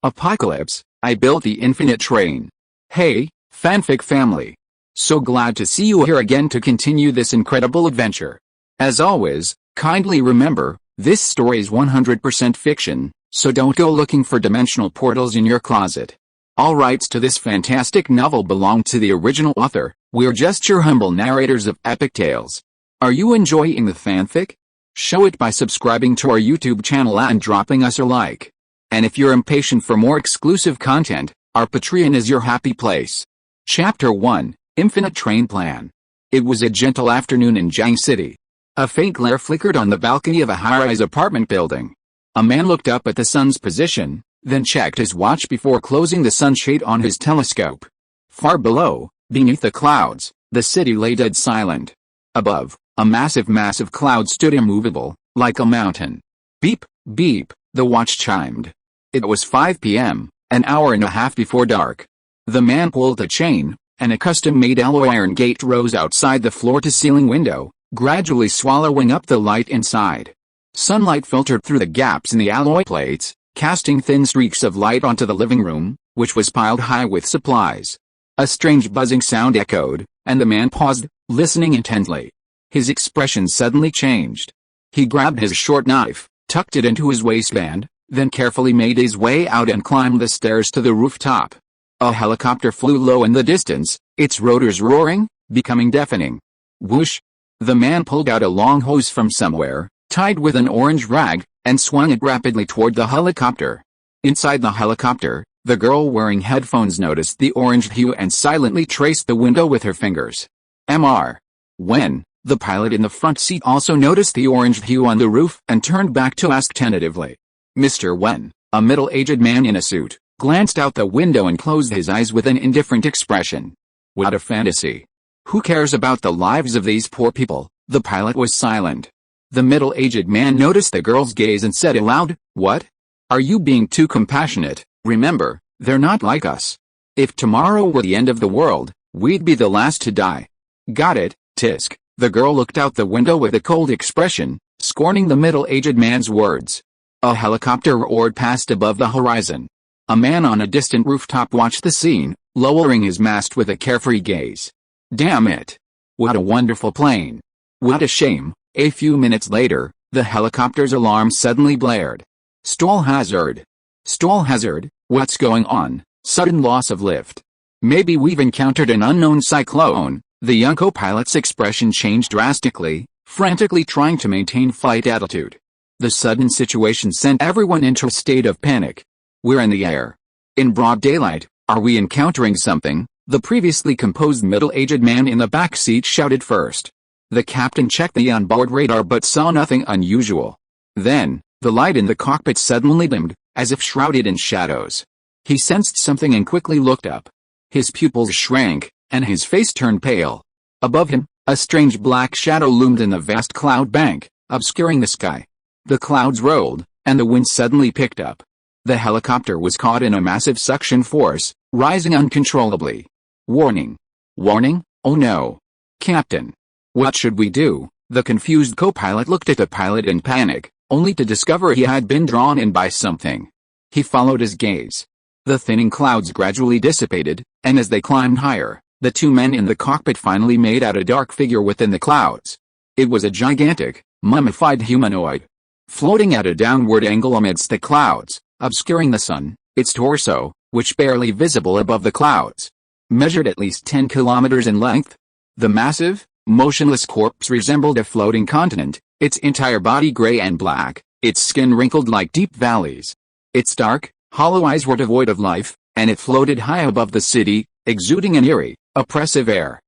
Apocalypse, I built the infinite train. Hey, fanfic family. So glad to see you here again to continue this incredible adventure. As always, kindly remember, this story is 100% fiction, so don't go looking for dimensional portals in your closet. All rights to this fantastic novel belong to the original author. We're just your humble narrators of epic tales. Are you enjoying the fanfic? Show it by subscribing to our YouTube channel and dropping us a like. And if you're impatient for more exclusive content, our Patreon is your happy place. Chapter 1, Infinite Train Plan. It was a gentle afternoon in Jiang City. A faint glare flickered on the balcony of a high-rise apartment building. A man looked up at the sun's position, then checked his watch before closing the sunshade on his telescope. Far below, beneath the clouds, the city lay dead silent. Above, a massive cloud stood immovable, like a mountain. Beep, beep, the watch chimed. It was 5 p.m., an hour and a half before dark. The man pulled a chain, and a custom-made alloy iron gate rose outside the floor-to-ceiling window, gradually swallowing up the light inside. Sunlight filtered through the gaps in the alloy plates, casting thin streaks of light onto the living room, which was piled high with supplies. A strange buzzing sound echoed, and the man paused, listening intently. His expression suddenly changed. He grabbed his short knife, tucked it into his waistband, then carefully made his way out and climbed the stairs to the rooftop. A helicopter flew low in the distance, its rotors roaring, becoming deafening. Whoosh! The man pulled out a long hose from somewhere, tied with an orange rag, and swung it rapidly toward the helicopter. Inside the helicopter, the girl wearing headphones noticed the orange hue and silently traced the window with her fingers. When, the pilot in the front seat also noticed the orange hue on the roof and turned back to ask tentatively. Mr. Wen, a middle-aged man in a suit, glanced out the window and closed his eyes with an indifferent expression. What a fantasy. Who cares about the lives of these poor people? The pilot was silent. The middle-aged man noticed the girl's gaze and said aloud, What? Are you being too compassionate? Remember, they're not like us. If tomorrow were the end of the world, we'd be the last to die. Got it, Tisk. The girl looked out the window with a cold expression, scorning the middle-aged man's words. A helicopter roared past above the horizon. A man on a distant rooftop watched the scene, lowering his mast with a carefree gaze. Damn it! What a wonderful plane! What a shame! A few minutes later, the helicopter's alarm suddenly blared. Stall hazard! Stall hazard, what's going on? Sudden loss of lift. Maybe we've encountered an unknown cyclone. The young co-pilot's expression changed drastically, frantically trying to maintain flight attitude. The sudden situation sent everyone into a state of panic. We're in the air. In broad daylight, are we encountering something? The previously composed middle-aged man in the back seat shouted first. The captain checked the onboard radar but saw nothing unusual. Then, the light in the cockpit suddenly dimmed, as if shrouded in shadows. He sensed something and quickly looked up. His pupils shrank, and his face turned pale. Above him, a strange black shadow loomed in the vast cloud bank, obscuring the sky. The clouds rolled, and the wind suddenly picked up. The helicopter was caught in a massive suction force, rising uncontrollably. Warning! Warning! Oh no! Captain! What should we do? The confused co-pilot looked at the pilot in panic, only to discover he had been drawn in by something. He followed his gaze. The thinning clouds gradually dissipated, and as they climbed higher, the two men in the cockpit finally made out a dark figure within the clouds. It was a gigantic, mummified humanoid. Floating at a downward angle amidst the clouds, obscuring the sun, its torso, which barely visible above the clouds, measured at least 10 kilometers in length. The massive, motionless corpse resembled a floating continent, its entire body gray and black, its skin wrinkled like deep valleys. Its dark, hollow eyes were devoid of life, and it floated high above the city, exuding an eerie, oppressive air.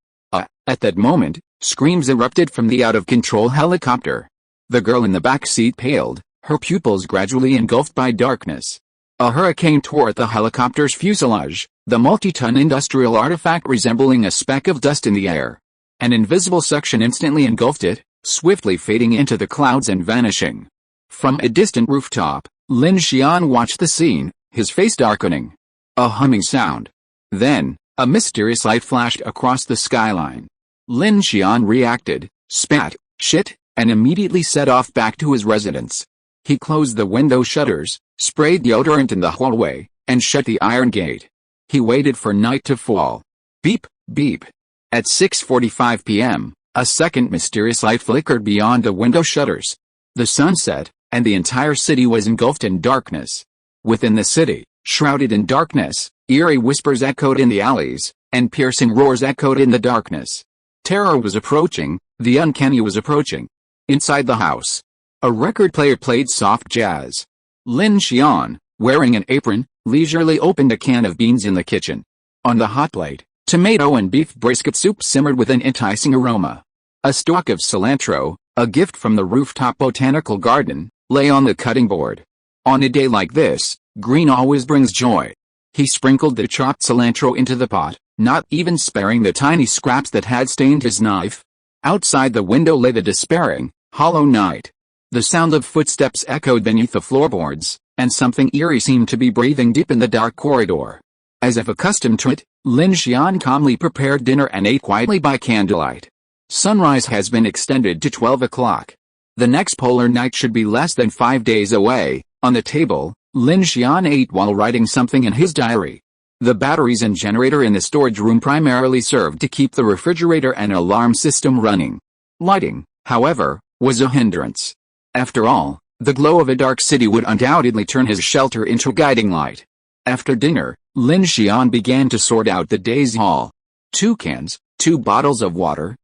At that moment, screams erupted from the out-of-control helicopter. The girl in the back seat paled, her pupils gradually engulfed by darkness. A hurricane tore at the helicopter's fuselage, the multi-ton industrial artifact resembling a speck of dust in the air. An invisible suction instantly engulfed it, swiftly fading into the clouds and vanishing. From a distant rooftop, Lin Xian watched the scene, his face darkening. A humming sound. Then, a mysterious light flashed across the skyline. Lin Xian reacted, spat, shit, and immediately set off back to his residence. He closed the window shutters, sprayed deodorant in the hallway, and shut the iron gate. He waited for night to fall. Beep, beep. At 6:45 p.m., a second mysterious light flickered beyond the window shutters. The sun set, and the entire city was engulfed in darkness. Within the city, shrouded in darkness, eerie whispers echoed in the alleys, and piercing roars echoed in the darkness. Terror was approaching, the uncanny was approaching. Inside the house, a record player played soft jazz. Lin Xian, wearing an apron, leisurely opened a can of beans in the kitchen. On the hot plate, tomato and beef brisket soup simmered with an enticing aroma. A stalk of cilantro, a gift from the rooftop botanical garden, lay on the cutting board. On a day like this, green always brings joy. He sprinkled the chopped cilantro into the pot, not even sparing the tiny scraps that had stained his knife. Outside the window lay the despairing, hollow night. The sound of footsteps echoed beneath the floorboards, and something eerie seemed to be breathing deep in the dark corridor. As if accustomed to it, Lin Xian calmly prepared dinner and ate quietly by candlelight. Sunrise has been extended to 12 o'clock. The next polar night should be less than 5 days away. On the table, Lin Xian ate while writing something in his diary. The batteries and generator in the storage room primarily served to keep the refrigerator and alarm system running. Lighting, however, was a hindrance. After all, the glow of a dark city would undoubtedly turn his shelter into a guiding light. After dinner, Lin Xian began to sort out the day's haul. 2 cans, 2 bottles of water,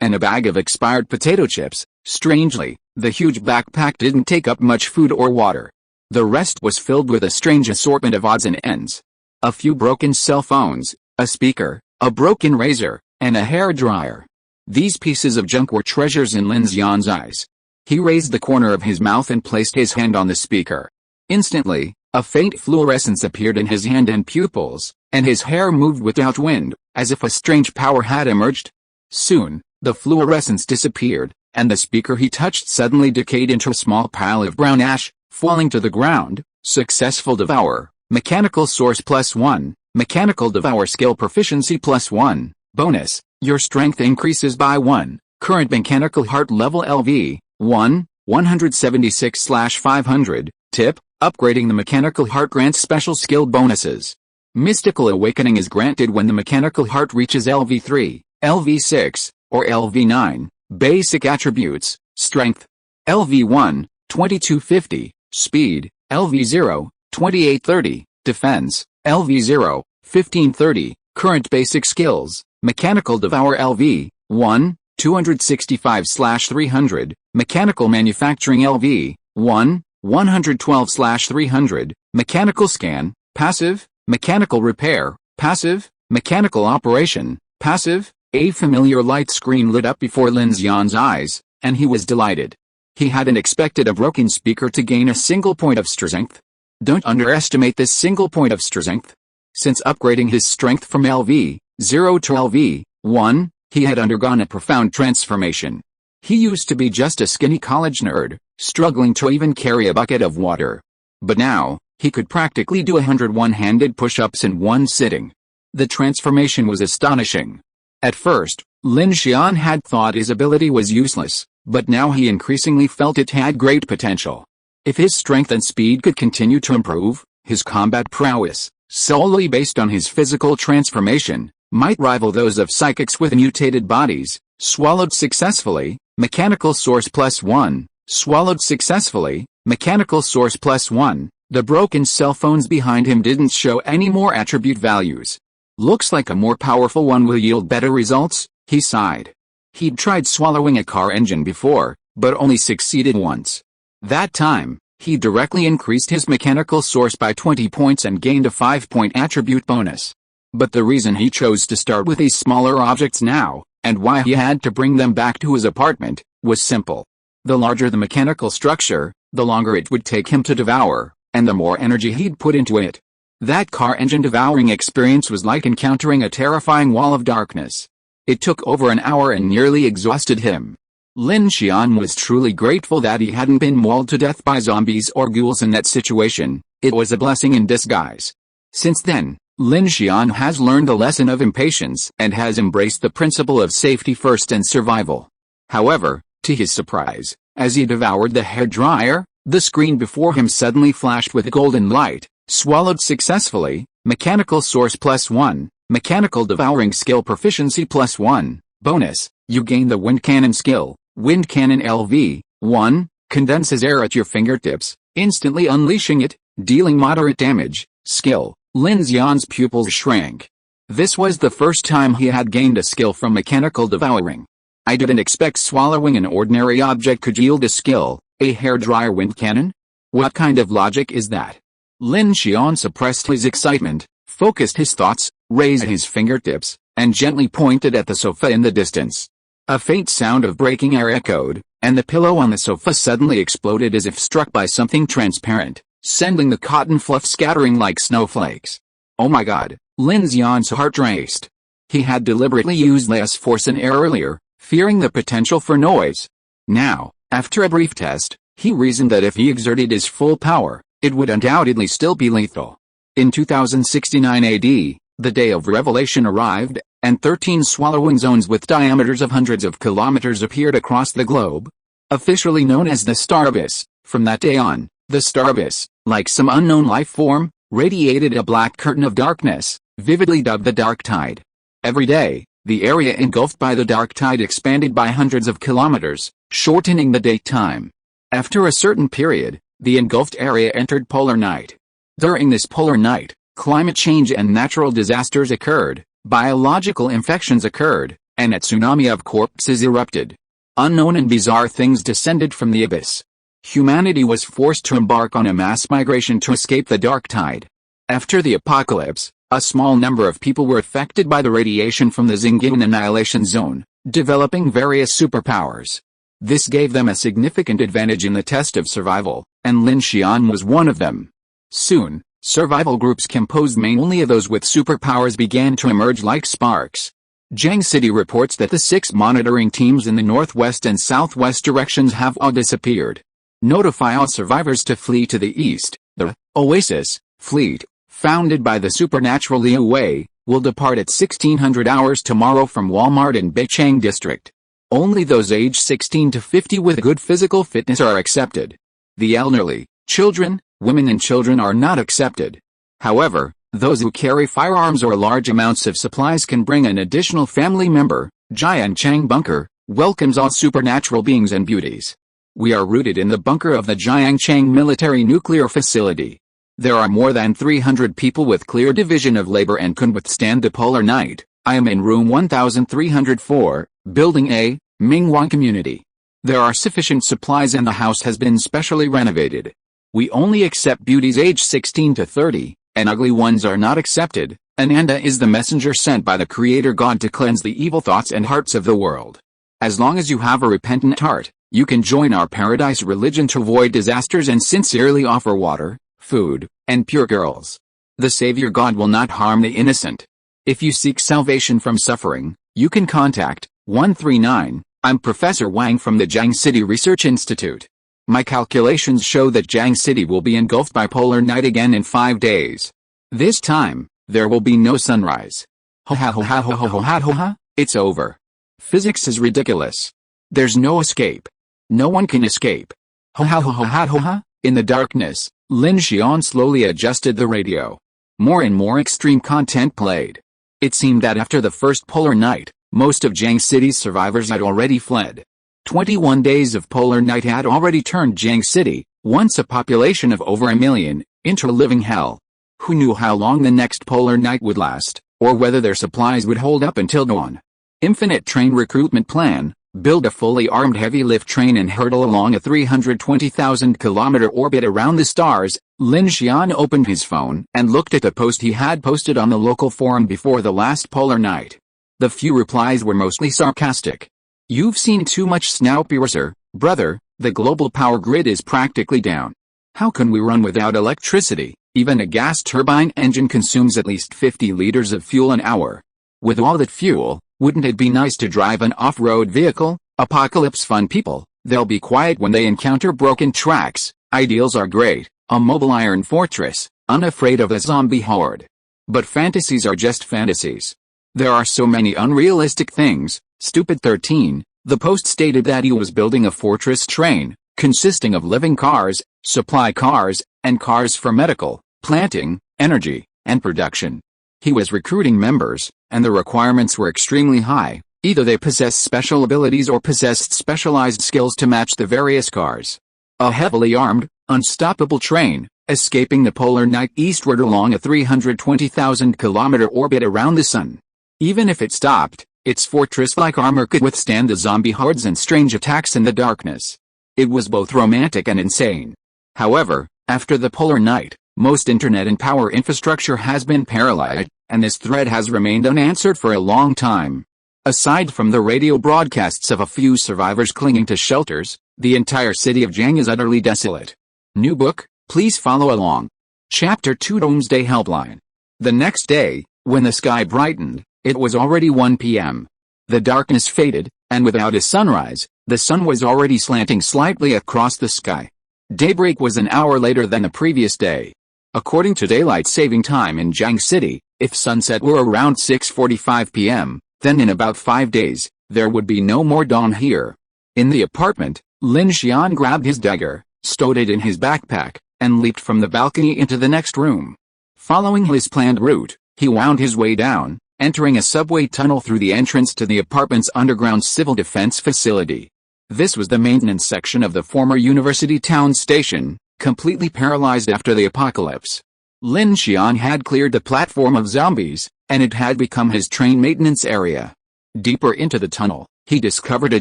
and a bag of expired potato chips. Strangely, the huge backpack didn't take up much food or water. The rest was filled with a strange assortment of odds and ends. A few broken cell phones, a speaker, a broken razor, and a hair dryer. These pieces of junk were treasures in Lin Xian's eyes. He raised the corner of his mouth and placed his hand on the speaker. Instantly, a faint fluorescence appeared in his hand and pupils, and his hair moved without wind, as if a strange power had emerged. Soon, the fluorescence disappeared, and the speaker he touched suddenly decayed into a small pile of brown ash, falling to the ground. Successful devour, mechanical source +1, mechanical devour skill proficiency +1, bonus, your strength increases by 1, current mechanical heart level LV, 1, 176/500, tip, upgrading the mechanical heart grants special skill bonuses. Mystical awakening is granted when the mechanical heart reaches LV3, LV6, or LV9. Basic attributes: strength, LV1, 2250, speed, LV0, 2830, defense, LV0, 1530, current basic skills, mechanical devour LV, 1, 265/300, mechanical manufacturing LV, 1, 112/300, mechanical scan, passive, mechanical repair, passive, mechanical operation, passive. A familiar light screen lit up before Lin Xian's eyes, and he was delighted. He hadn't expected a broken speaker to gain a single point of strength. Don't underestimate this single point of strength. Since upgrading his strength from LV0 to LV1, he had undergone a profound transformation. He used to be just a skinny college nerd, struggling to even carry a bucket of water. But now, he could practically do 100 one-handed push-ups in one sitting. The transformation was astonishing. At first, Lin Xian had thought his ability was useless, but now he increasingly felt it had great potential. If his strength and speed could continue to improve, his combat prowess, solely based on his physical transformation, might rival those of psychics with mutated bodies. Swallowed successfully, mechanical source +1, swallowed successfully, mechanical source +1. The broken cell phones behind him didn't show any more attribute values. Looks like a more powerful one will yield better results, he sighed. He'd tried swallowing a car engine before, but only succeeded once. That time, he directly increased his mechanical source by 20 points and gained a 5-point attribute bonus. But the reason he chose to start with these smaller objects now, and why he had to bring them back to his apartment, was simple. The larger the mechanical structure, the longer it would take him to devour, and the more energy he'd put into it. That car engine devouring experience was like encountering a terrifying wall of darkness. It took over an hour and nearly exhausted him. Lin Xian was truly grateful that he hadn't been mauled to death by zombies or ghouls in that situation. It was a blessing in disguise. Since then, Lin Xian has learned the lesson of impatience and has embraced the principle of safety first and survival. However, to his surprise, as he devoured the hairdryer, the screen before him suddenly flashed with a golden light, Swallowed successfully, mechanical source +1, mechanical devouring skill proficiency +1, bonus, you gain the wind cannon skill, wind cannon LV, 1, condenses air at your fingertips, instantly unleashing it, dealing moderate damage, skill, Lin Xian's pupils shrank. This was the first time he had gained a skill from mechanical devouring. I didn't expect swallowing an ordinary object could yield a skill, a hairdryer wind cannon? What kind of logic is that? Lin Xian suppressed his excitement, focused his thoughts, raised his fingertips, and gently pointed at the sofa in the distance. A faint sound of breaking air echoed, and the pillow on the sofa suddenly exploded as if struck by something transparent, sending the cotton fluff scattering like snowflakes. Oh my god, Lin Xian's heart raced. He had deliberately used less force in air earlier, fearing the potential for noise. Now, after a brief test, he reasoned that if he exerted his full power, it would undoubtedly still be lethal. In 2069 AD, the day of revelation arrived, and 13 swallowing zones with diameters of hundreds of kilometers appeared across the globe. Officially known as the Star Abyss, from that day on, the Star Abyss, like some unknown life form, radiated a black curtain of darkness, vividly dubbed the Dark Tide. Every day, the area engulfed by the Dark Tide expanded by hundreds of kilometers, shortening the daytime. After a certain period, the engulfed area entered polar night. During this polar night, climate change and natural disasters occurred, biological infections occurred, and a tsunami of corpses erupted. Unknown and bizarre things descended from the abyss. Humanity was forced to embark on a mass migration to escape the Dark Tide. After the apocalypse, a small number of people were affected by the radiation from the Xingqian Annihilation Zone, developing various superpowers. This gave them a significant advantage in the test of survival, and Lin Xian was one of them. Soon, survival groups composed mainly of those with superpowers began to emerge like sparks. Jiang City reports that the 6 monitoring teams in the northwest and southwest directions have all disappeared. Notify all survivors to flee to the east. The Oasis fleet, founded by the supernatural Liu Wei, will depart at 1600 hours tomorrow from Walmart in Beicheng district. Only those aged 16 to 50 with good physical fitness are accepted. The elderly, children, women and children are not accepted. However, those who carry firearms or large amounts of supplies can bring an additional family member. Jiangchang Bunker welcomes all supernatural beings and beauties. We are rooted in the bunker of the Jiangchang military nuclear facility. There are more than 300 people with clear division of labor and can withstand the polar night. I am in room 1304, Building A, Mingguan Community. There are sufficient supplies and the house has been specially renovated. We only accept beauties aged 16 to 30, and ugly ones are not accepted. Ananda is the messenger sent by the Creator God to cleanse the evil thoughts and hearts of the world. As long as you have a repentant heart, you can join our paradise religion to avoid disasters and sincerely offer water, food, and pure girls. The Savior God will not harm the innocent. If you seek salvation from suffering, you can contact 139. I'm Professor Wang from the Jiang City Research Institute. My calculations show that Jiang City will be engulfed by polar night again in 5 days. This time, there will be no sunrise. Ha ha ha ha ha ha ha ha ha, it's over. Physics is ridiculous. There's no escape. No one can escape. Ha ha ha ha ha ha ha. In the darkness, Lin Xian slowly adjusted the radio. More and more extreme content played. It seemed that after the first polar night, most of Jiang City's survivors had already fled. 21 days of polar night had already turned Jiang City, once a population of over 1 million, into a living hell. Who knew how long the next polar night would last, or whether their supplies would hold up until dawn? Infinite train recruitment plan. Build a fully armed heavy lift train and hurtle along a 320,000 kilometer orbit around the stars. Lin Xian opened his phone and looked at the post he had posted on the local forum before the last polar night. The few replies were mostly sarcastic. You've seen too much Snowpiercer, brother, the global power grid is practically down. How can we run without electricity? Even a gas turbine engine consumes at least 50 liters of fuel an hour. With all that fuel, wouldn't it be nice to drive an off-road vehicle? Apocalypse fun people, they'll be quiet when they encounter broken tracks. Ideals are great, a mobile iron fortress, unafraid of a zombie horde. But fantasies are just fantasies. There are so many unrealistic things. Stupid 13, the post stated that he was building a fortress train, consisting of living cars, supply cars, and cars for medical, planting, energy, and production. He was recruiting members, and the requirements were extremely high. Either they possessed special abilities or possessed specialized skills to match the various cars. A heavily armed, unstoppable train, escaping the polar night eastward along a 320,000-kilometer orbit around the sun. Even if it stopped, its fortress-like armor could withstand the zombie hordes and strange attacks in the darkness. It was both romantic and insane. However, after the polar night, most internet and power infrastructure has been paralyzed, and this threat has remained unanswered for a long time. Aside from the radio broadcasts of a few survivors clinging to shelters, the entire city of Jiang is utterly desolate. New book, please follow along. Chapter 2 Doomsday Helpline. The next day, when the sky brightened, it was already 1 p.m. The darkness faded, and without a sunrise, the sun was already slanting slightly across the sky. Daybreak was an hour later than the previous day. According to daylight saving time in Jiang City, if sunset were around 6:45 p.m., then in about 5 days, there would be no more dawn here. In the apartment, Lin Xian grabbed his dagger, stowed it in his backpack, and leaped from the balcony into the next room. Following his planned route, he wound his way down, entering a subway tunnel through the entrance to the apartment's underground civil defense facility. This was the maintenance section of the former university town station, completely paralyzed after the apocalypse. Lin Xian had cleared the platform of zombies, and it had become his train maintenance area. Deeper into the tunnel, he discovered a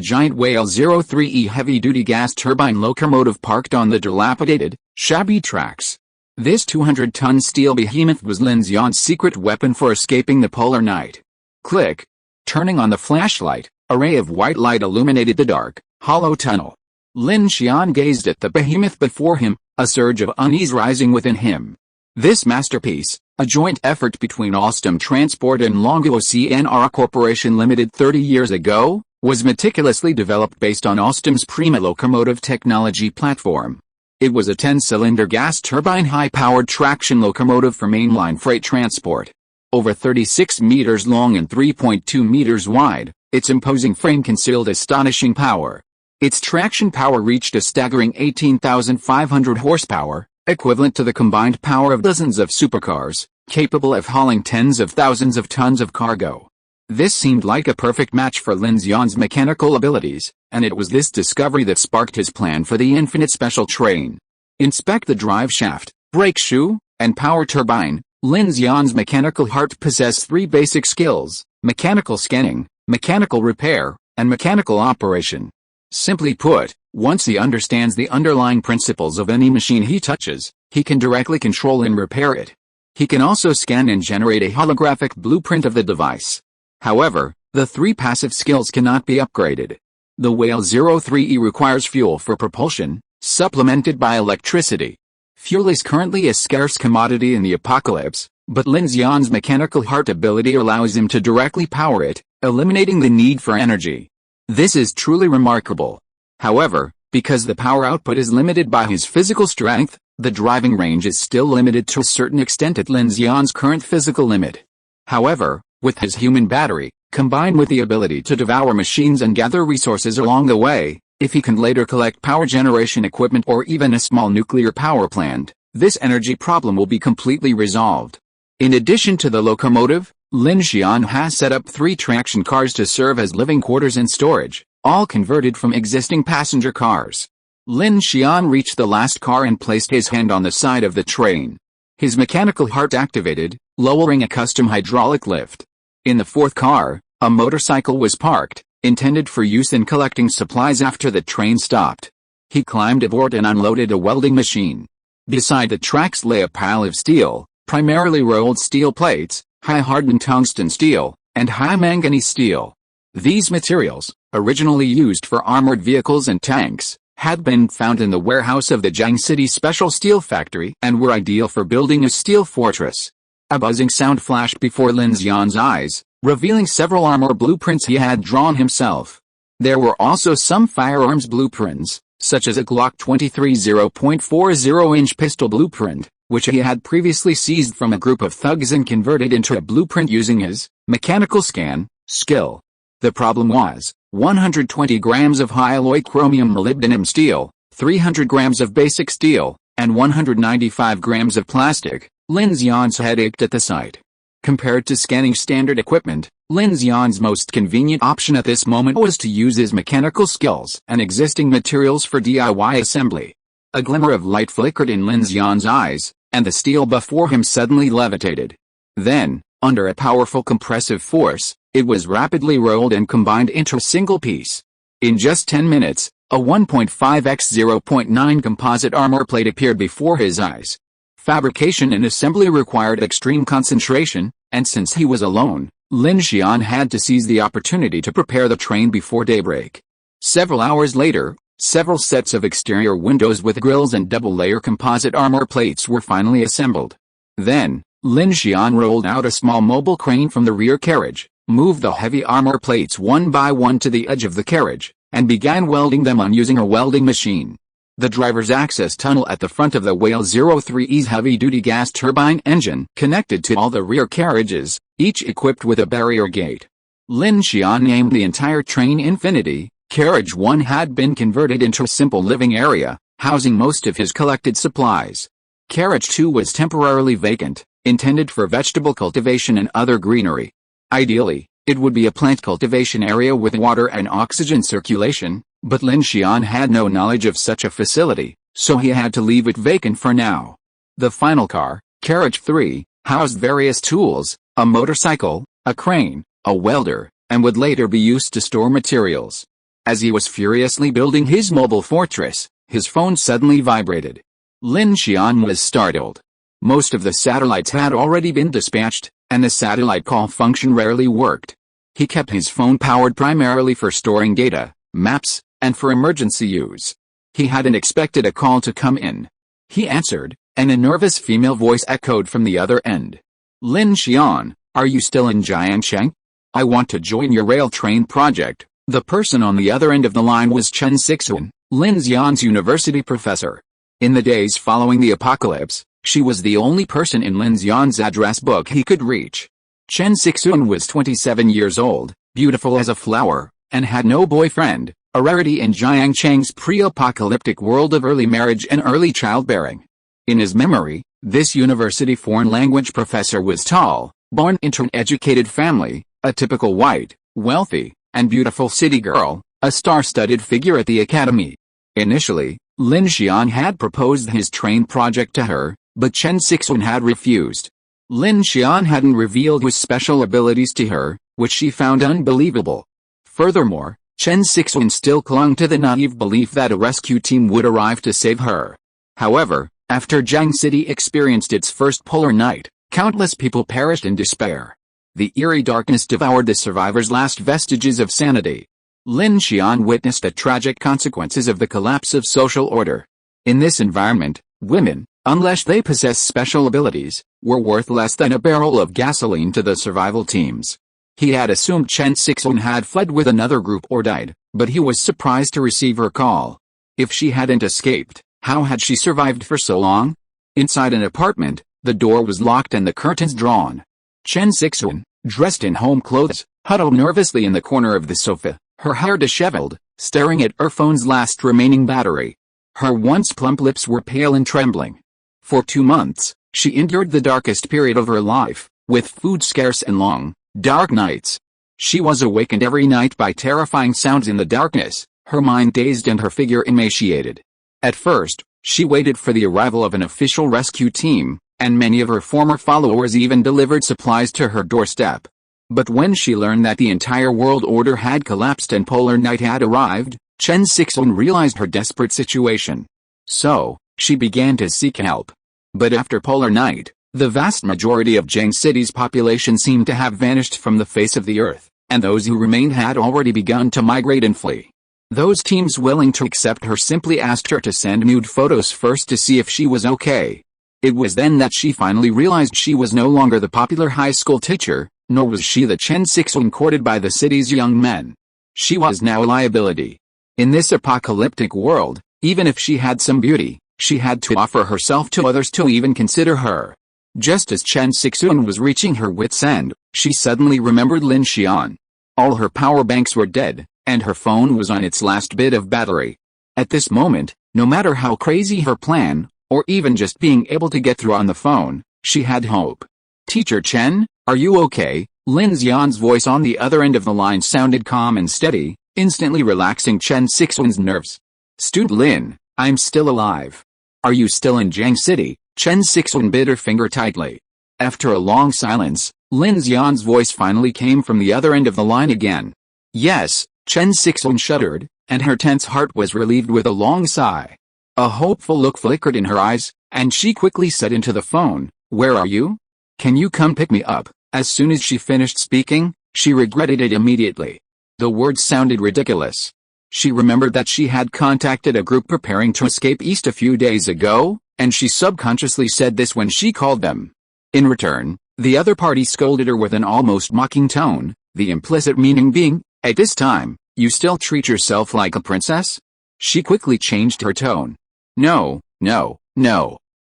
giant Whale 03E heavy-duty gas turbine locomotive parked on the dilapidated, shabby tracks. This 200-ton steel behemoth was Lin Xian's secret weapon for escaping the polar night. Click. Turning on the flashlight, a ray of white light illuminated the dark, hollow tunnel. Lin Xian gazed at the behemoth before him, a surge of unease rising within him. This masterpiece, a joint effort between Alstom Transport and Longo CNR Corporation Limited 30 years ago, was meticulously developed based on Alstom's Prima locomotive technology platform. It was a 10-cylinder gas turbine high-powered traction locomotive for mainline freight transport. Over 36 meters long and 3.2 meters wide, its imposing frame concealed astonishing power. Its traction power reached a staggering 18,500 horsepower, equivalent to the combined power of dozens of supercars, capable of hauling tens of thousands of tons of cargo. This seemed like a perfect match for Lin Xian's mechanical abilities, and it was this discovery that sparked his plan for the infinite special train. Inspect the drive shaft, brake shoe, and power turbine. Lin Xian's mechanical heart possessed 3 basic skills: mechanical scanning, mechanical repair, and mechanical operation. Simply put, once he understands the underlying principles of any machine he touches, he can directly control and repair it. He can also scan and generate a holographic blueprint of the device. However, the 3 passive skills cannot be upgraded. The Whale 03E requires fuel for propulsion, supplemented by electricity. Fuel is currently a scarce commodity in the apocalypse, but Lin Xian's mechanical heart ability allows him to directly power it, eliminating the need for energy. This is truly remarkable. However, because the power output is limited by his physical strength, the driving range is still limited to a certain extent at Lin Xian's current physical limit. However, with his human battery, combined with the ability to devour machines and gather resources along the way, if he can later collect power generation equipment or even a small nuclear power plant, this energy problem will be completely resolved. In addition to the locomotive, Lin Xian has set up 3 traction cars to serve as living quarters and storage, all converted from existing passenger cars. Lin Xian reached the last car and placed his hand on the side of the train. His mechanical heart activated, lowering a custom hydraulic lift. In the 4th car, a motorcycle was parked, intended for use in collecting supplies after the train stopped. He climbed aboard and unloaded a welding machine. Beside the tracks lay a pile of steel, primarily rolled steel plates, high-hardened tungsten steel, and high-manganese steel. These materials, originally used for armored vehicles and tanks, had been found in the warehouse of the Jiang City Special Steel Factory and were ideal for building a steel fortress. A buzzing sound flashed before Lin Xian's eyes, revealing several armor blueprints he had drawn himself. There were also some firearms blueprints, such as a Glock 23 0.40-inch pistol blueprint, which he had previously seized from a group of thugs and converted into a blueprint using his mechanical scan skill. The problem was 120 grams of high-alloy chromium molybdenum steel, 300 grams of basic steel, and 195 grams of plastic, Lin Xian's head ached at the sight. Compared to scanning standard equipment, Lin Xian's most convenient option at this moment was to use his mechanical skills and existing materials for DIY assembly. A glimmer of light flickered in Lin Xian's eyes, and the steel before him suddenly levitated. Then, under a powerful compressive force, it was rapidly rolled and combined into a single piece. In just 10 minutes, a 1.5 x 0.9 composite armor plate appeared before his eyes. Fabrication and assembly required extreme concentration, and since he was alone, Lin Xian had to seize the opportunity to prepare the train before daybreak. Several hours later, several sets of exterior windows with grills and double-layer composite armor plates were finally assembled. Then, Lin Xian rolled out a small mobile crane from the rear carriage, moved the heavy armor plates one by one to the edge of the carriage, and began welding them on using a welding machine. The driver's access tunnel at the front of the Whale 03's heavy-duty gas turbine engine connected to all the rear carriages, each equipped with a barrier gate. Lin Xian named the entire train Infinity. Carriage 1 had been converted into a simple living area, housing most of his collected supplies. Carriage 2 was temporarily vacant, intended for vegetable cultivation and other greenery. Ideally, it would be a plant cultivation area with water and oxygen circulation, but Lin Xian had no knowledge of such a facility, so he had to leave it vacant for now. The final car, Carriage 3, housed various tools, a motorcycle, a crane, a welder, and would later be used to store materials. As he was furiously building his mobile fortress, his phone suddenly vibrated. Lin Xian was startled. Most of the satellites had already been dispatched, and the satellite call function rarely worked. He kept his phone powered primarily for storing data, maps, and for emergency use. He hadn't expected a call to come in. He answered, and a nervous female voice echoed from the other end. Lin Xian, are you still in Jiangcheng? I want to join your rail train project. The person on the other end of the line was Chen Sixuan, Lin Xian's university professor. In the days following the apocalypse, she was the only person in Lin Xian's address book he could reach. Chen Sixuan was 27 years old, beautiful as a flower, and had no boyfriend, a rarity in Jiangcheng's pre-apocalyptic world of early marriage and early childbearing. In his memory, this university foreign language professor was tall, born into an educated family, a typical white, wealthy, and beautiful city girl, a star-studded figure at the academy. Initially, Lin Xian had proposed his train project to her, but Chen Sixuan had refused. Lin Xian hadn't revealed his special abilities to her, which she found unbelievable. Furthermore, Chen Sixuan still clung to the naive belief that a rescue team would arrive to save her. However, after Jiang City experienced its first polar night, countless people perished in despair. The eerie darkness devoured the survivors' last vestiges of sanity. Lin Xian witnessed the tragic consequences of the collapse of social order. In this environment, women, unless they possess special abilities, were worth less than a barrel of gasoline to the survival teams. He had assumed Chen Sixuan had fled with another group or died, but he was surprised to receive her call. If she hadn't escaped, how had she survived for so long? Inside an apartment, the door was locked and the curtains drawn. Chen Sixuan, dressed in home clothes, huddled nervously in the corner of the sofa, her hair disheveled, staring at her phone's last remaining battery. Her once plump lips were pale and trembling. For 2 months, she endured the darkest period of her life, with food scarce and long, dark nights. She was awakened every night by terrifying sounds in the darkness, her mind dazed and her figure emaciated. At first, she waited for the arrival of an official rescue team, and many of her former followers even delivered supplies to her doorstep. But when she learned that the entire world order had collapsed and polar night had arrived, Chen Sixuan realized her desperate situation. So, she began to seek help. But after polar night, the vast majority of Jiang City's population seemed to have vanished from the face of the earth, and those who remained had already begun to migrate and flee. Those teams willing to accept her simply asked her to send nude photos first to see if she was okay. It was then that she finally realized she was no longer the popular high school teacher, nor was she the Chen Sixuan courted by the city's young men. She was now a liability. In this apocalyptic world, even if she had some beauty, she had to offer herself to others to even consider her. Just as Chen Sixuan was reaching her wit's end, she suddenly remembered Lin Xian. All her power banks were dead, and her phone was on its last bit of battery. At this moment, no matter how crazy her plan, or even just being able to get through on the phone, she had hope. Teacher Chen, are you okay? Lin Xian's voice on the other end of the line sounded calm and steady, instantly relaxing Chen Sixuan's nerves. Student Lin, I'm still alive. Are you still in Jiang City? Chen Sixuan bit her finger tightly. After a long silence, Lin Xian's voice finally came from the other end of the line again. Yes, Chen Sixuan shuddered, and her tense heart was relieved with a long sigh. A hopeful look flickered in her eyes, and she quickly said into the phone, "Where are you? Can you come pick me up?" As soon as she finished speaking, she regretted it immediately. The words sounded ridiculous. She remembered that she had contacted a group preparing to escape east a few days ago, and she subconsciously said this when she called them. In return, the other party scolded her with an almost mocking tone, the implicit meaning being, "At this time, you still treat yourself like a princess?" She quickly changed her tone. No.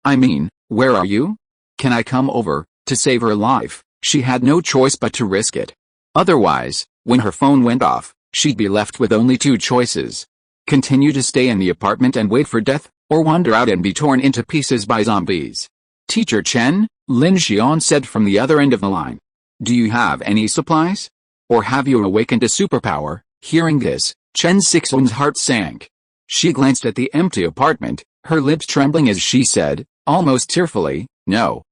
I mean, where are you? Can I come over?" To save her life, she had no choice but to risk it. Otherwise, when her phone went off, she'd be left with only two choices. Continue to stay in the apartment and wait for death, or wander out and be torn into pieces by zombies. Teacher Chen, Lin Xian said from the other end of the line. Do you have any supplies? Or have you awakened a superpower? Hearing this, Chen Sixuan's heart sank. She glanced at the empty apartment, her lips trembling as she said, almost tearfully, No,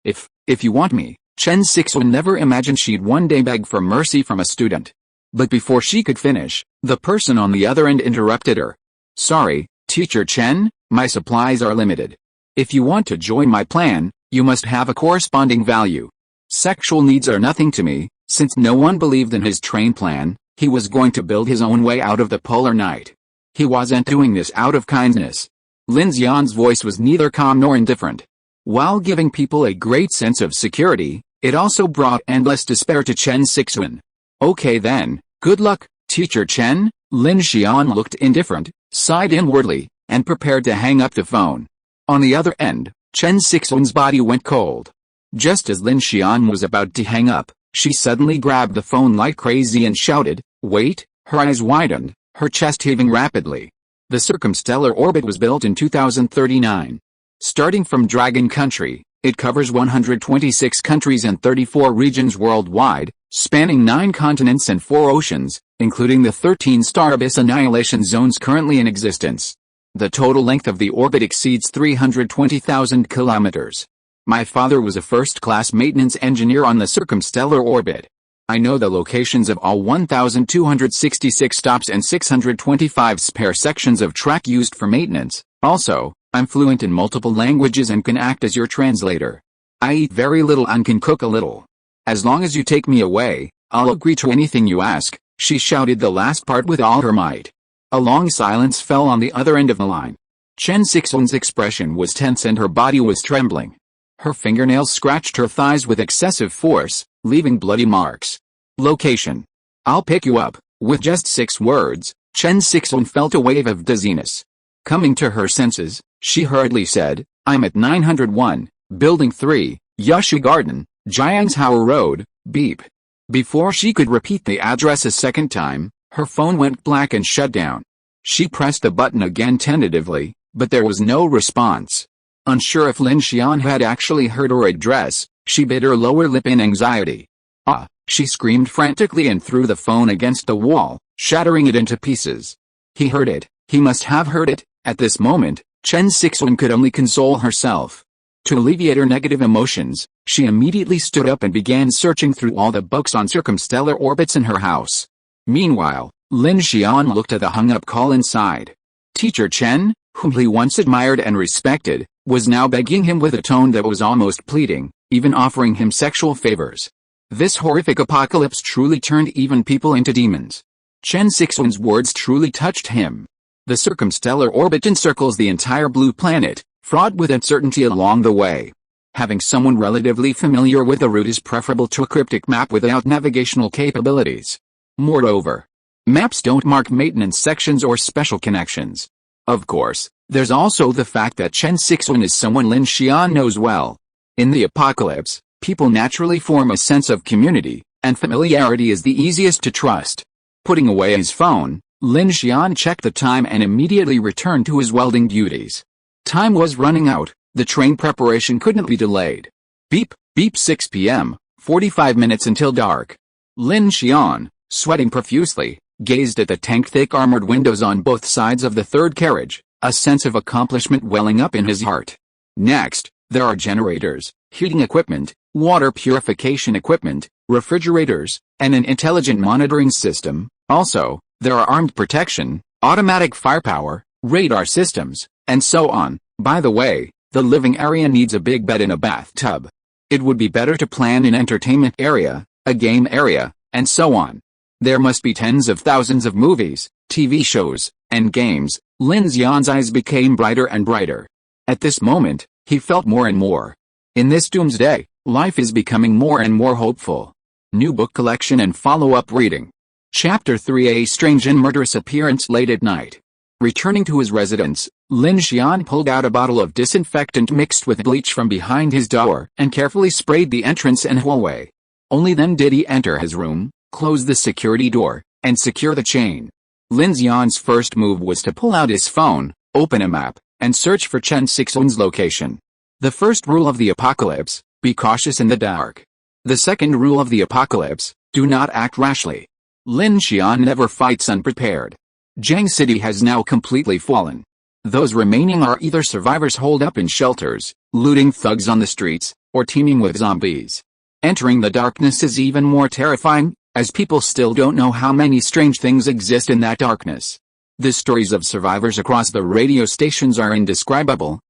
if you want me. Chen Sixuan never imagined she'd one day beg for mercy from a student. But before she could finish, the person on the other end interrupted her. Sorry, Teacher Chen, my supplies are limited. If you want to join my plan, you must have a corresponding value. Sexual needs are nothing to me. Since no one believed in his train plan, he was going to build his own way out of the polar night. He wasn't doing this out of kindness. Lin Xian's voice was neither calm nor indifferent. While giving people a great sense of security, it also brought endless despair to Chen Sixuan. Okay then, good luck, Teacher Chen. Lin Xian looked indifferent, sighed inwardly, and prepared to hang up the phone. On the other end, Chen Sixuan's body went cold. Just as Lin Xian was about to hang up, she suddenly grabbed the phone like crazy and shouted, "Wait!" Her eyes widened, her chest heaving rapidly. The Circumstellar Orbit was built in 2039. Starting from Dragon Country, it covers 126 countries and 34 regions worldwide, spanning 9 continents and 4 oceans, including the 13 star abyss annihilation zones currently in existence. The total length of the orbit exceeds 320,000 kilometers. My father was a first-class maintenance engineer on the Circumstellar Orbit. I know the locations of all 1,266 stops and 625 spare sections of track used for maintenance. Also, I'm fluent in multiple languages and can act as your translator. I eat very little and can cook a little. As long as you take me away, I'll agree to anything you ask, she shouted the last part with all her might. A long silence fell on the other end of the line. Chen Sixuan's expression was tense and her body was trembling. Her fingernails scratched her thighs with excessive force, leaving bloody marks. Location. I'll pick you up. With just 6 words, Chen Sixuan felt a wave of dizziness. Coming to her senses, she hurriedly said, I'm at 901, Building 3, Yushu Garden, Jiangshao Road, beep. Before she could repeat the address a second time, her phone went black and shut down. She pressed the button again tentatively, but there was no response. Unsure if Lin Xian had actually heard her address, she bit her lower lip in anxiety. Ah! She screamed frantically and threw the phone against the wall, shattering it into pieces. He heard it. He must have heard it. At this moment, Chen Sixuan could only console herself. To alleviate her negative emotions, she immediately stood up and began searching through all the books on circumstellar orbits in her house. Meanwhile, Lin Xian looked at the hung-up call inside. Teacher Chen, whom he once admired and respected, was now begging him with a tone that was almost pleading, even offering him sexual favors. This horrific apocalypse truly turned even people into demons. Chen Sixuan's words truly touched him. The circumstellar orbit encircles the entire blue planet, fraught with uncertainty along the way. Having someone relatively familiar with the route is preferable to a cryptic map without navigational capabilities. Moreover, maps don't mark maintenance sections or special connections. Of course, there's also the fact that Chen Sixuan is someone Lin Xian knows well. In the apocalypse, people naturally form a sense of community, and familiarity is the easiest to trust. Putting away his phone, Lin Xian checked the time and immediately returned to his welding duties. Time was running out, The train preparation couldn't be delayed. Beep, beep 6 p.m., 45 minutes until dark. Lin Xian, sweating profusely, gazed at the tank-thick armored windows on both sides of the third carriage, a sense of accomplishment welling up in his heart. Next, there are generators, heating equipment, water purification equipment, refrigerators, and an intelligent monitoring system. Also, there are armed protection, automatic firepower, radar systems, and so on. By the way, the living area needs a big bed and a bathtub. It would be better to plan an entertainment area, a game area, and so on. There must be tens of thousands of movies, TV shows, and games. Lin Xian's eyes became brighter and brighter. At this moment, he felt more and more. In this doomsday, life is becoming more and more hopeful. New book collection and follow-up reading. Chapter 3: A strange and murderous appearance late at night. Returning to his residence, Lin Xian pulled out a bottle of disinfectant mixed with bleach from behind his door and carefully sprayed the entrance and hallway. Only then did he enter his room, close the security door, and secure the chain. Lin Xian's first move was to pull out his phone, open a map, and search for Chen Sixuan's location. The first rule of the apocalypse: be cautious in the dark. The second rule of the apocalypse: do not act rashly. Lin Xian never fights unprepared. Jiang City has now completely fallen. Those remaining are either survivors holed up in shelters, looting thugs on the streets, or teeming with zombies. Entering the darkness is even more terrifying, as people still don't know how many strange things exist in that darkness. The stories of survivors across the radio stations are indescribable,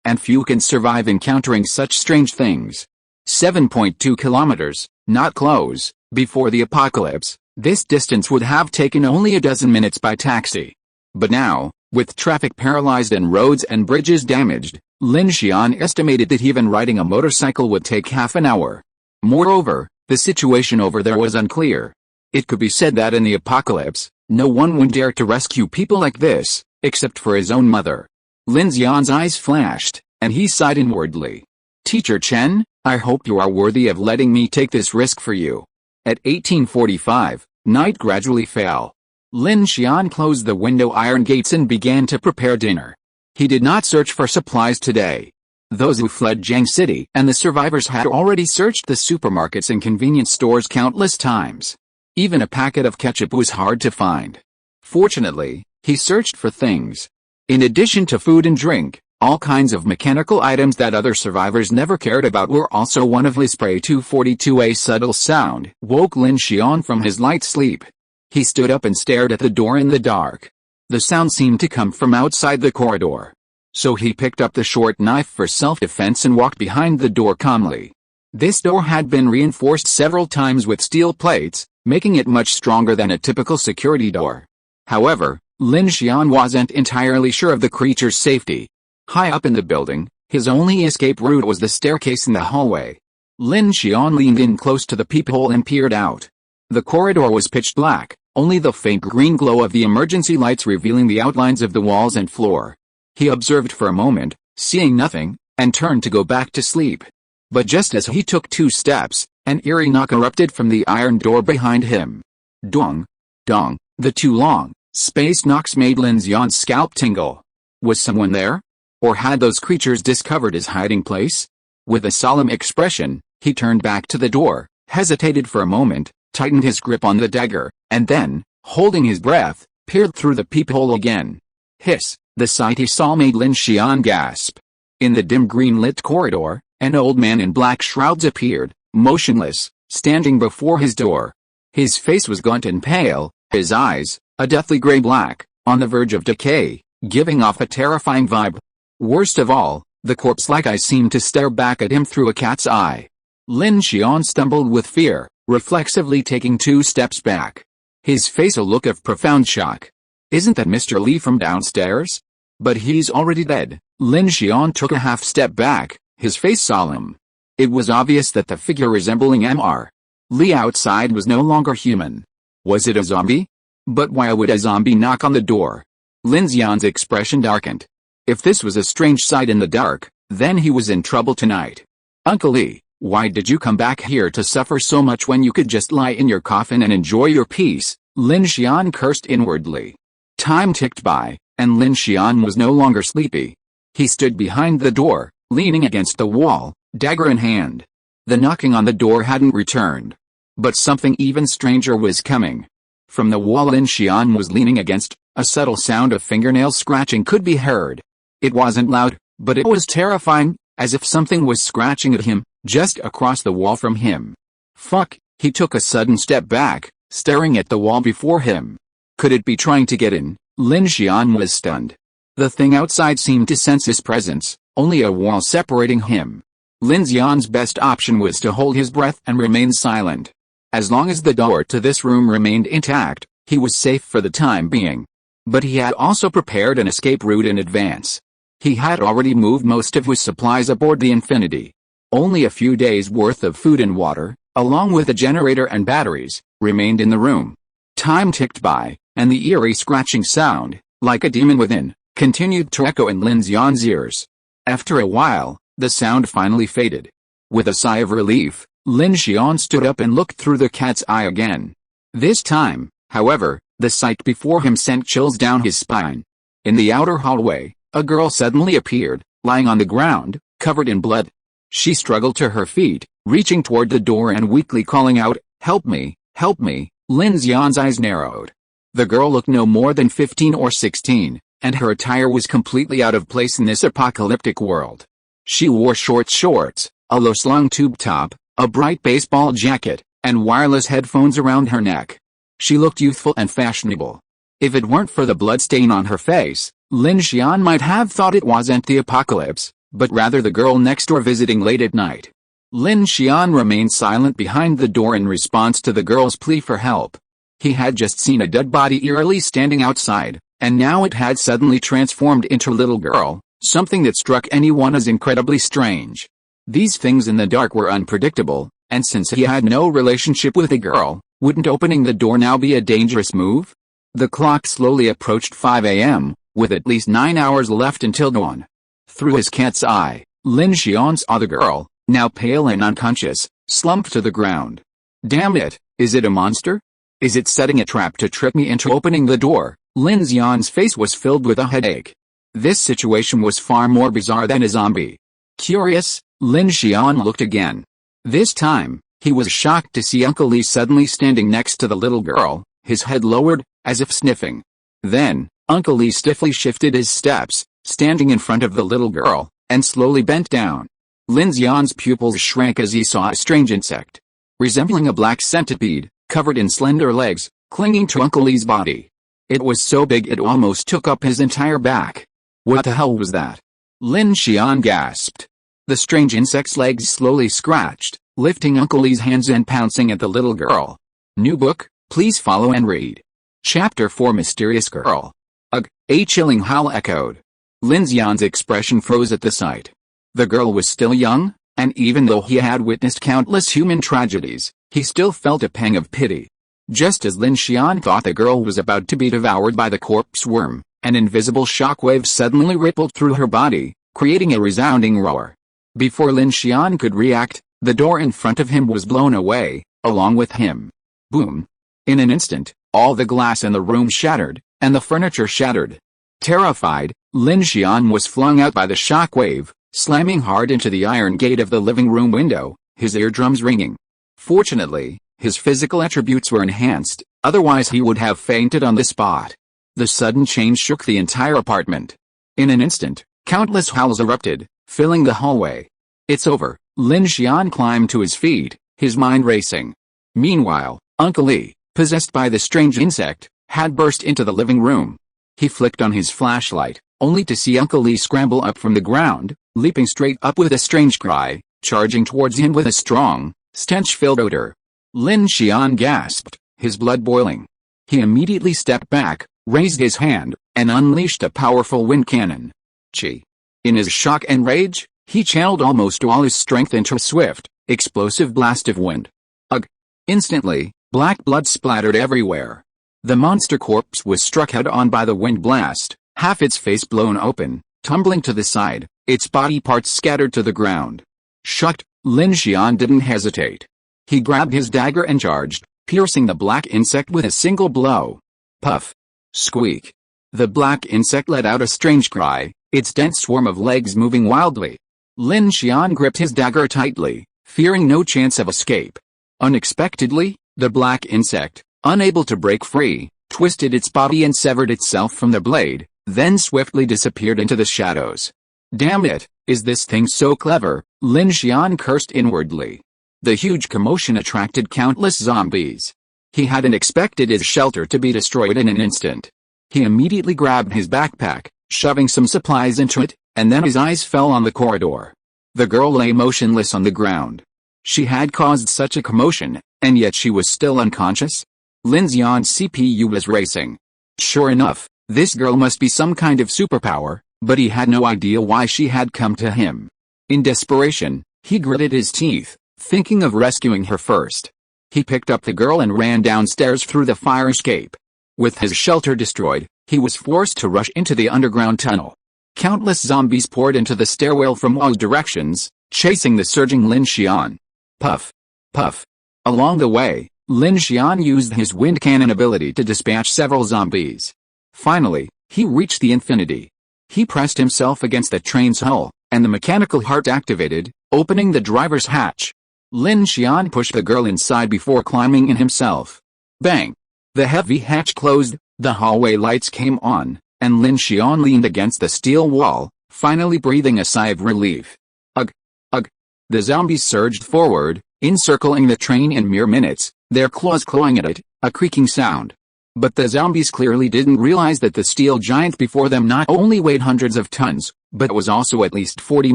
and few can survive encountering such strange things. 7.2 kilometers, not close. Before the apocalypse, this distance would have taken only a dozen minutes by taxi. But now, with traffic paralyzed and roads and bridges damaged, Lin Xian estimated that even riding a motorcycle would take half an hour. Moreover, the situation over there was unclear. It could be said that in the apocalypse, no one would dare to rescue people like this, except for his own mother. Lin Xian's eyes flashed, and he sighed inwardly. Teacher Chen, I hope you are worthy of letting me take this risk for you. At 1845, night gradually fell. Lin Xian closed the window iron gates and began to prepare dinner. He did not search for supplies today. Those who fled Jiang City and the survivors had already searched the supermarkets and convenience stores countless times. Even a packet of ketchup was hard to find. Fortunately, he searched for things. In addition to food and drink, all kinds of mechanical items that other survivors never cared about were also one of his prey. 242. A subtle sound woke Lin Xian from his light sleep. He stood up and stared at the door in the dark. The sound seemed to come from outside the corridor. So he picked up the short knife for self-defense and walked behind the door calmly. This door had been reinforced several times with steel plates, making it much stronger than a typical security door. However, Lin Xian wasn't entirely sure of the creature's safety. High up in the building, his only escape route was the staircase in the hallway. Lin Xian leaned in close to the peephole and peered out. The corridor was pitch black, only the faint green glow of the emergency lights revealing the outlines of the walls and floor. He observed for a moment, seeing nothing, and turned to go back to sleep. But just as he took 2 steps, an eerie knock erupted from the iron door behind him. Dong! Dong! The 2 long, spaced knocks made Lin Xian's scalp tingle. Was someone there? Or had those creatures discovered his hiding place? With a solemn expression, he turned back to the door, hesitated for a moment, tightened his grip on the dagger, and then, holding his breath, peered through the peephole again. Hiss! The sight he saw made Lin Xian gasp. In the dim green-lit corridor, an old man in black shrouds appeared, motionless, standing before his door. His face was gaunt and pale, his eyes, a deathly gray black, on the verge of decay, giving off a terrifying vibe. Worst of all, the corpse-like eyes seemed to stare back at him through a cat's eye. Lin Xian stumbled with fear, reflexively taking 2 steps back. His face a look of profound shock. Isn't that Mr. Li from downstairs? But he's already dead. Lin Xian took a half step back, his face solemn. It was obvious that the figure resembling Mr. Li outside was no longer human. Was it a zombie? But why would a zombie knock on the door? Lin Xian's expression darkened. If this was a strange sight in the dark, then he was in trouble tonight. Uncle Li, why did you come back here to suffer so much when you could just lie in your coffin and enjoy your peace? Lin Xian cursed inwardly. Time ticked by, and Lin Xian was no longer sleepy. He stood behind the door, leaning against the wall, dagger in hand. The knocking on the door hadn't returned. But something even stranger was coming. From the wall Lin Xian was leaning against, a subtle sound of fingernail scratching could be heard. It wasn't loud, but it was terrifying, as if something was scratching at him, just across the wall from him. Fuck, he took a sudden step back, staring at the wall before him. Could it be trying to get in? Lin Xian was stunned. The thing outside seemed to sense his presence, only a wall separating him. Lin Xian's best option was to hold his breath and remain silent. As long as the door to this room remained intact, he was safe for the time being. But he had also prepared an escape route in advance. He had already moved most of his supplies aboard the Infinity. Only a few days' worth of food and water, along with a generator and batteries, remained in the room. Time ticked by, and the eerie scratching sound, like a demon within, continued to echo in Lin Xian's ears. After a while, the sound finally faded. With a sigh of relief, Lin Xian stood up and looked through the cat's eye again. This time, however, the sight before him sent chills down his spine. In the outer hallway, a girl suddenly appeared, lying on the ground, covered in blood. She struggled to her feet, reaching toward the door and weakly calling out, "Help me, help me." Lin Xian's eyes narrowed. The girl looked no more than 15 or 16, and her attire was completely out of place in this apocalyptic world. She wore short shorts, a low-slung tube top, a bright baseball jacket, and wireless headphones around her neck. She looked youthful and fashionable. If it weren't for the bloodstain on her face, Lin Xian might have thought it wasn't the apocalypse, but rather the girl next door visiting late at night. Lin Xian remained silent behind the door in response to the girl's plea for help. He had just seen a dead body eerily standing outside, and now it had suddenly transformed into a little girl, something that struck anyone as incredibly strange. These things in the dark were unpredictable, and since he had no relationship with the girl, wouldn't opening the door now be a dangerous move? The clock slowly approached 5 a.m., with at least 9 hours left until dawn. Through his cat's eye, Lin Xian saw the girl, now pale and unconscious, slumped to the ground. Damn it, is it a monster? Is it setting a trap to trick me into opening the door? Lin Xian's face was filled with a headache. This situation was far more bizarre than a zombie. Curious, Lin Xian looked again. This time, he was shocked to see Uncle Li suddenly standing next to the little girl, his head lowered, as if sniffing. Then, Uncle Li stiffly shifted his steps, standing in front of the little girl, and slowly bent down. Lin Xian's pupils shrank as he saw a strange insect. Resembling a black centipede, covered in slender legs, clinging to Uncle Li's body. It was so big it almost took up his entire back. What the hell was that? Lin Xian gasped. The strange insect's legs slowly scratched, lifting Uncle Li's hands and pouncing at the little girl. New book, please follow and read. Chapter 4 Mysterious Girl. Ugh, a chilling howl echoed. Lin Xian's expression froze at the sight. The girl was still young, and even though he had witnessed countless human tragedies, he still felt a pang of pity. Just as Lin Xian thought the girl was about to be devoured by the corpse worm, an invisible shockwave suddenly rippled through her body, creating a resounding roar. Before Lin Xian could react, the door in front of him was blown away, along with him. Boom. In an instant, all the glass in the room shattered, and the furniture shattered. Terrified, Lin Xian was flung out by the shockwave, slamming hard into the iron gate of the living room window, his eardrums ringing. Fortunately, his physical attributes were enhanced, otherwise he would have fainted on the spot. The sudden change shook the entire apartment. In an instant, countless howls erupted, filling the hallway. It's over, Lin Xian climbed to his feet, his mind racing. Meanwhile, Uncle Li, possessed by the strange insect, had burst into the living room. He flicked on his flashlight, only to see Uncle Li scramble up from the ground, leaping straight up with a strange cry, charging towards him with a strong, stench-filled odor. Lin Xian gasped, his blood boiling. He immediately stepped back, raised his hand, and unleashed a powerful wind cannon. Chi. In his shock and rage, he channeled almost all his strength into a swift, explosive blast of wind. Ugh! Instantly, black blood splattered everywhere. The monster corpse was struck head-on by the wind blast, half its face blown open, tumbling to the side, its body parts scattered to the ground. Shocked, Lin Xian didn't hesitate. He grabbed his dagger and charged, piercing the black insect with a single blow. Puff! Squeak! The black insect let out a strange cry, its dense swarm of legs moving wildly. Lin Xian gripped his dagger tightly, fearing no chance of escape. Unexpectedly, the black insect, unable to break free, twisted its body and severed itself from the blade, then swiftly disappeared into the shadows. Damn it, is this thing so clever? Lin Xian cursed inwardly. The huge commotion attracted countless zombies. He hadn't expected his shelter to be destroyed in an instant. He immediately grabbed his backpack, shoving some supplies into it, and then his eyes fell on the corridor. The girl lay motionless on the ground. She had caused such a commotion, and yet she was still unconscious? Lin Xian's CPU was racing. Sure enough, this girl must be some kind of superpower, but he had no idea why she had come to him. In desperation, he gritted his teeth, thinking of rescuing her first. He picked up the girl and ran downstairs through the fire escape. With his shelter destroyed, he was forced to rush into the underground tunnel. Countless zombies poured into the stairwell from all directions, chasing the surging Lin Xian. Puff. Puff. Along the way, Lin Xian used his wind cannon ability to dispatch several zombies. Finally, he reached the infinity. He pressed himself against the train's hull, and the mechanical heart activated, opening the driver's hatch. Lin Xian pushed the girl inside before climbing in himself. Bang! The heavy hatch closed, the hallway lights came on, and Lin Xian leaned against the steel wall, finally breathing a sigh of relief. Ugh! Ugh! The zombies surged forward, encircling the train in mere minutes, their claws clawing at it, a creaking sound. But the zombies clearly didn't realize that the steel giant before them not only weighed hundreds of tons, but was also at least 40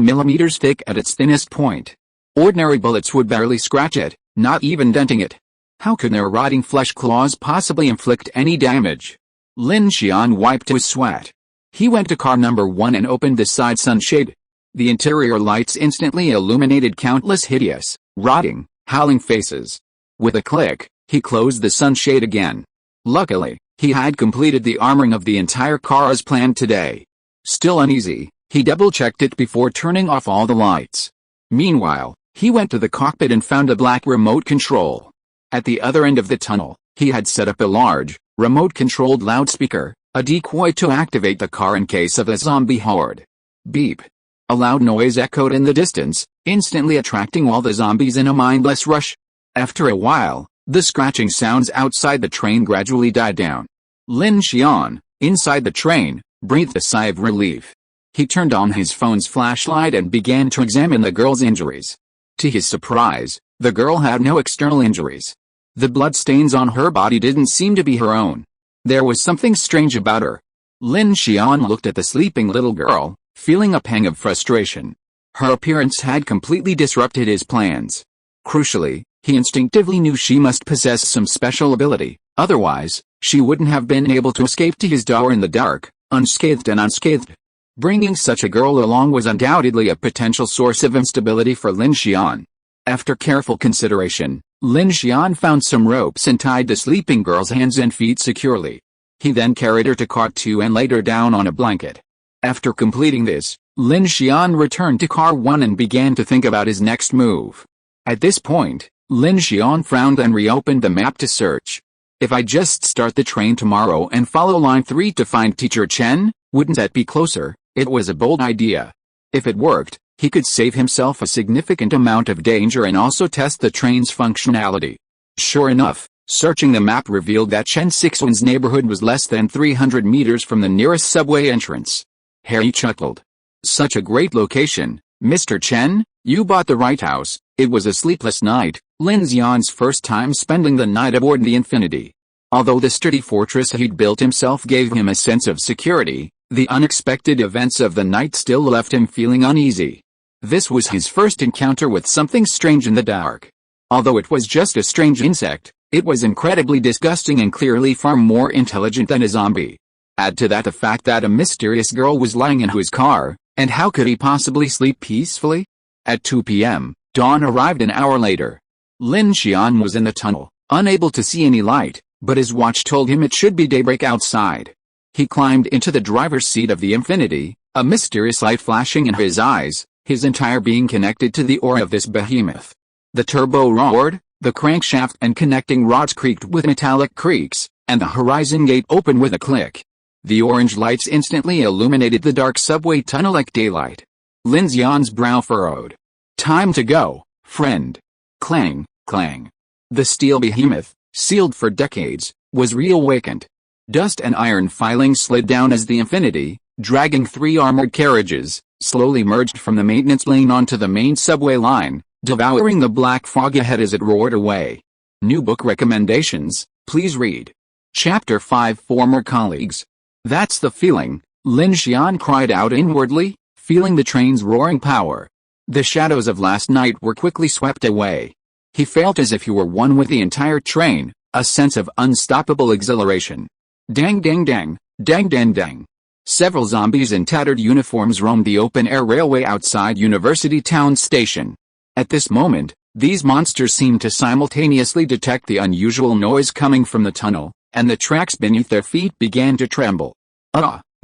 millimeters thick at its thinnest point. Ordinary bullets would barely scratch it, not even denting it. How could their rotting flesh claws possibly inflict any damage? Lin Xian wiped his sweat. He went to car number 1 and opened the side sunshade. The interior lights instantly illuminated countless hideous, rotting, howling faces. With a click, he closed the sunshade again. Luckily, he had completed the armoring of the entire car as planned today. Still uneasy, he double-checked it before turning off all the lights. Meanwhile, he went to the cockpit and found a black remote control. At the other end of the tunnel, he had set up a large, remote-controlled loudspeaker, a decoy to activate the car in case of a zombie horde. Beep. A loud noise echoed in the distance, instantly attracting all the zombies in a mindless rush. After a while, the scratching sounds outside the train gradually died down. Lin Xian, inside the train, breathed a sigh of relief. He turned on his phone's flashlight and began to examine the girl's injuries. To his surprise, the girl had no external injuries. The bloodstains on her body didn't seem to be her own. There was something strange about her. Lin Xian looked at the sleeping little girl, feeling a pang of frustration. Her appearance had completely disrupted his plans. Crucially, he instinctively knew she must possess some special ability, otherwise, she wouldn't have been able to escape to his door in the dark, unscathed and unscathed. Bringing such a girl along was undoubtedly a potential source of instability for Lin Xian. After careful consideration, Lin Xian found some ropes and tied the sleeping girl's hands and feet securely. He then carried her to car 2 and laid her down on a blanket. After completing this, Lin Xian returned to car 1 and began to think about his next move. At this point, Lin Xian frowned and reopened the map to search. If I just start the train tomorrow and follow line 3 to find Teacher Chen, wouldn't that be closer? It was a bold idea. If it worked, he could save himself a significant amount of danger and also test the train's functionality. Sure enough, searching the map revealed that Chen Sixuan's neighborhood was less than 300 meters from the nearest subway entrance. Harry chuckled. Such a great location, Mr. Chen, you bought the right house. It was a sleepless night, Lin Xian's first time spending the night aboard the Infinity. Although the sturdy fortress he'd built himself gave him a sense of security, the unexpected events of the night still left him feeling uneasy. This was his first encounter with something strange in the dark. Although it was just a strange insect, it was incredibly disgusting and clearly far more intelligent than a zombie. Add to that the fact that a mysterious girl was lying in his car, and how could he possibly sleep peacefully? At 2 p.m., dawn arrived an hour later. Lin Xian was in the tunnel, unable to see any light, but his watch told him it should be daybreak outside. He climbed into the driver's seat of the Infinity, a mysterious light flashing in his eyes, his entire being connected to the aura of this behemoth. The turbo roared, the crankshaft and connecting rods creaked with metallic creaks, and the horizon gate opened with a click. The orange lights instantly illuminated the dark subway tunnel like daylight. Lin Xian's brow furrowed. Time to go, friend. Clang, clang. The steel behemoth, sealed for decades, was reawakened. Dust and iron filings slid down as the Infinity, dragging 3 armored carriages, slowly merged from the maintenance lane onto the main subway line, devouring the black fog ahead as it roared away. New book recommendations, please read. Chapter 5 Former Colleagues. That's the feeling, Lin Xian cried out inwardly, feeling the train's roaring power. The shadows of last night were quickly swept away. He felt as if he were one with the entire train, a sense of unstoppable exhilaration. Dang dang dang, dang dang dang. Several zombies in tattered uniforms roamed the open-air railway outside University Town Station. At this moment, these monsters seemed to simultaneously detect the unusual noise coming from the tunnel, and the tracks beneath their feet began to tremble.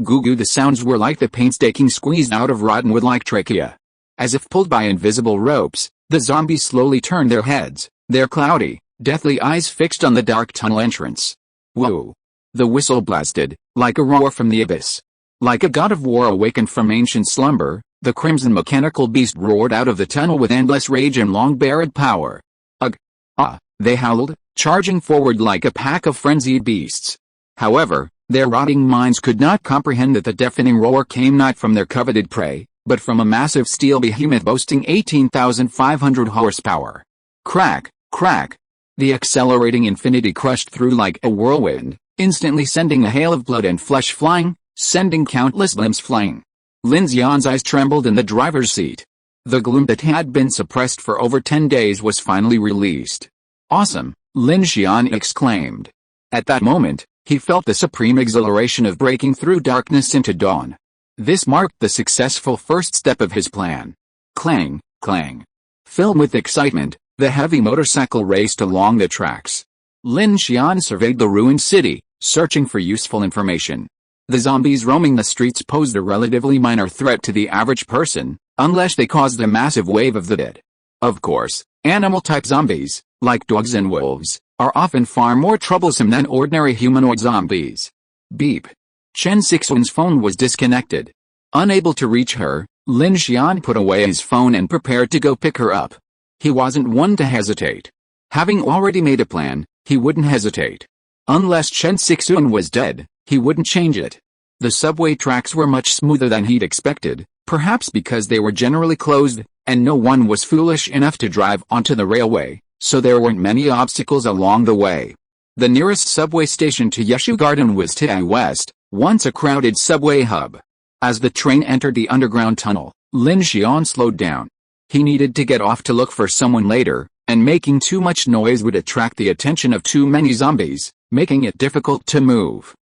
Goo-goo, the sounds were like the painstaking squeeze out of rotten wood like trachea. As if pulled by invisible ropes, the zombies slowly turned their heads, their cloudy, deathly eyes fixed on the dark tunnel entrance. Whoa! The whistle blasted, like a roar from the abyss. Like a god of war awakened from ancient slumber, the crimson mechanical beast roared out of the tunnel with endless rage and long-buried power. Ugh! Ah! They howled, charging forward like a pack of frenzied beasts. However, their rotting minds could not comprehend that the deafening roar came not from their coveted prey, but from a massive steel behemoth boasting 18,500 horsepower. Crack, crack! The accelerating Infinity crushed through like a whirlwind, instantly sending a hail of blood and flesh flying, sending countless limbs flying. Lin Xian's eyes trembled in the driver's seat. The gloom that had been suppressed for over 10 days was finally released. Awesome, Lin Xian exclaimed. At that moment, he felt the supreme exhilaration of breaking through darkness into dawn. This marked the successful first step of his plan. Clang, clang. Filled with excitement, the heavy motorcycle raced along the tracks. Lin Xian surveyed the ruined city, searching for useful information. The zombies roaming the streets posed a relatively minor threat to the average person, unless they caused a massive wave of the dead. Of course, animal-type zombies, like dogs and wolves, are often far more troublesome than ordinary humanoid zombies. Beep. Chen Sixuan's phone was disconnected. Unable to reach her, Lin Xian put away his phone and prepared to go pick her up. He wasn't one to hesitate. Having already made a plan, he wouldn't hesitate. Unless Chen Sixuan was dead, he wouldn't change it. The subway tracks were much smoother than he'd expected, perhaps because they were generally closed, and no one was foolish enough to drive onto the railway, so there weren't many obstacles along the way. The nearest subway station to Yeshu Garden was Tai West, once a crowded subway hub. As the train entered the underground tunnel, Lin Xian slowed down. He needed to get off to look for someone later, and making too much noise would attract the attention of too many zombies, making it difficult to move.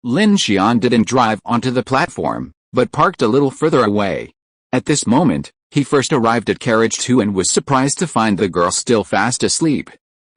Lin Xian didn't drive onto the platform, but parked a little further away. At this moment, he first arrived at carriage 2 and was surprised to find the girl still fast asleep.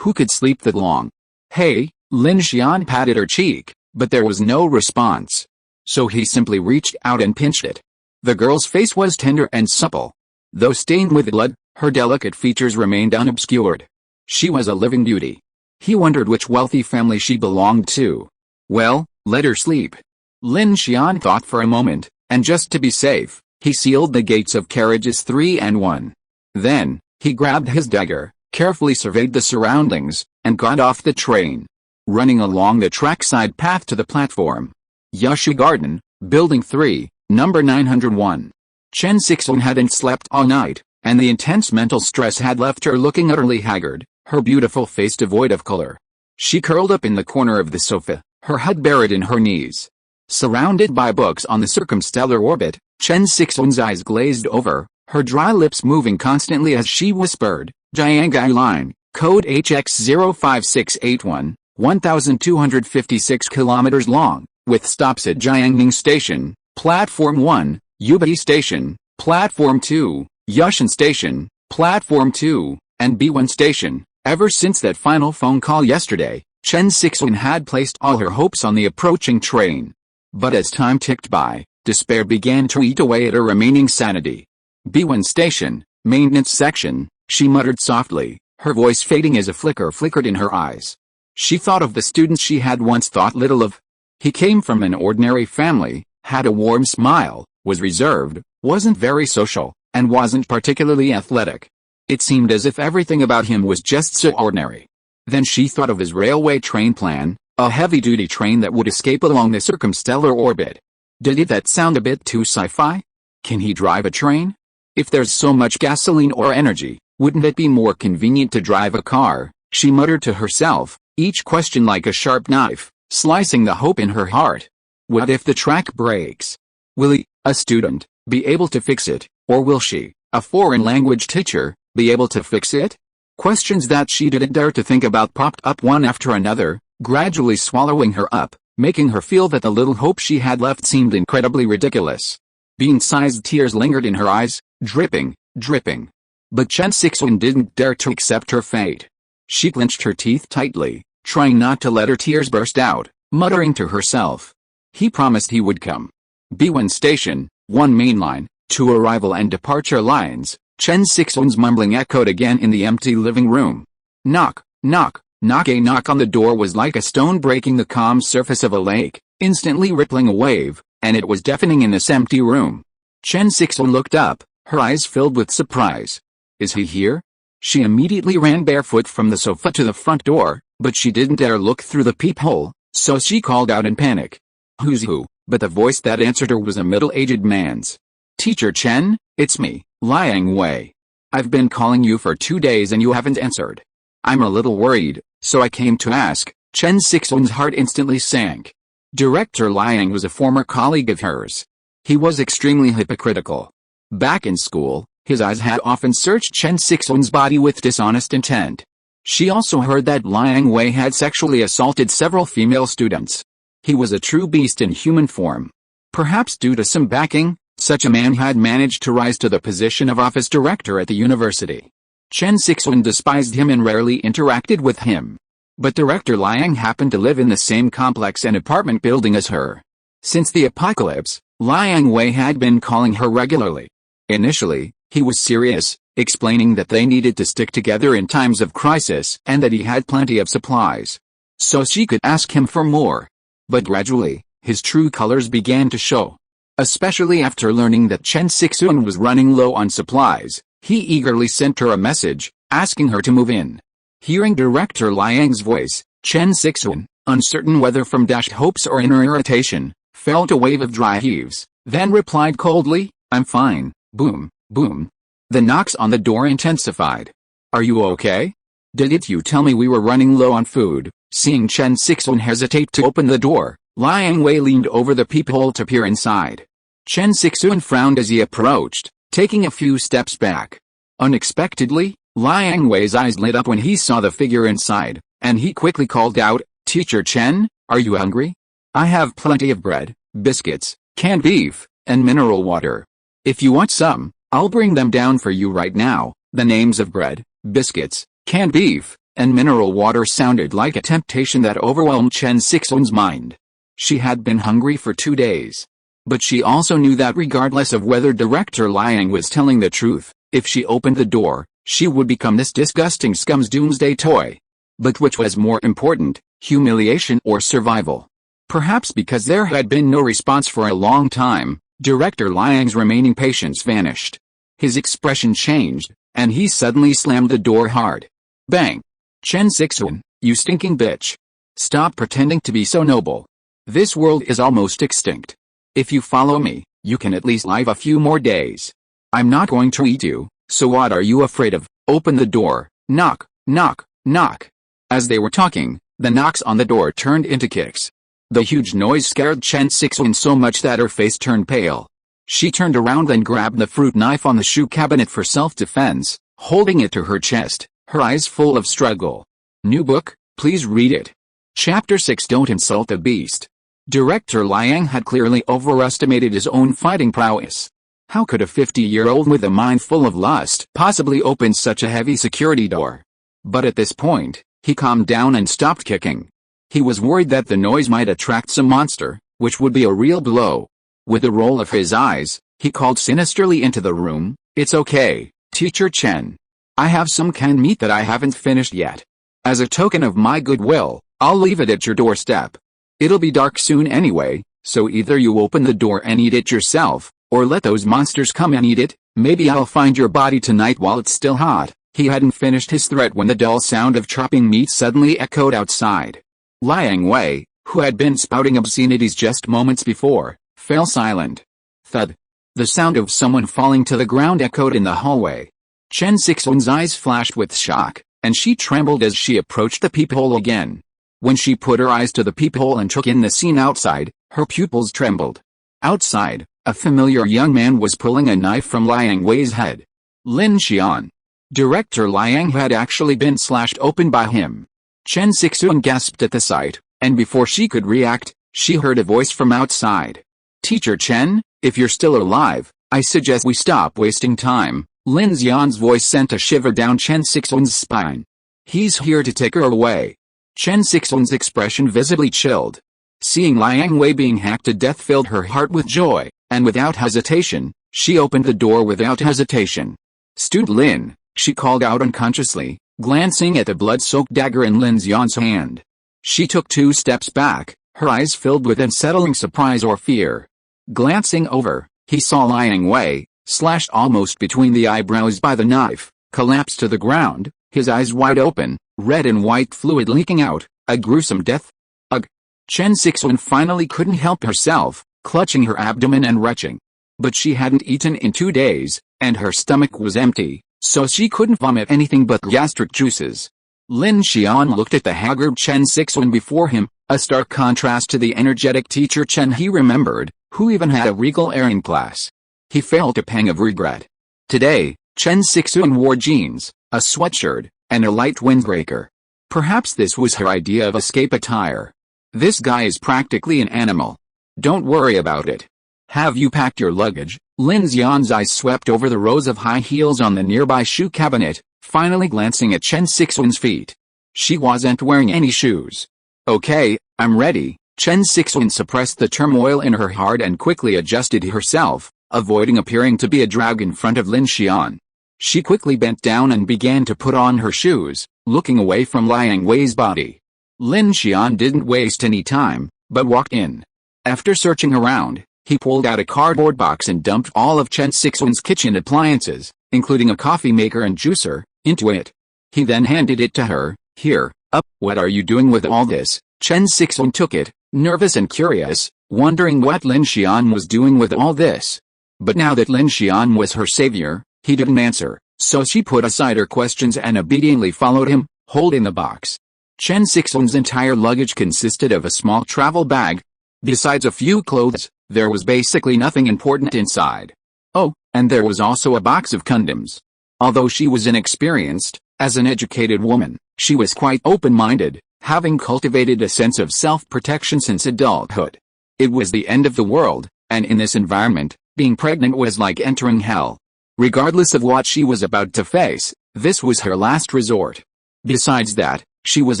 Who could sleep that long? Hey, Lin Xian patted her cheek, but there was no response. So he simply reached out and pinched it. The girl's face was tender and supple. Though stained with blood, her delicate features remained unobscured. She was a living beauty. He wondered which wealthy family she belonged to. Well, let her sleep. Lin Xian thought for a moment, and just to be safe, he sealed the gates of carriages 3 and 1. Then, he grabbed his dagger, carefully surveyed the surroundings, and got off the train. Running along the trackside path to the platform. Yeshu Garden, Building 3, number 901. Chen Sixuan hadn't slept all night, and the intense mental stress had left her looking utterly haggard, her beautiful face devoid of color. She curled up in the corner of the sofa, her head buried in her knees. Surrounded by books on the Circumstellar Orbit, Chen Sixuan's eyes glazed over, her dry lips moving constantly as she whispered, Jiangai Line, code HX05681, 1,256 kilometers long, with stops at Jiangning Station, Platform 1, Yubei Station, Platform 2, Yushan Station, Platform 2, and B1 Station. Ever since that final phone call yesterday, Chen Sixuan had placed all her hopes on the approaching train. But as time ticked by, despair began to eat away at her remaining sanity. B1 Station, Maintenance Section, she muttered softly, her voice fading as a flicker flickered in her eyes. She thought of the students she had once thought little of. He came from an ordinary family, had a warm smile, was reserved, wasn't very social, and wasn't particularly athletic. It seemed as if everything about him was just so ordinary. Then she thought of his railway train plan, a heavy-duty train that would escape along the circumstellar orbit. Did that sound a bit too sci-fi? Can he drive a train? If there's so much gasoline or energy, wouldn't it be more convenient to drive a car? She muttered to herself, each question like a sharp knife, slicing the hope in her heart. What if the track breaks? Will he, a student, be able to fix it, or will she, a foreign language teacher, be able to fix it? Questions that she didn't dare to think about popped up one after another, gradually swallowing her up, making her feel that the little hope she had left seemed incredibly ridiculous. Bean-sized tears lingered in her eyes, dripping, dripping. But Chen Sixuan didn't dare to accept her fate. She clenched her teeth tightly, trying not to let her tears burst out, muttering to herself. He promised he would come. B1 station, 1 main line, 2 arrival and departure lines. Chen Sixuan's mumbling echoed again in the empty living room. Knock, knock, knock. A knock on the door was like a stone breaking the calm surface of a lake, instantly rippling a wave, and it was deafening in this empty room. Chen Sixuan looked up, her eyes filled with surprise. Is he here? She immediately ran barefoot from the sofa to the front door, but she didn't dare look through the peephole, so she called out in panic. Who's who? But the voice that answered her was a middle-aged man's. Teacher Chen, it's me, Liang Wei. I've been calling you for 2 days and you haven't answered. I'm a little worried, so I came to ask. Chen Sixuan's heart instantly sank. Director Liang was a former colleague of hers. He was extremely hypocritical. Back in school, his eyes had often searched Chen Sixuan's body with dishonest intent. She also heard that Liang Wei had sexually assaulted several female students. He was a true beast in human form. Perhaps due to some backing, such a man had managed to rise to the position of office director at the university. Chen Sixuan despised him and rarely interacted with him. But Director Liang happened to live in the same complex and apartment building as her. Since the apocalypse, Liang Wei had been calling her regularly. Initially, he was serious, explaining that they needed to stick together in times of crisis and that he had plenty of supplies. So she could ask him for more. But gradually, his true colors began to show. Especially after learning that Chen Sixuan was running low on supplies, he eagerly sent her a message, asking her to move in. Hearing Director Liang's voice, Chen Sixuan, uncertain whether from dashed hopes or inner irritation, felt a wave of dry heaves, then replied coldly, I'm fine. Boom, boom. The knocks on the door intensified. Are you okay? Didn't you tell me we were running low on food? Seeing Chen Sixuan hesitate to open the door, Liang Wei leaned over the peephole to peer inside. Chen Sixuan frowned as he approached, taking a few steps back. Unexpectedly, Liang Wei's eyes lit up when he saw the figure inside, and he quickly called out, Teacher Chen, are you hungry? I have plenty of bread, biscuits, canned beef, and mineral water. If you want some, I'll bring them down for you right now. The names of bread, biscuits, canned beef, and mineral water sounded like a temptation that overwhelmed Chen Sixuan's mind. She had been hungry for 2 days. But she also knew that regardless of whether Director Liang was telling the truth, if she opened the door, she would become this disgusting scum's doomsday toy. But which was more important, humiliation or survival? Perhaps because there had been no response for a long time, Director Liang's remaining patience vanished. His expression changed, and he suddenly slammed the door hard. Bang! Chen Sixuan, you stinking bitch. Stop pretending to be so noble. This world is almost extinct. If you follow me, you can at least live a few more days. I'm not going to eat you, so what are you afraid of? Open the door. Knock, knock, knock. As they were talking, the knocks on the door turned into kicks. The huge noise scared Chen Sixuan so much that her face turned pale. She turned around and grabbed the fruit knife on the shoe cabinet for self-defense, holding it to her chest, her eyes full of struggle. New book, please read it. Chapter 6 Don't Insult a Beast. Director Liang had clearly overestimated his own fighting prowess. How could a 50-year-old with a mind full of lust possibly open such a heavy security door? But at this point, he calmed down and stopped kicking. He was worried that the noise might attract some monster, which would be a real blow. With a roll of his eyes, he called sinisterly into the room, It's okay, Teacher Chen. I have some canned meat that I haven't finished yet. As a token of my goodwill, I'll leave it at your doorstep. It'll be dark soon anyway, so either you open the door and eat it yourself, or let those monsters come and eat it. Maybe I'll find your body tonight while it's still hot." He hadn't finished his threat when the dull sound of chopping meat suddenly echoed outside. Liang Wei, who had been spouting obscenities just moments before, fell silent. Thud. The sound of someone falling to the ground echoed in the hallway. Chen Sixuan's eyes flashed with shock, and she trembled as she approached the peephole again. When she put her eyes to the peephole and took in the scene outside, her pupils trembled. Outside, a familiar young man was pulling a knife from Liang Wei's head. Lin Xian. Director Liang had actually been slashed open by him. Chen Sixuan gasped at the sight, and before she could react, she heard a voice from outside. "Teacher Chen, if you're still alive, I suggest we stop wasting time." Lin Xian's voice sent a shiver down Chen Sixuan's spine. "He's here to take her away." Chen Sixuan's expression visibly chilled. Seeing Liang Wei being hacked to death filled her heart with joy, and without hesitation, she opened the door without hesitation. "Student Lin," she called out unconsciously, glancing at the blood-soaked dagger in Lin Xian's hand. She took 2 steps back, her eyes filled with unsettling surprise or fear. Glancing over, he saw Liang Wei, slashed almost between the eyebrows by the knife, collapse to the ground, his eyes wide open, red and white fluid leaking out, a gruesome death. Ugh! Chen Sixuan finally couldn't help herself, clutching her abdomen and retching. But she hadn't eaten in 2 days, and her stomach was empty, so she couldn't vomit anything but gastric juices. Lin Xian looked at the haggard Chen Sixuan before him, a stark contrast to the energetic teacher Chen he remembered, who even had a regal air in class. He felt a pang of regret. Today, Chen Sixuan wore jeans, a sweatshirt, and a light windbreaker. Perhaps this was her idea of escape attire. "This guy is practically an animal. Don't worry about it. Have you packed your luggage?" Lin Xian's eyes swept over the rows of high heels on the nearby shoe cabinet, finally glancing at Chen Sixuan's feet. She wasn't wearing any shoes. "Okay, I'm ready." Chen Sixuan suppressed the turmoil in her heart and quickly adjusted herself, avoiding appearing to be a drag in front of Lin Xian. She quickly bent down and began to put on her shoes, looking away from Liang Wei's body. Lin Xian didn't waste any time, but walked in. After searching around, he pulled out a cardboard box and dumped all of Chen Sixuan's kitchen appliances, including a coffee maker and juicer, into it. He then handed it to her. "Here, up, what are you doing with all this?" Chen Sixuan took it, nervous and curious, wondering what Lin Xian was doing with all this. But now that Lin Xian was her savior, he didn't answer, so she put aside her questions and obediently followed him, holding the box. Chen Sixuan's entire luggage consisted of a small travel bag. Besides a few clothes, there was basically nothing important inside. Oh, and there was also a box of condoms. Although she was inexperienced, as an educated woman, she was quite open-minded, having cultivated a sense of self-protection since adulthood. It was the end of the world, and in this environment, being pregnant was like entering hell. Regardless of what she was about to face, this was her last resort. Besides that, she was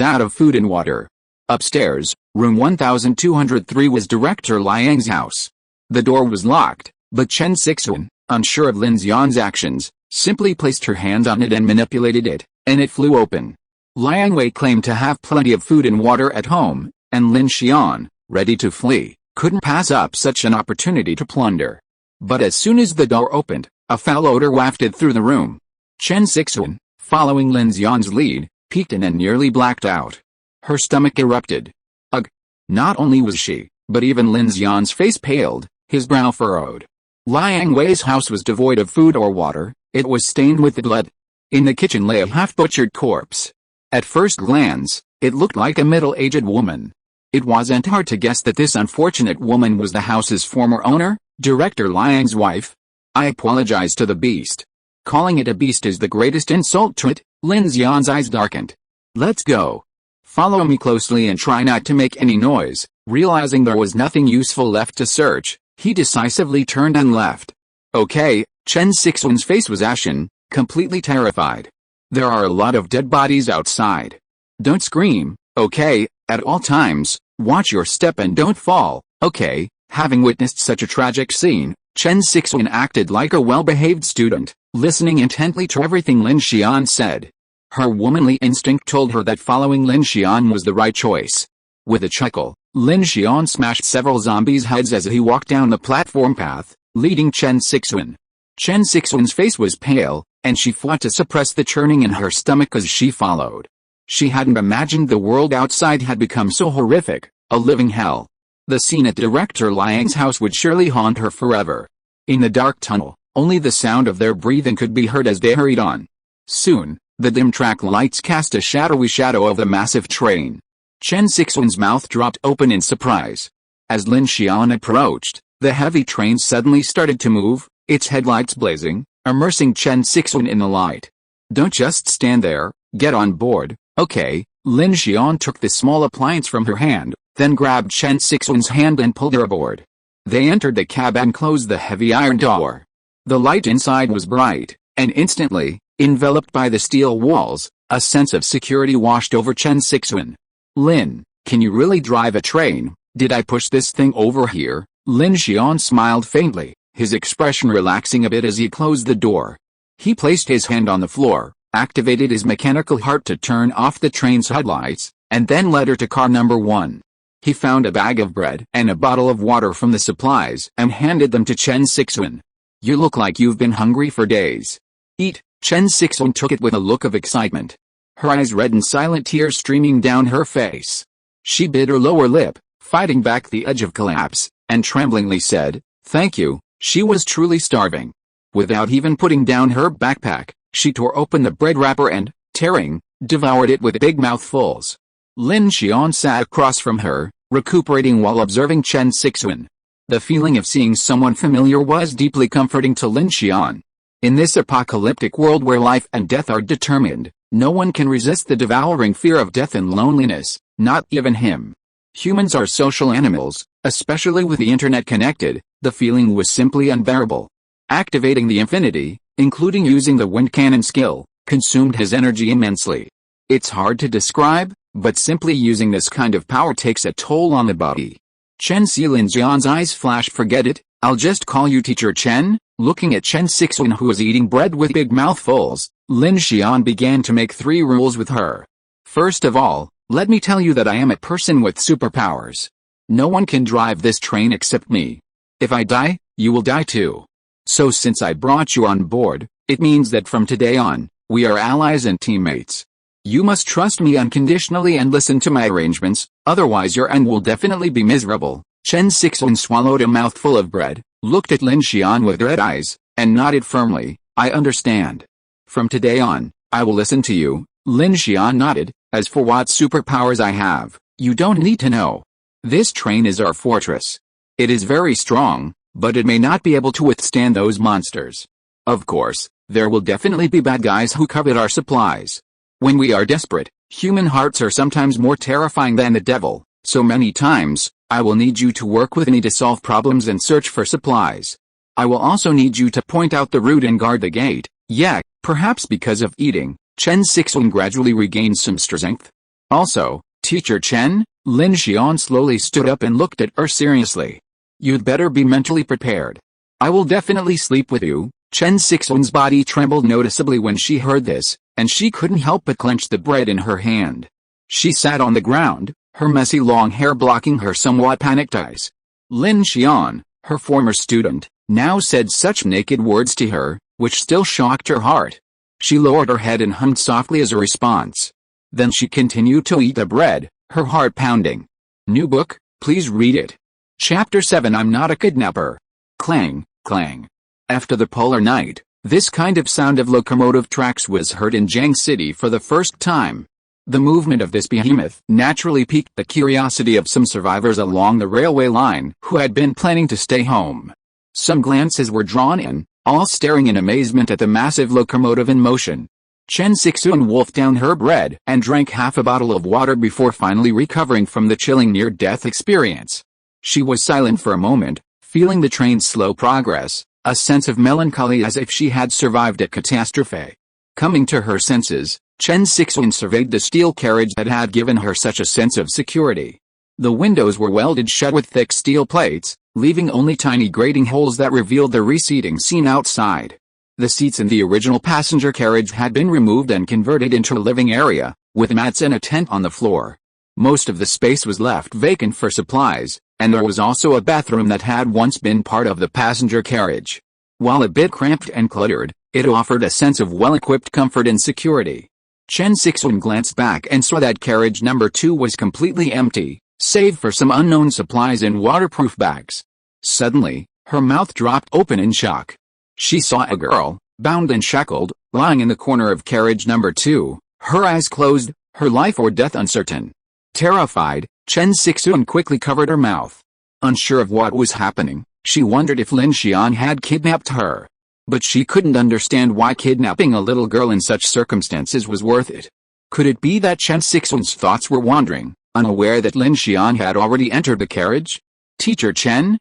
out of food and water. Upstairs, room 1203 was Director Liang's house. The door was locked, but Chen Sixuan, unsure of Lin Xian's actions, simply placed her hand on it and manipulated it, and it flew open. Liang Wei claimed to have plenty of food and water at home, and Lin Xian, ready to flee, couldn't pass up such an opportunity to plunder. But as soon as the door opened, a foul odor wafted through the room. Chen Sixuan, following Lin Xian's lead, peeked in and nearly blacked out. Her stomach erupted. Ugh! Not only was she, but even Lin Xian's face paled, his brow furrowed. Liang Wei's house was devoid of food or water, it was stained with blood. In the kitchen lay a half-butchered corpse. At first glance, it looked like a middle-aged woman. It wasn't hard to guess that this unfortunate woman was the house's former owner, Director Liang's wife. "I apologize to the beast. Calling it a beast is the greatest insult to it." Lin Xian's eyes darkened. "Let's go. Follow me closely and try not to make any noise." Realizing there was nothing useful left to search, he decisively turned and left. "Okay." Chen Sixuan's face was ashen, completely terrified. "There are a lot of dead bodies outside. Don't scream, okay? At all times, watch your step and don't fall, okay?" Having witnessed such a tragic scene, Chen Sixuan acted like a well-behaved student, listening intently to everything Lin Xian said. Her womanly instinct told her that following Lin Xian was the right choice. With a chuckle, Lin Xian smashed several zombies' heads as he walked down the platform path, leading Chen Sixuan. Chen Sixuan's face was pale, and she fought to suppress the churning in her stomach as she followed. She hadn't imagined the world outside had become so horrific, a living hell. The scene at Director Liang's house would surely haunt her forever. In the dark tunnel, only the sound of their breathing could be heard as they hurried on. Soon, the dim track lights cast a shadowy shadow of the massive train. Chen Sixuan's mouth dropped open in surprise. As Lin Xian approached, the heavy train suddenly started to move, its headlights blazing, immersing Chen Sixuan in the light. "Don't just stand there, get on board, okay?" Lin Xian took the small appliance from her hand, then grabbed Chen Sixuan's hand and pulled her aboard. They entered the cab and closed the heavy iron door. The light inside was bright, and instantly, enveloped by the steel walls, a sense of security washed over Chen Sixuan. "Lin, can you really drive a train? Did I push this thing over here?" Lin Xian smiled faintly, his expression relaxing a bit as he closed the door. He placed his hand on the floor, activated his mechanical heart to turn off the train's headlights, and then led her to car number 1. He found a bag of bread and a bottle of water from the supplies and handed them to Chen Sixuan. "You look like you've been hungry for days. Eat." Chen Sixuan took it with a look of excitement. Her eyes reddened, silent tears streaming down her face. She bit her lower lip, fighting back the edge of collapse, and tremblingly said, "Thank you." She was truly starving. Without even putting down her backpack, she tore open the bread wrapper and, tearing, devoured it with big mouthfuls. Lin Xian sat across from her, recuperating while observing Chen Sixuan. The feeling of seeing someone familiar was deeply comforting to Lin Xian. In this apocalyptic world where life and death are determined, no one can resist the devouring fear of death and loneliness, not even him. Humans are social animals, especially with the internet connected. The feeling was simply unbearable. Activating the infinity, including using the wind cannon skill, consumed his energy immensely. It's hard to describe, but simply using this kind of power takes a toll on the body. Chen Xian's eyes flashed. "Forget it, I'll just call you Teacher Chen." Looking at Chen Sixuan, who was eating bread with big mouthfuls, Lin Xian began to make 3 rules with her. "First of all, let me tell you that I am a person with superpowers. No one can drive this train except me. If I die, you will die too. So since I brought you on board, it means that from today on, we are allies and teammates. You must trust me unconditionally and listen to my arrangements, otherwise your end will definitely be miserable." Chen Sixuan swallowed a mouthful of bread, looked at Lin Xian with red eyes, and nodded firmly, "I understand. From today on, I will listen to you." Lin Xian nodded. "As for what superpowers I have, you don't need to know. This train is our fortress. It is very strong, but it may not be able to withstand those monsters. Of course, there will definitely be bad guys who covet our supplies. When we are desperate, human hearts are sometimes more terrifying than the devil, so many times, I will need you to work with me to solve problems and search for supplies. I will also need you to point out the route and guard the gate." Yeah, perhaps because of eating, Chen Sixuan gradually regained some strength. "Also, Teacher Chen," Lin Xian slowly stood up and looked at her seriously. "You'd better be mentally prepared. I will definitely sleep with you." Chen Sixuan's body trembled noticeably when she heard this, and she couldn't help but clench the bread in her hand. She sat on the ground, her messy long hair blocking her somewhat panicked eyes. Lin Xian, her former student, now said such naked words to her, which still shocked her heart. She lowered her head and hummed softly as a response. Then she continued to eat the bread, her heart pounding. "New book, please read it. Chapter 7 I'm not a kidnapper." Clang, clang. After the polar night, this kind of sound of locomotive tracks was heard in Jiang City for the first time. The movement of this behemoth naturally piqued the curiosity of some survivors along the railway line who had been planning to stay home. Some glances were drawn in, all staring in amazement at the massive locomotive in motion. Chen Sixuan wolfed down her bread and drank half a bottle of water before finally recovering from the chilling near-death experience. She was silent for a moment, feeling the train's slow progress, a sense of melancholy as if she had survived a catastrophe. Coming to her senses, Chen Sixuan surveyed the steel carriage that had given her such a sense of security. The windows were welded shut with thick steel plates, leaving only tiny grating holes that revealed the receding scene outside. The seats in the original passenger carriage had been removed and converted into a living area, with mats and a tent on the floor. Most of the space was left vacant for supplies, and there was also a bathroom that had once been part of the passenger carriage. While a bit cramped and cluttered, it offered a sense of well-equipped comfort and security. Chen Sixuan glanced back and saw that carriage number 2 was completely empty, save for some unknown supplies in waterproof bags. Suddenly, her mouth dropped open in shock. She saw a girl, bound and shackled, lying in the corner of carriage number 2, her eyes closed, her life or death uncertain. Terrified, Chen Sixuan quickly covered her mouth. Unsure of what was happening, she wondered if Lin Xian had kidnapped her. But she couldn't understand why kidnapping a little girl in such circumstances was worth it. Could it be that Chen Sixuan's thoughts were wandering, unaware that Lin Xian had already entered the carriage? Teacher Chen?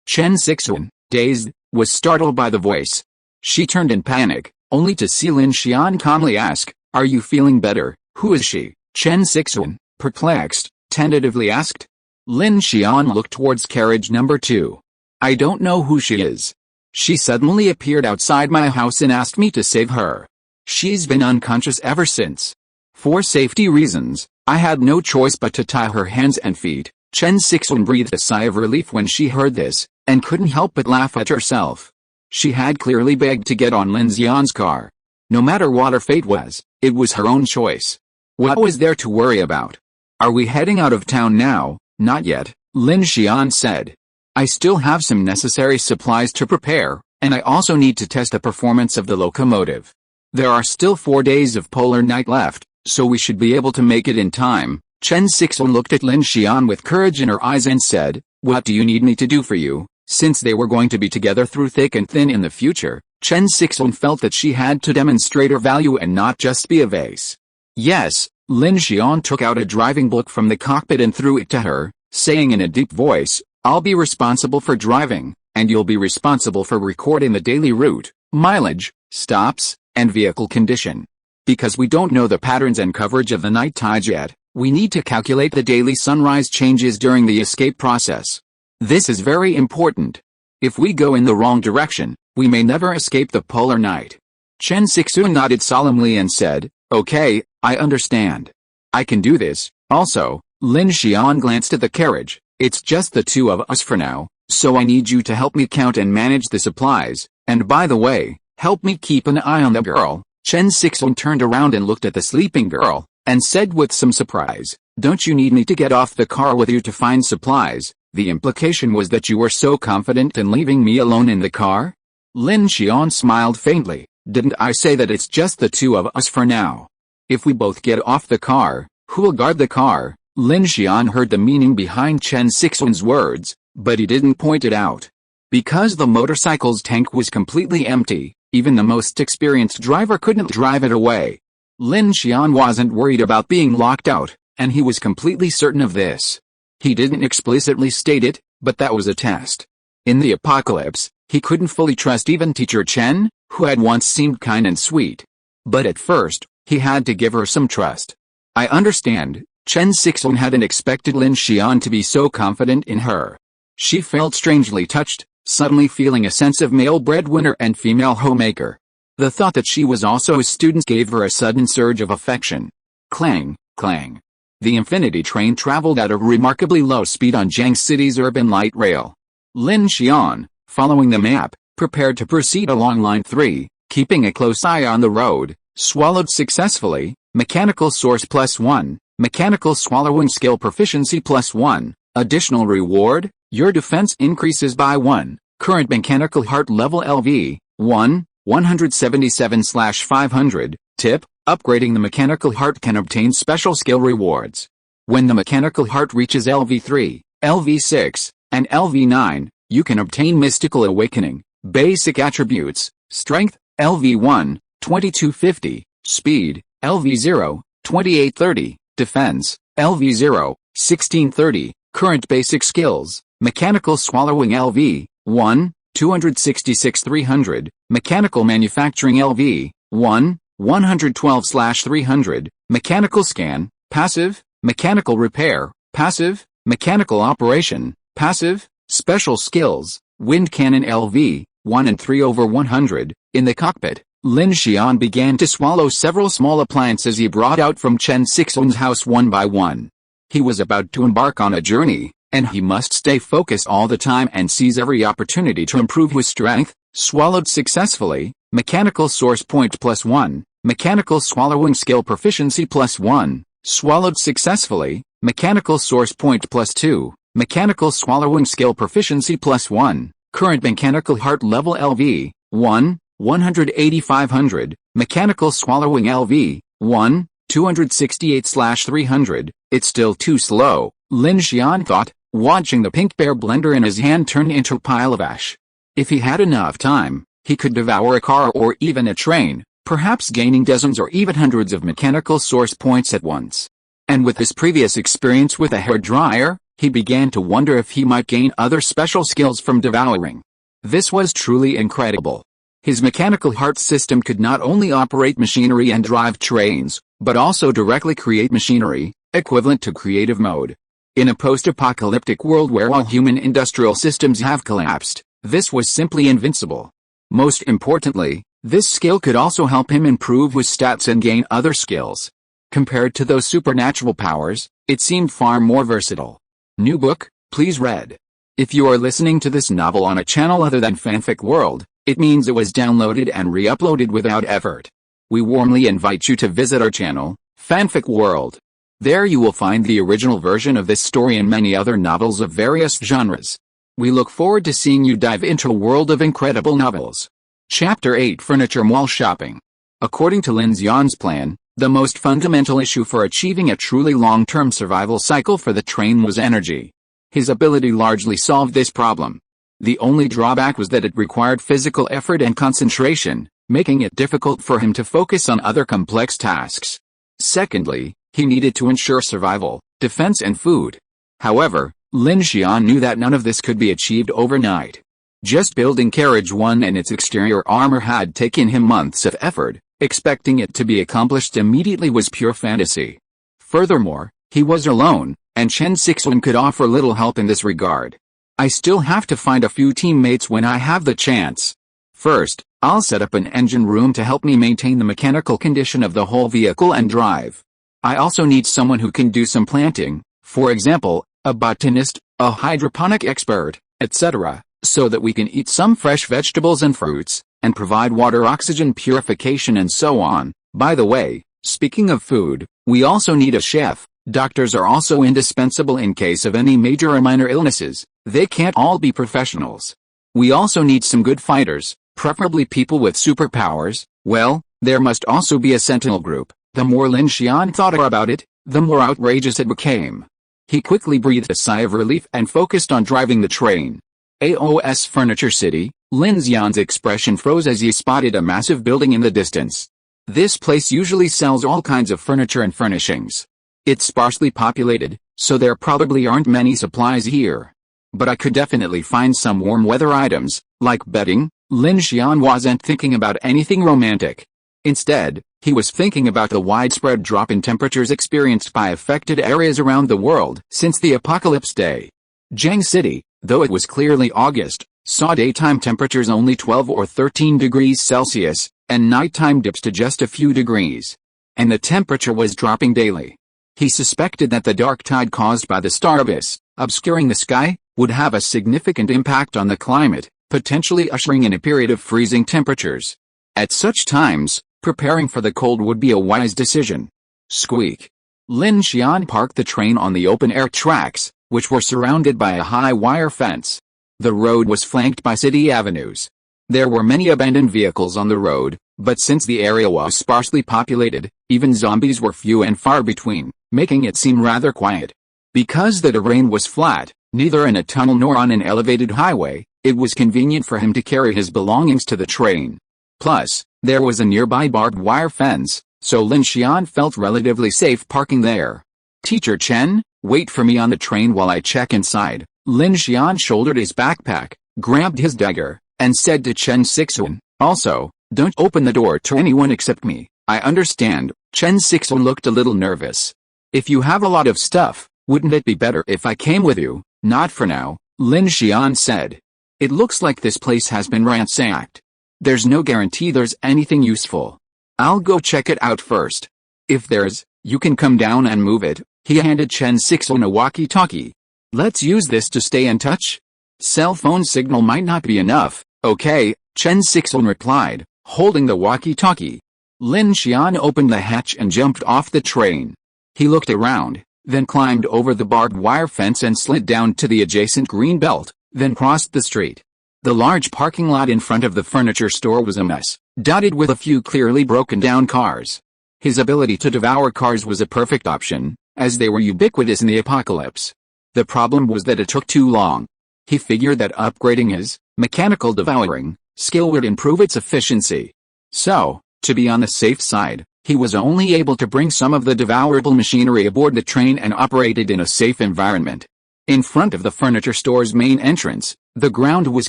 Chen Sixuan, dazed, was startled by the voice. She turned in panic, only to see Lin Xian calmly ask, "Are you feeling better?" "Who is she?" Chen Sixuan, perplexed, tentatively asked. Lin Xian looked towards carriage number 2. "I don't know who she is. She suddenly appeared outside my house and asked me to save her. She's been unconscious ever since. For safety reasons, I had no choice but to tie her hands and feet." Chen Sixuan breathed a sigh of relief when she heard this, and couldn't help but laugh at herself. She had clearly begged to get on Lin Xian's car. No matter what her fate was, it was her own choice. What was there to worry about? "Are we heading out of town now?" "Not yet," Lin Xian said. "I still have some necessary supplies to prepare, and I also need to test the performance of the locomotive. There are still 4 days of polar night left, so we should be able to make it in time." Chen Sixuan looked at Lin Xian with courage in her eyes and said, "What do you need me to do for you?" Since they were going to be together through thick and thin in the future, Chen Sixuan felt that she had to demonstrate her value and not just be a vase. "Yes." Lin Xian took out a driving book from the cockpit and threw it to her, saying in a deep voice, "I'll be responsible for driving, and you'll be responsible for recording the daily route, mileage, stops, and vehicle condition. Because we don't know the patterns and coverage of the night tides yet, we need to calculate the daily sunrise changes during the escape process. This is very important. If we go in the wrong direction, we may never escape the polar night." Chen Sixuan nodded solemnly and said, "Okay, I understand. I can do this." Also, Lin Xian glanced at the carriage. "It's just the 2 of us for now, so I need you to help me count and manage the supplies, and by the way, help me keep an eye on the girl." Chen Sixuan turned around and looked at the sleeping girl, and said with some surprise, "Don't you need me to get off the car with you to find supplies?" The implication was that you were so confident in leaving me alone in the car? Lin Xian smiled faintly. "Didn't I say that it's just the 2 of us for now? If we both get off the car, who'll guard the car?" Lin Xian heard the meaning behind Chen Sixuan's words, but he didn't point it out. Because the motorcycle's tank was completely empty, even the most experienced driver couldn't drive it away. Lin Xian wasn't worried about being locked out, and he was completely certain of this. He didn't explicitly state it, but that was a test. In the apocalypse, he couldn't fully trust even Teacher Chen, who had once seemed kind and sweet. But at first, he had to give her some trust. "I understand." Chen Sixuan hadn't expected Lin Xian to be so confident in her. She felt strangely touched, suddenly feeling a sense of male breadwinner and female homemaker. The thought that she was also a student gave her a sudden surge of affection. Clang, clang. The Infinity train traveled at a remarkably low speed on Jiang City's urban light rail. Lin Xian, following the map, prepared to proceed along line 3, keeping a close eye on the road, swallowed successfully. Mechanical source +1, mechanical swallowing skill proficiency +1, additional reward, your defense increases by 1, current mechanical heart level LV, 1, 177/500, tip, upgrading the mechanical heart can obtain special skill rewards. When the mechanical heart reaches LV3, LV6, and LV9, you can obtain mystical awakening, basic attributes, strength, LV1, 2250, speed, LV0, 2830, defense, LV0, 1630, current basic skills, mechanical swallowing LV, 1, 266/300, mechanical manufacturing LV, 1, 112/300, mechanical scan, passive, mechanical repair, passive, mechanical operation, passive, special skills, wind cannon LV, 1 and 3/100, in the cockpit. Lin Xian began to swallow several small appliances he brought out from Chen Sixuan's house one by one. He was about to embark on a journey, and he must stay focused all the time and seize every opportunity to improve his strength. Swallowed successfully, mechanical source point +1, mechanical swallowing skill proficiency +1, swallowed successfully, mechanical source point +2, mechanical swallowing skill proficiency +1, current mechanical heart level LV, 1, 18500, mechanical swallowing LV, 1, 268/300, it's still too slow, Lin Xian thought, watching the pink bear blender in his hand turn into a pile of ash. If he had enough time, he could devour a car or even a train, perhaps gaining dozens or even hundreds of mechanical source points at once. And with his previous experience with a hairdryer, he began to wonder if he might gain other special skills from devouring. This was truly incredible. His mechanical heart system could not only operate machinery and drive trains, but also directly create machinery, equivalent to creative mode. In a post-apocalyptic world where all human industrial systems have collapsed, this was simply invincible. Most importantly, this skill could also help him improve his stats and gain other skills. Compared to those supernatural powers, it seemed far more versatile. New book, please read. If you are listening to this novel on a channel other than Fanfic World, it means it was downloaded and re-uploaded without effort. We warmly invite you to visit our channel, Fanfic World. There you will find the original version of this story and many other novels of various genres. We look forward to seeing you dive into a world of incredible novels. Chapter 8 Furniture Mall Shopping. According to Lin Xian's plan, the most fundamental issue for achieving a truly long-term survival cycle for the train was energy. His ability largely solved this problem. The only drawback was that it required physical effort and concentration, making it difficult for him to focus on other complex tasks. Secondly, he needed to ensure survival, defense and food. However, Lin Xian knew that none of this could be achieved overnight. Just building Carriage 1 and its exterior armor had taken him months of effort. Expecting it to be accomplished immediately was pure fantasy. Furthermore, he was alone, and Chen Sixuan could offer little help in this regard. I still have to find a few teammates when I have the chance. First, I'll set up an engine room to help me maintain the mechanical condition of the whole vehicle and drive. I also need someone who can do some planting, for example, a botanist, a hydroponic expert, etc., so that we can eat some fresh vegetables and fruits, and provide water, oxygen purification and so on. By the way, speaking of food, we also need a chef. Doctors are also indispensable in case of any major or minor illnesses. They can't all be professionals. We also need some good fighters, preferably people with superpowers. Well, there must also be a sentinel group. The more Lin Xian thought about it, the more outrageous it became. He quickly breathed a sigh of relief and focused on driving the train. AOS Furniture City. Lin Xian's expression froze as he spotted a massive building in the distance. This place usually sells all kinds of furniture and furnishings. It's sparsely populated, so there probably aren't many supplies here. But I could definitely find some warm weather items, like bedding. Lin Xian wasn't thinking about anything romantic. Instead, he was thinking about the widespread drop in temperatures experienced by affected areas around the world since the apocalypse day. Jiang City, though it was clearly August, saw daytime temperatures only 12 or 13 degrees Celsius, and nighttime dips to just a few degrees. And the temperature was dropping daily. He suspected that the dark tide caused by the star abyss, obscuring the sky, would have a significant impact on the climate, potentially ushering in a period of freezing temperatures. At such times, preparing for the cold would be a wise decision. Squeak. Lin Xian parked the train on the open-air tracks, which were surrounded by a high wire fence. The road was flanked by city avenues. There were many abandoned vehicles on the road, but since the area was sparsely populated, even zombies were few and far between, making it seem rather quiet. Because the terrain was flat, neither in a tunnel nor on an elevated highway, it was convenient for him to carry his belongings to the train. Plus, there was a nearby barbed wire fence, so Lin Xian felt relatively safe parking there. Teacher Chen, wait for me on the train while I check inside. Lin Xian shouldered his backpack, grabbed his dagger, and said to Chen Sixuan, also, don't open the door to anyone except me. I understand. Chen Sixuan looked a little nervous. If you have a lot of stuff, wouldn't it be better if I came with you? Not for now, Lin Xian said. It looks like this place has been ransacked. There's no guarantee there's anything useful. I'll go check it out first. If there's, you can come down and move it. He handed Chen Sixuan a walkie-talkie. "Let's use this to stay in touch? Cell phone signal might not be enough." "Okay," Chen Sixuan replied, holding the walkie-talkie. Lin Xian opened the hatch and jumped off the train. He looked around, then climbed over the barbed wire fence and slid down to the adjacent green belt, then crossed the street. The large parking lot in front of the furniture store was a mess, dotted with a few clearly broken down cars. His ability to devour cars was a perfect option, as they were ubiquitous in the apocalypse. The problem was that it took too long. He figured that upgrading his mechanical devouring skill would improve its efficiency. So, to be on the safe side, he was only able to bring some of the devourable machinery aboard the train and operate it in a safe environment. In front of the furniture store's main entrance, the ground was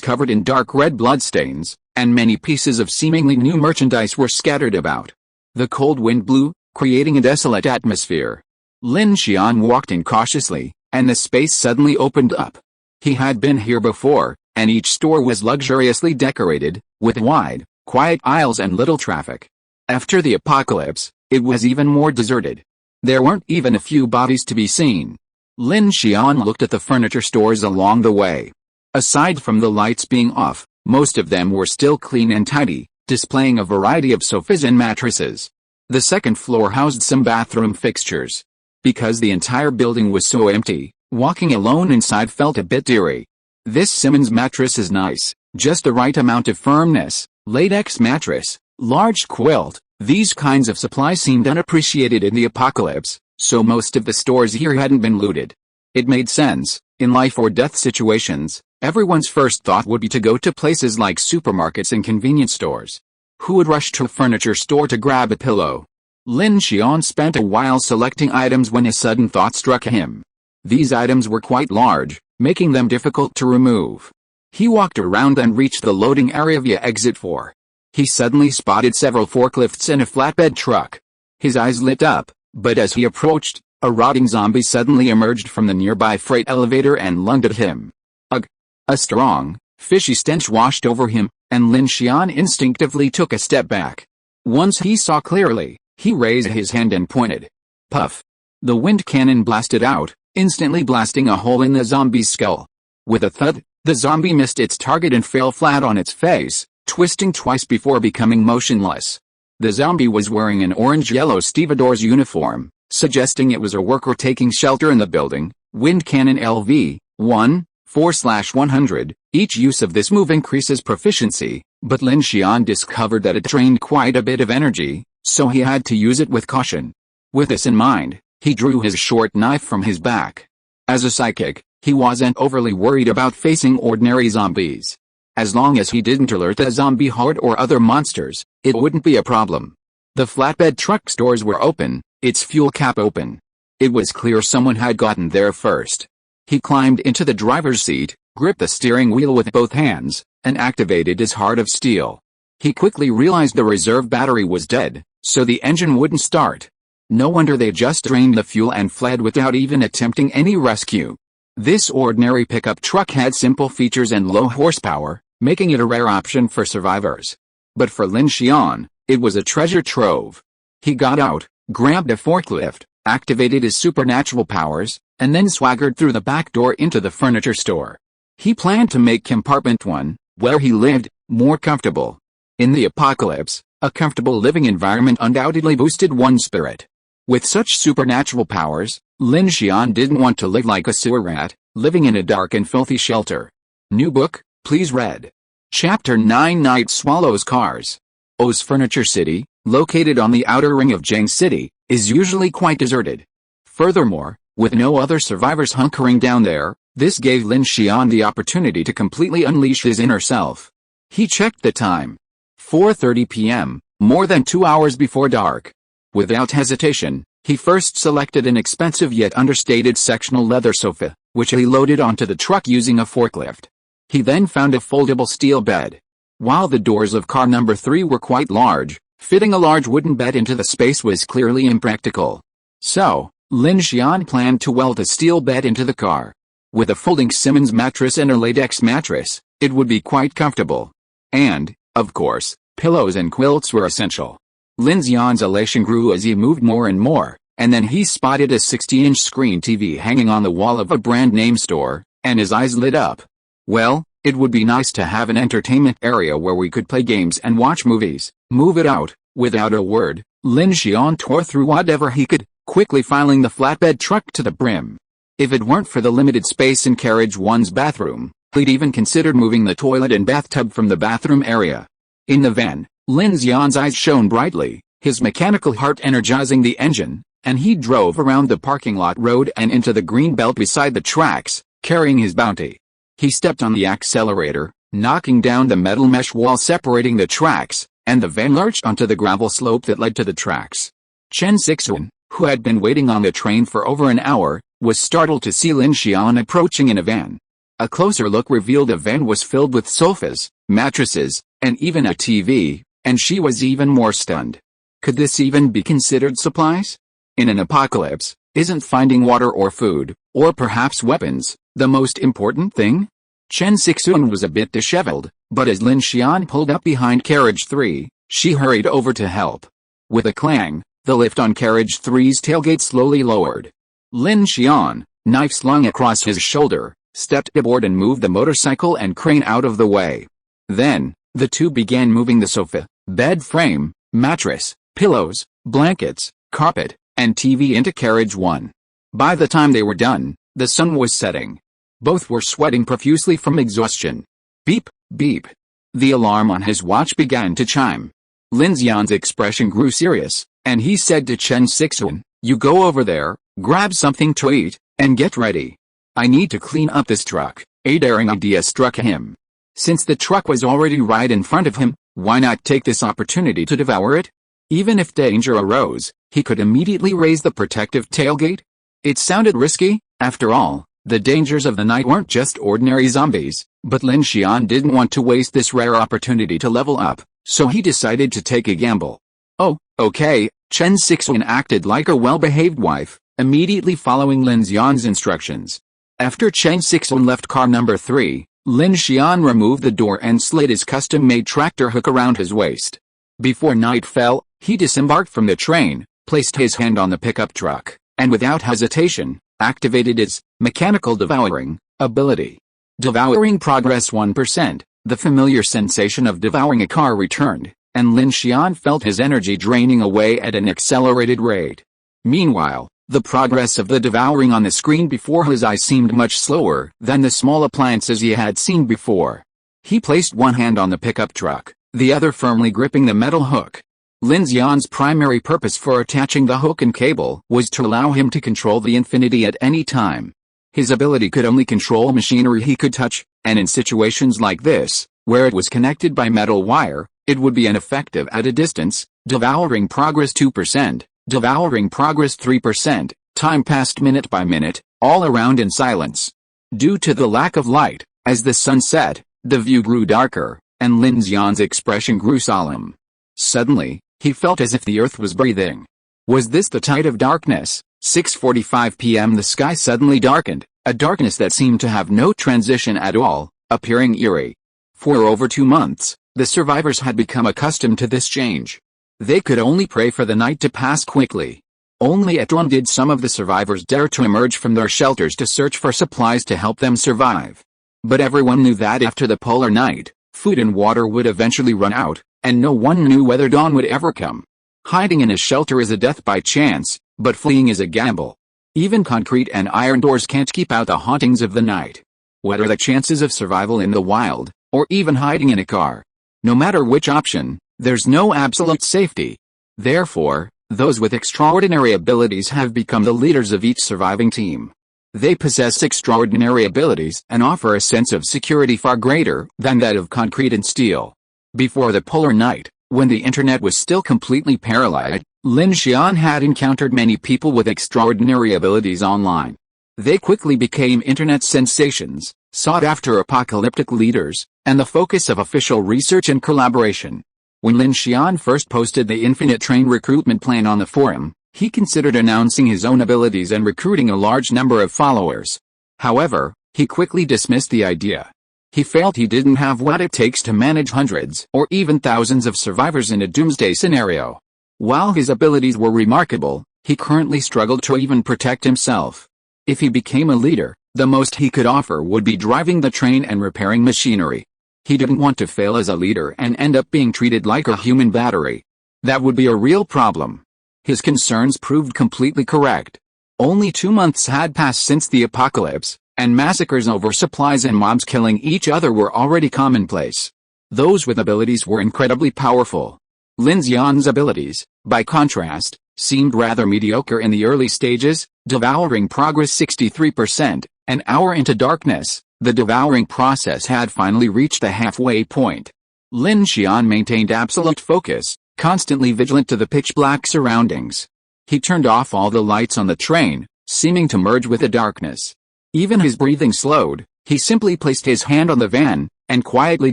covered in dark red bloodstains, and many pieces of seemingly new merchandise were scattered about. The cold wind blew, creating a desolate atmosphere. Lin Xian walked in cautiously, and the space suddenly opened up. He had been here before, and each store was luxuriously decorated, with wide, quiet aisles and little traffic. After the apocalypse, it was even more deserted. There weren't even a few bodies to be seen. Lin Xian looked at the furniture stores along the way. Aside from the lights being off, most of them were still clean and tidy, displaying a variety of sofas and mattresses. The second floor housed some bathroom fixtures. Because the entire building was so empty, walking alone inside felt a bit eerie. "This Simmons mattress is nice, just the right amount of firmness, latex mattress, large quilt." These kinds of supplies seemed unappreciated in the apocalypse, so most of the stores here hadn't been looted. It made sense. In life or death situations, everyone's first thought would be to go to places like supermarkets and convenience stores. Who would rush to a furniture store to grab a pillow? Lin Xian spent a while selecting items when a sudden thought struck him. These items were quite large, making them difficult to remove. He walked around and reached the loading area via exit 4. He suddenly spotted several forklifts and a flatbed truck. His eyes lit up, but as he approached, a rotting zombie suddenly emerged from the nearby freight elevator and lunged at him. Ugh! A strong, fishy stench washed over him, and Lin Xian instinctively took a step back. Once he saw clearly, he raised his hand and pointed. Puff! The wind cannon blasted out, instantly blasting a hole in the zombie's skull. With a thud, the zombie missed its target and fell flat on its face, twisting twice before becoming motionless. The zombie was wearing an orange-yellow stevedore's uniform, suggesting it was a worker taking shelter in the building. Wind cannon LV, 4/100. Each use of this move increases proficiency, but Lin Xian discovered that it drained quite a bit of energy, so he had to use it with caution. With this in mind, he drew his short knife from his back. As a psychic, he wasn't overly worried about facing ordinary zombies. As long as he didn't alert a zombie horde or other monsters, it wouldn't be a problem. The flatbed truck doors were open, its fuel cap open. It was clear someone had gotten there first. He climbed into the driver's seat, gripped the steering wheel with both hands, and activated his heart of steel. He quickly realized the reserve battery was dead, so the engine wouldn't start. No wonder they just drained the fuel and fled without even attempting any rescue. This ordinary pickup truck had simple features and low horsepower, making it a rare option for survivors. But for Lin Xian, it was a treasure trove. He got out, grabbed a forklift, activated his supernatural powers, and then swaggered through the back door into the furniture store. He planned to make compartment 1, where he lived, more comfortable. In the apocalypse, a comfortable living environment undoubtedly boosted one's spirit. With such supernatural powers, Lin Xian didn't want to live like a sewer rat, living in a dark and filthy shelter. New book, please read. Chapter 9 Night Swallows Cars. O's Furniture City, located on the outer ring of Jiang City, is usually quite deserted. Furthermore, with no other survivors hunkering down there, this gave Lin Xian the opportunity to completely unleash his inner self. He checked the time. 4:30 p.m., more than 2 hours before dark. Without hesitation, he first selected an expensive yet understated sectional leather sofa, which he loaded onto the truck using a forklift. He then found a foldable steel bed. While the doors of car number 3 were quite large, fitting a large wooden bed into the space was clearly impractical. So, Lin Xian planned to weld a steel bed into the car. With a folding Simmons mattress and a latex mattress, it would be quite comfortable. And, of course, pillows and quilts were essential. Lin Xian's elation grew as he moved more and more, and then he spotted a 60-inch screen TV hanging on the wall of a brand name store, and his eyes lit up. Well, it would be nice to have an entertainment area where we could play games and watch movies. Move it out. Without a word, Lin Xian tore through whatever he could, quickly filling the flatbed truck to the brim. If it weren't for the limited space in Carriage 1's bathroom, he'd even considered moving the toilet and bathtub from the bathroom area. In the van, Lin Xian's eyes shone brightly, his mechanical heart energizing the engine, and he drove around the parking lot road and into the green belt beside the tracks, carrying his bounty. He stepped on the accelerator, knocking down the metal mesh wall separating the tracks, and the van lurched onto the gravel slope that led to the tracks. Chen Sixuan, who had been waiting on the train for over an hour, was startled to see Lin Xian approaching in a van. A closer look revealed the van was filled with sofas, mattresses, and even a TV, and she was even more stunned. Could this even be considered supplies? In an apocalypse, isn't finding water or food, or perhaps weapons, the most important thing? Chen Sixuan was a bit disheveled, but as Lin Xian pulled up behind Carriage 3, she hurried over to help. With a clang, the lift on Carriage 3's tailgate slowly lowered. Lin Xian, knife slung across his shoulder, stepped aboard and moved the motorcycle and crane out of the way. Then, the two began moving the sofa, bed frame, mattress, pillows, blankets, carpet, and TV into Carriage 1. By the time they were done, the sun was setting. Both were sweating profusely from exhaustion. Beep, beep. The alarm on his watch began to chime. Lin Xian's expression grew serious, and he said to Chen Sixuan, "You go over there, grab something to eat, and get ready. I need to clean up this truck." A daring idea struck him. Since the truck was already right in front of him, why not take this opportunity to devour it? Even if danger arose, he could immediately raise the protective tailgate. It sounded risky, after all. The dangers of the night weren't just ordinary zombies, but Lin Xian didn't want to waste this rare opportunity to level up, so he decided to take a gamble. "Oh, okay," Chen Sixuan acted like a well-behaved wife, immediately following Lin Xian's instructions. After Chen Sixuan left car number 3, Lin Xian removed the door and slid his custom-made tractor hook around his waist. Before night fell, he disembarked from the train, placed his hand on the pickup truck, and without hesitation, activated its mechanical devouring ability. Devouring progress 1%. The familiar sensation of devouring a car returned, and Lin Xian felt his energy draining away at an accelerated rate. Meanwhile, the progress of the devouring on the screen before his eyes seemed much slower than the small appliances he had seen before. He placed one hand on the pickup truck, the other firmly gripping the metal hook. Lin Xian's primary purpose for attaching the hook and cable was to allow him to control the infinity at any time. His ability could only control machinery he could touch, and in situations like this, where it was connected by metal wire, it would be ineffective at a distance. Devouring progress 2%, devouring progress 3%, time passed minute by minute, all around in silence. Due to the lack of light, as the sun set, the view grew darker, and Lin Xian's expression grew solemn. Suddenly, he felt as if the earth was breathing. Was this the tide of darkness? 6:45 p.m. The sky suddenly darkened, a darkness that seemed to have no transition at all, appearing eerie. For over 2 months, the survivors had become accustomed to this change. They could only pray for the night to pass quickly. Only at dawn did some of the survivors dare to emerge from their shelters to search for supplies to help them survive. But everyone knew that after the polar night, food and water would eventually run out, and no one knew whether dawn would ever come. Hiding in a shelter is a death by chance, but fleeing is a gamble. Even concrete and iron doors can't keep out the hauntings of the night. What are the chances of survival in the wild, or even hiding in a car? No matter which option, there's no absolute safety. Therefore, those with extraordinary abilities have become the leaders of each surviving team. They possess extraordinary abilities and offer a sense of security far greater than that of concrete and steel. Before the polar night, when the internet was still completely paralyzed, Lin Xian had encountered many people with extraordinary abilities online. They quickly became internet sensations, sought-after apocalyptic leaders, and the focus of official research and collaboration. When Lin Xian first posted the Infinite Train recruitment plan on the forum, he considered announcing his own abilities and recruiting a large number of followers. However, he quickly dismissed the idea. He felt he didn't have what it takes to manage hundreds or even thousands of survivors in a doomsday scenario. While his abilities were remarkable, He currently struggled to even protect himself. If he became a leader, the most he could offer would be driving the train and repairing machinery. He didn't want to fail as a leader and end up being treated like a human battery. That would be a real problem. His concerns proved completely correct. Only 2 months had passed since the apocalypse, and massacres over supplies and mobs killing each other were already commonplace. Those with abilities were incredibly powerful. Lin Xian's abilities, by contrast, seemed rather mediocre in the early stages, devouring progress 63%, an hour into darkness. The devouring process had finally reached the halfway point. Lin Xian maintained absolute focus, constantly vigilant to the pitch-black surroundings. He turned off all the lights on the train, seeming to merge with the darkness. Even his breathing slowed. He simply placed his hand on the van, and quietly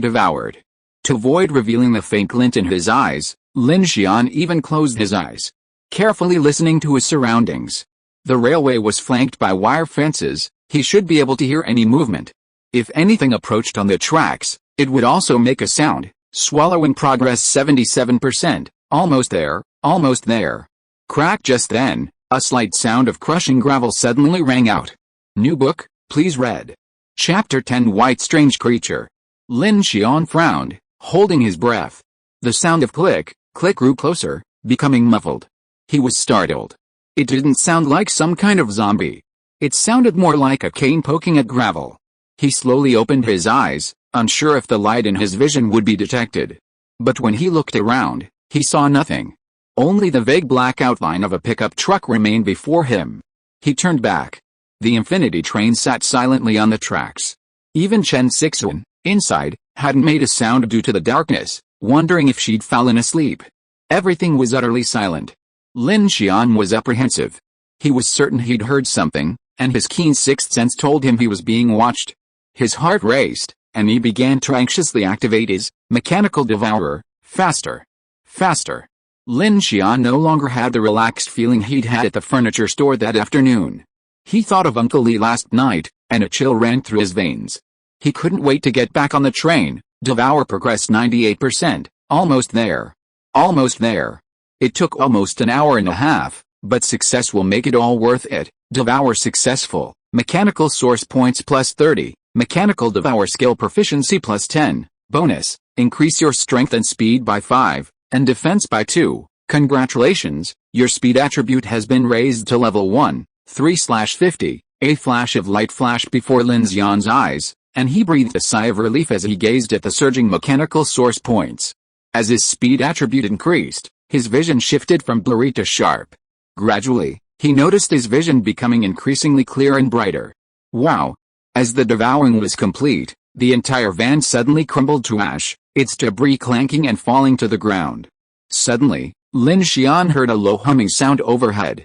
devoured. To avoid revealing the faint glint in his eyes, Lin Xian even closed his eyes, carefully listening to his surroundings. The railway was flanked by wire fences. He should be able to hear any movement. If anything approached on the tracks, it would also make a sound. Swallowing progress 77%, almost there, almost there. Crack. Just then, a slight sound of crushing gravel suddenly rang out. New book, please read. Chapter 10 White Strange Creature. Lin Xian frowned, holding his breath. The sound of click grew closer, becoming muffled. He was startled. It didn't sound like some kind of zombie. It sounded more like a cane poking at gravel. He slowly opened his eyes, unsure if the light in his vision would be detected. But when he looked around, he saw nothing. Only the vague black outline of a pickup truck remained before him. He turned back. The infinity train sat silently on the tracks. Even Chen Sixuan, inside, hadn't made a sound due to the darkness, wondering if she'd fallen asleep. Everything was utterly silent. Lin Xian was apprehensive. He was certain he'd heard something, and his keen sixth sense told him he was being watched. His heart raced, and he began to anxiously activate his mechanical devourer. Faster. Faster. Lin Xian no longer had the relaxed feeling he'd had at the furniture store that afternoon. He thought of Uncle Li last night, and a chill ran through his veins. He couldn't wait to get back on the train. Devour progressed 98%, almost there. Almost there. It took almost an hour and a half, but success will make it all worth it. Devour successful. Mechanical source points plus 30. Mechanical devour skill proficiency plus 10. Bonus, increase your strength and speed by 5, and defense by 2. Congratulations, your speed attribute has been raised to level 1, 3/50. A flash of light flashed before Lin Xian's eyes, and he breathed a sigh of relief as he gazed at the surging mechanical source points. As his speed attribute increased, his vision shifted from blurry to sharp. Gradually, he noticed his vision becoming increasingly clear and brighter. Wow! As the devouring was complete, the entire van suddenly crumbled to ash, its debris clanking and falling to the ground. Suddenly, Lin Xian heard a low humming sound overhead.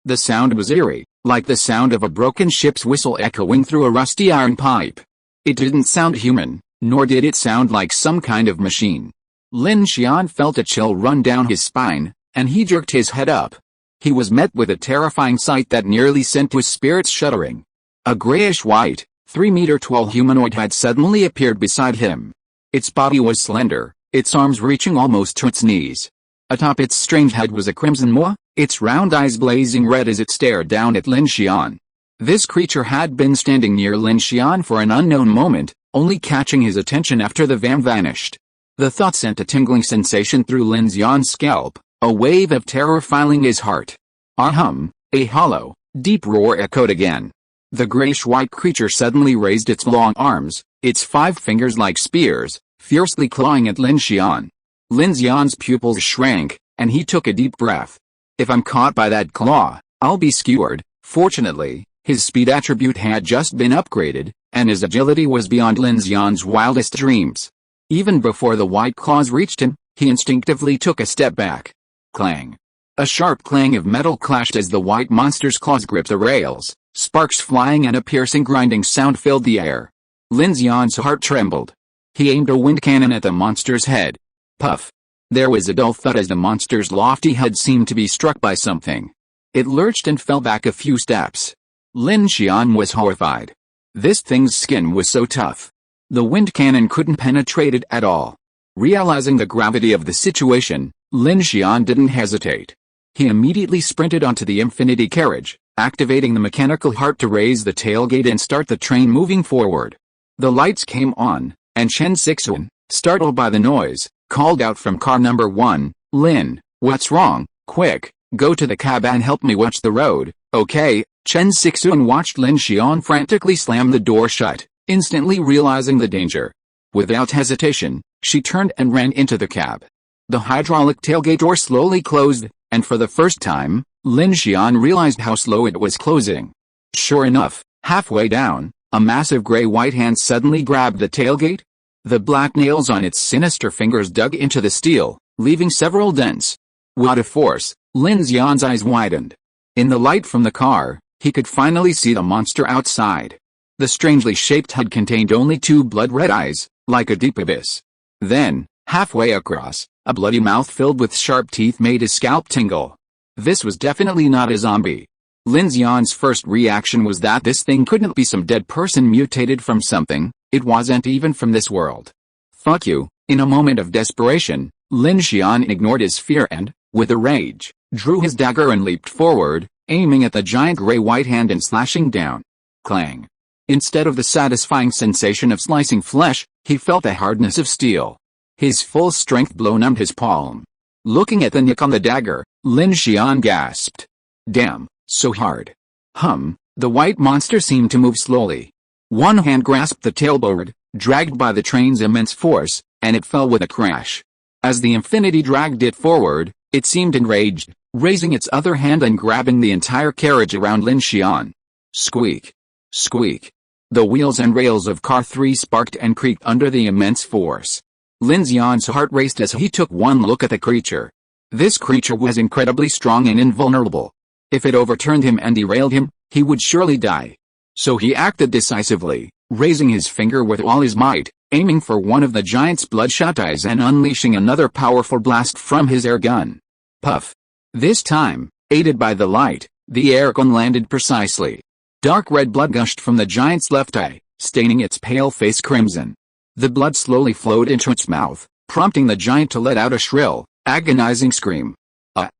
The sound was eerie, like the sound of a broken ship's whistle echoing through a rusty iron pipe. It didn't sound human, nor did it sound like some kind of machine. Lin Xian felt a chill run down his spine, and he jerked his head up. He was met with a terrifying sight that nearly sent his spirits shuddering. A grayish-white, 3-meter-tall humanoid had suddenly appeared beside him. Its body was slender, its arms reaching almost to its knees. Atop its strange head was a crimson maw, its round eyes blazing red as it stared down at Lin Xian. This creature had been standing near Lin Xian for an unknown moment, only catching his attention after the van vanished. The thought sent a tingling sensation through Lin Xian's scalp, a wave of terror filling his heart. A hollow, deep roar echoed again. The grayish-white creature suddenly raised its long arms, its 5 fingers like spears, fiercely clawing at Lin Xian. Lin Xian's pupils shrank, and he took a deep breath. If I'm caught by that claw, I'll be skewered. Fortunately, his speed attribute had just been upgraded, and his agility was beyond Lin Xian's wildest dreams. Even before the white claws reached him, he instinctively took a step back. Clang. A sharp clang of metal clashed as the white monster's claws gripped the rails. Sparks flying and a piercing grinding sound filled the air. Lin Xian's heart trembled. He aimed a wind cannon at the monster's head. Puff. There was a dull thud as the monster's lofty head seemed to be struck by something. It lurched and fell back a few steps. Lin Xian was horrified. This thing's skin was so tough. The wind cannon couldn't penetrate it at all. Realizing the gravity of the situation, Lin Xian didn't hesitate. He immediately sprinted onto the Infinity carriage, activating the mechanical heart to raise the tailgate and start the train moving forward. The lights came on, and Chen Sixuan, startled by the noise, called out from car number 1, "Lin, what's wrong? Quick, go to the cab and help me watch the road." "Okay." Chen Sixuan watched Lin Xian frantically slam the door shut, instantly realizing the danger. Without hesitation, she turned and ran into the cab. The hydraulic tailgate door slowly closed, and for the first time, Lin Xian realized how slow it was closing. Sure enough, halfway down, a massive gray-white hand suddenly grabbed the tailgate. The black nails on its sinister fingers dug into the steel, leaving several dents. What a force! Lin Xian's eyes widened. In the light from the car, he could finally see the monster outside. The strangely shaped head contained only 2 blood-red eyes, like a deep abyss. Then, halfway across, a bloody mouth filled with sharp teeth made his scalp tingle. This was definitely not a zombie. Lin Xian's first reaction was that this thing couldn't be some dead person mutated from something. It wasn't even from this world. Fuck you. In a moment of desperation, Lin Xian ignored his fear and, with a rage, drew his dagger and leaped forward, aiming at the giant gray-white hand and slashing down. Clang. Instead of the satisfying sensation of slicing flesh, he felt the hardness of steel. His full strength blow numbed his palm. Looking at the nick on the dagger, Lin Xian gasped. Damn, so hard. The white monster seemed to move slowly. One hand grasped the tailboard, dragged by the train's immense force, and it fell with a crash. As the Infinity dragged it forward, it seemed enraged, raising its other hand and grabbing the entire carriage around Lin Xian. Squeak. Squeak. The wheels and rails of car 3 sparked and creaked under the immense force. Lin Xian's heart raced as he took one look at the creature. This creature was incredibly strong and invulnerable. If it overturned him and derailed him, he would surely die. So he acted decisively, raising his finger with all his might, aiming for one of the giant's bloodshot eyes and unleashing another powerful blast from his air gun. Puff. This time, aided by the light, the air gun landed precisely. Dark red blood gushed from the giant's left eye, staining its pale face crimson. The blood slowly flowed into its mouth, prompting the giant to let out a shrill, agonizing scream.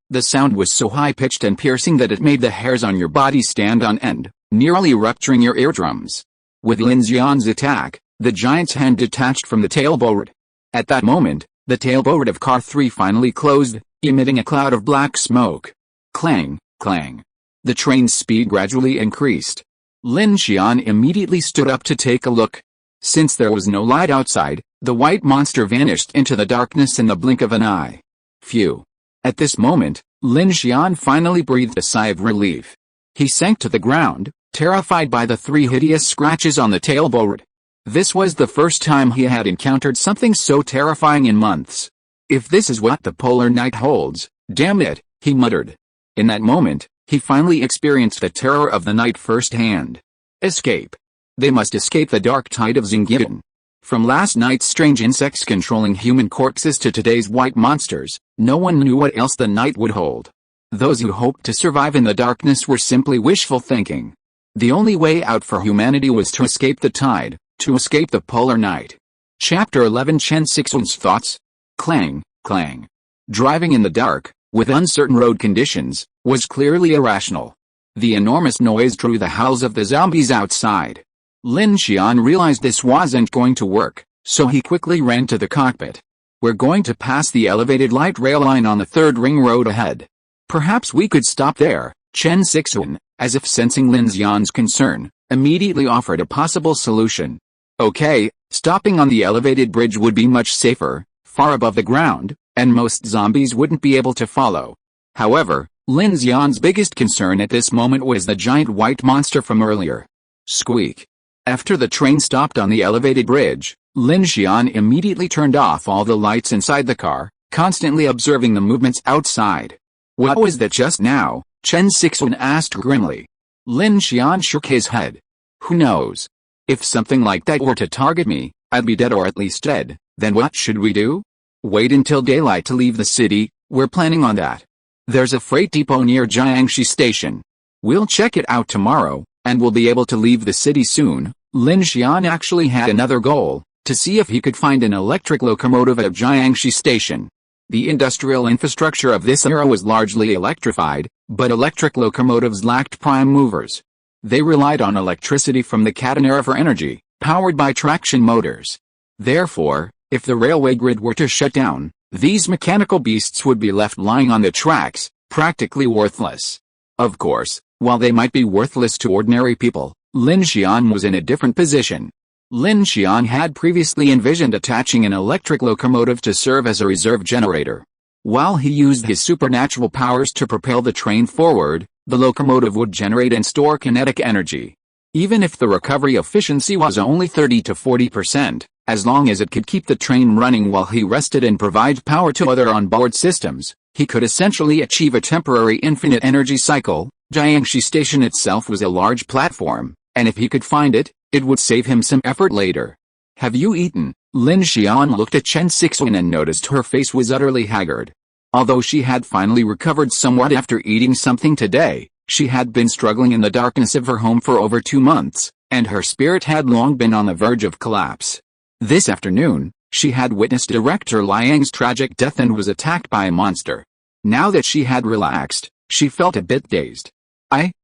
The sound was so high-pitched and piercing that it made the hairs on your body stand on end, nearly rupturing your eardrums. With Lin Xian's attack, the giant's hand detached from the tailboard. At that moment, the tailboard of car 3 finally closed, emitting a cloud of black smoke. Clang, clang. The train's speed gradually increased. Lin Xian immediately stood up to take a look. Since there was no light outside, the white monster vanished into the darkness in the blink of an eye. Phew. At this moment, Lin Xian finally breathed a sigh of relief. He sank to the ground, terrified by the 3 hideous scratches on the tailboard. This was the first time he had encountered something so terrifying in months. If this is what the polar night holds, damn it, he muttered. In that moment, he finally experienced the terror of the night firsthand. Escape. They must escape the dark tide of Xingyian. From last night's strange insects controlling human corpses to today's white monsters, no one knew what else the night would hold. Those who hoped to survive in the darkness were simply wishful thinking. The only way out for humanity was to escape the tide, to escape the polar night. Chapter 11 Chen Sixuan's thoughts. Clang, clang. Driving in the dark, with uncertain road conditions, was clearly irrational. The enormous noise drew the howls of the zombies outside. Lin Xian realized this wasn't going to work, so he quickly ran to the cockpit. We're going to pass the elevated light rail line on the 3rd ring road ahead. Perhaps we could stop there. Chen Sixuan, as if sensing Lin Xian's concern, immediately offered a possible solution. Okay, stopping on the elevated bridge would be much safer, far above the ground, and most zombies wouldn't be able to follow. However, Lin Xian's biggest concern at this moment was the giant white monster from earlier. Squeak. After the train stopped on the elevated bridge, Lin Xian immediately turned off all the lights inside the car, constantly observing the movements outside. What was that just now? Chen Sixuan asked grimly. Lin Xian shook his head. Who knows? If something like that were to target me, I'd be dead or at least dead. Then what should we do? Wait until daylight to leave the city. We're planning on that. There's a freight depot near Jiangxi Station. We'll check it out tomorrow, and we'll be able to leave the city soon. Lin Xian actually had another goal, to see if he could find an electric locomotive at Jiangxi Station. The industrial infrastructure of this era was largely electrified, but electric locomotives lacked prime movers. They relied on electricity from the catenary for energy, powered by traction motors. Therefore, if the railway grid were to shut down, these mechanical beasts would be left lying on the tracks, practically worthless. Of course, while they might be worthless to ordinary people, Lin Xian was in a different position. Lin Xian had previously envisioned attaching an electric locomotive to serve as a reserve generator. While he used his supernatural powers to propel the train forward, the locomotive would generate and store kinetic energy. Even if the recovery efficiency was only 30 to 40%, as long as it could keep the train running while he rested and provide power to other onboard systems, he could essentially achieve a temporary infinite energy cycle. Jiangxi Station itself was a large platform, and if he could find it, it would save him some effort later. Have you eaten? Lin Xian looked at Chen Sixuan and noticed her face was utterly haggard. Although she had finally recovered somewhat after eating something today, she had been struggling in the darkness of her home for over 2 months, and her spirit had long been on the verge of collapse. This afternoon, she had witnessed Director Liang's tragic death and was attacked by a monster. Now that she had relaxed, she felt a bit dazed.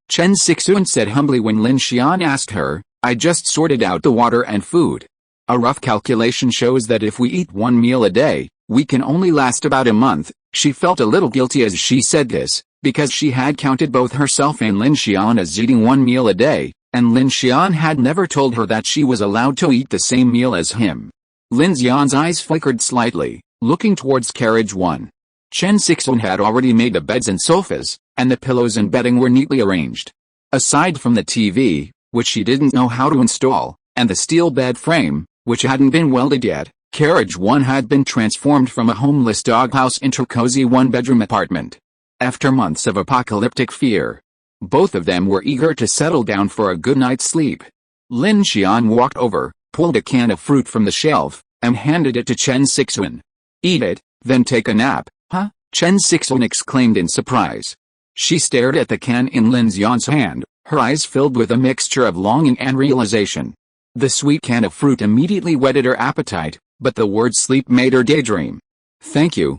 Chen Sixuan said humbly when Lin Xian asked her, I just sorted out the water and food. A rough calculation shows that if we eat 1 meal a day, we can only last about a month. She felt a little guilty as she said this, because she had counted both herself and Lin Xian as eating 1 meal a day, and Lin Xian had never told her that she was allowed to eat the same meal as him. Lin Xian's eyes flickered slightly, looking towards carriage 1. Chen Sixuan had already made the beds and sofas, and the pillows and bedding were neatly arranged. Aside from the TV, which she didn't know how to install, and the steel bed frame, which hadn't been welded yet, carriage 1 had been transformed from a homeless doghouse into a cozy one-bedroom apartment. After months of apocalyptic fear, both of them were eager to settle down for a good night's sleep. Lin Xian walked over, pulled a can of fruit from the shelf, and handed it to Chen Sixuan. Eat it, then take a nap. Huh? Chen Sixuan exclaimed in surprise. She stared at the can in Lin Xian's hand, her eyes filled with a mixture of longing and realization. The sweet can of fruit immediately whetted her appetite, but the word sleep made her daydream. Thank you,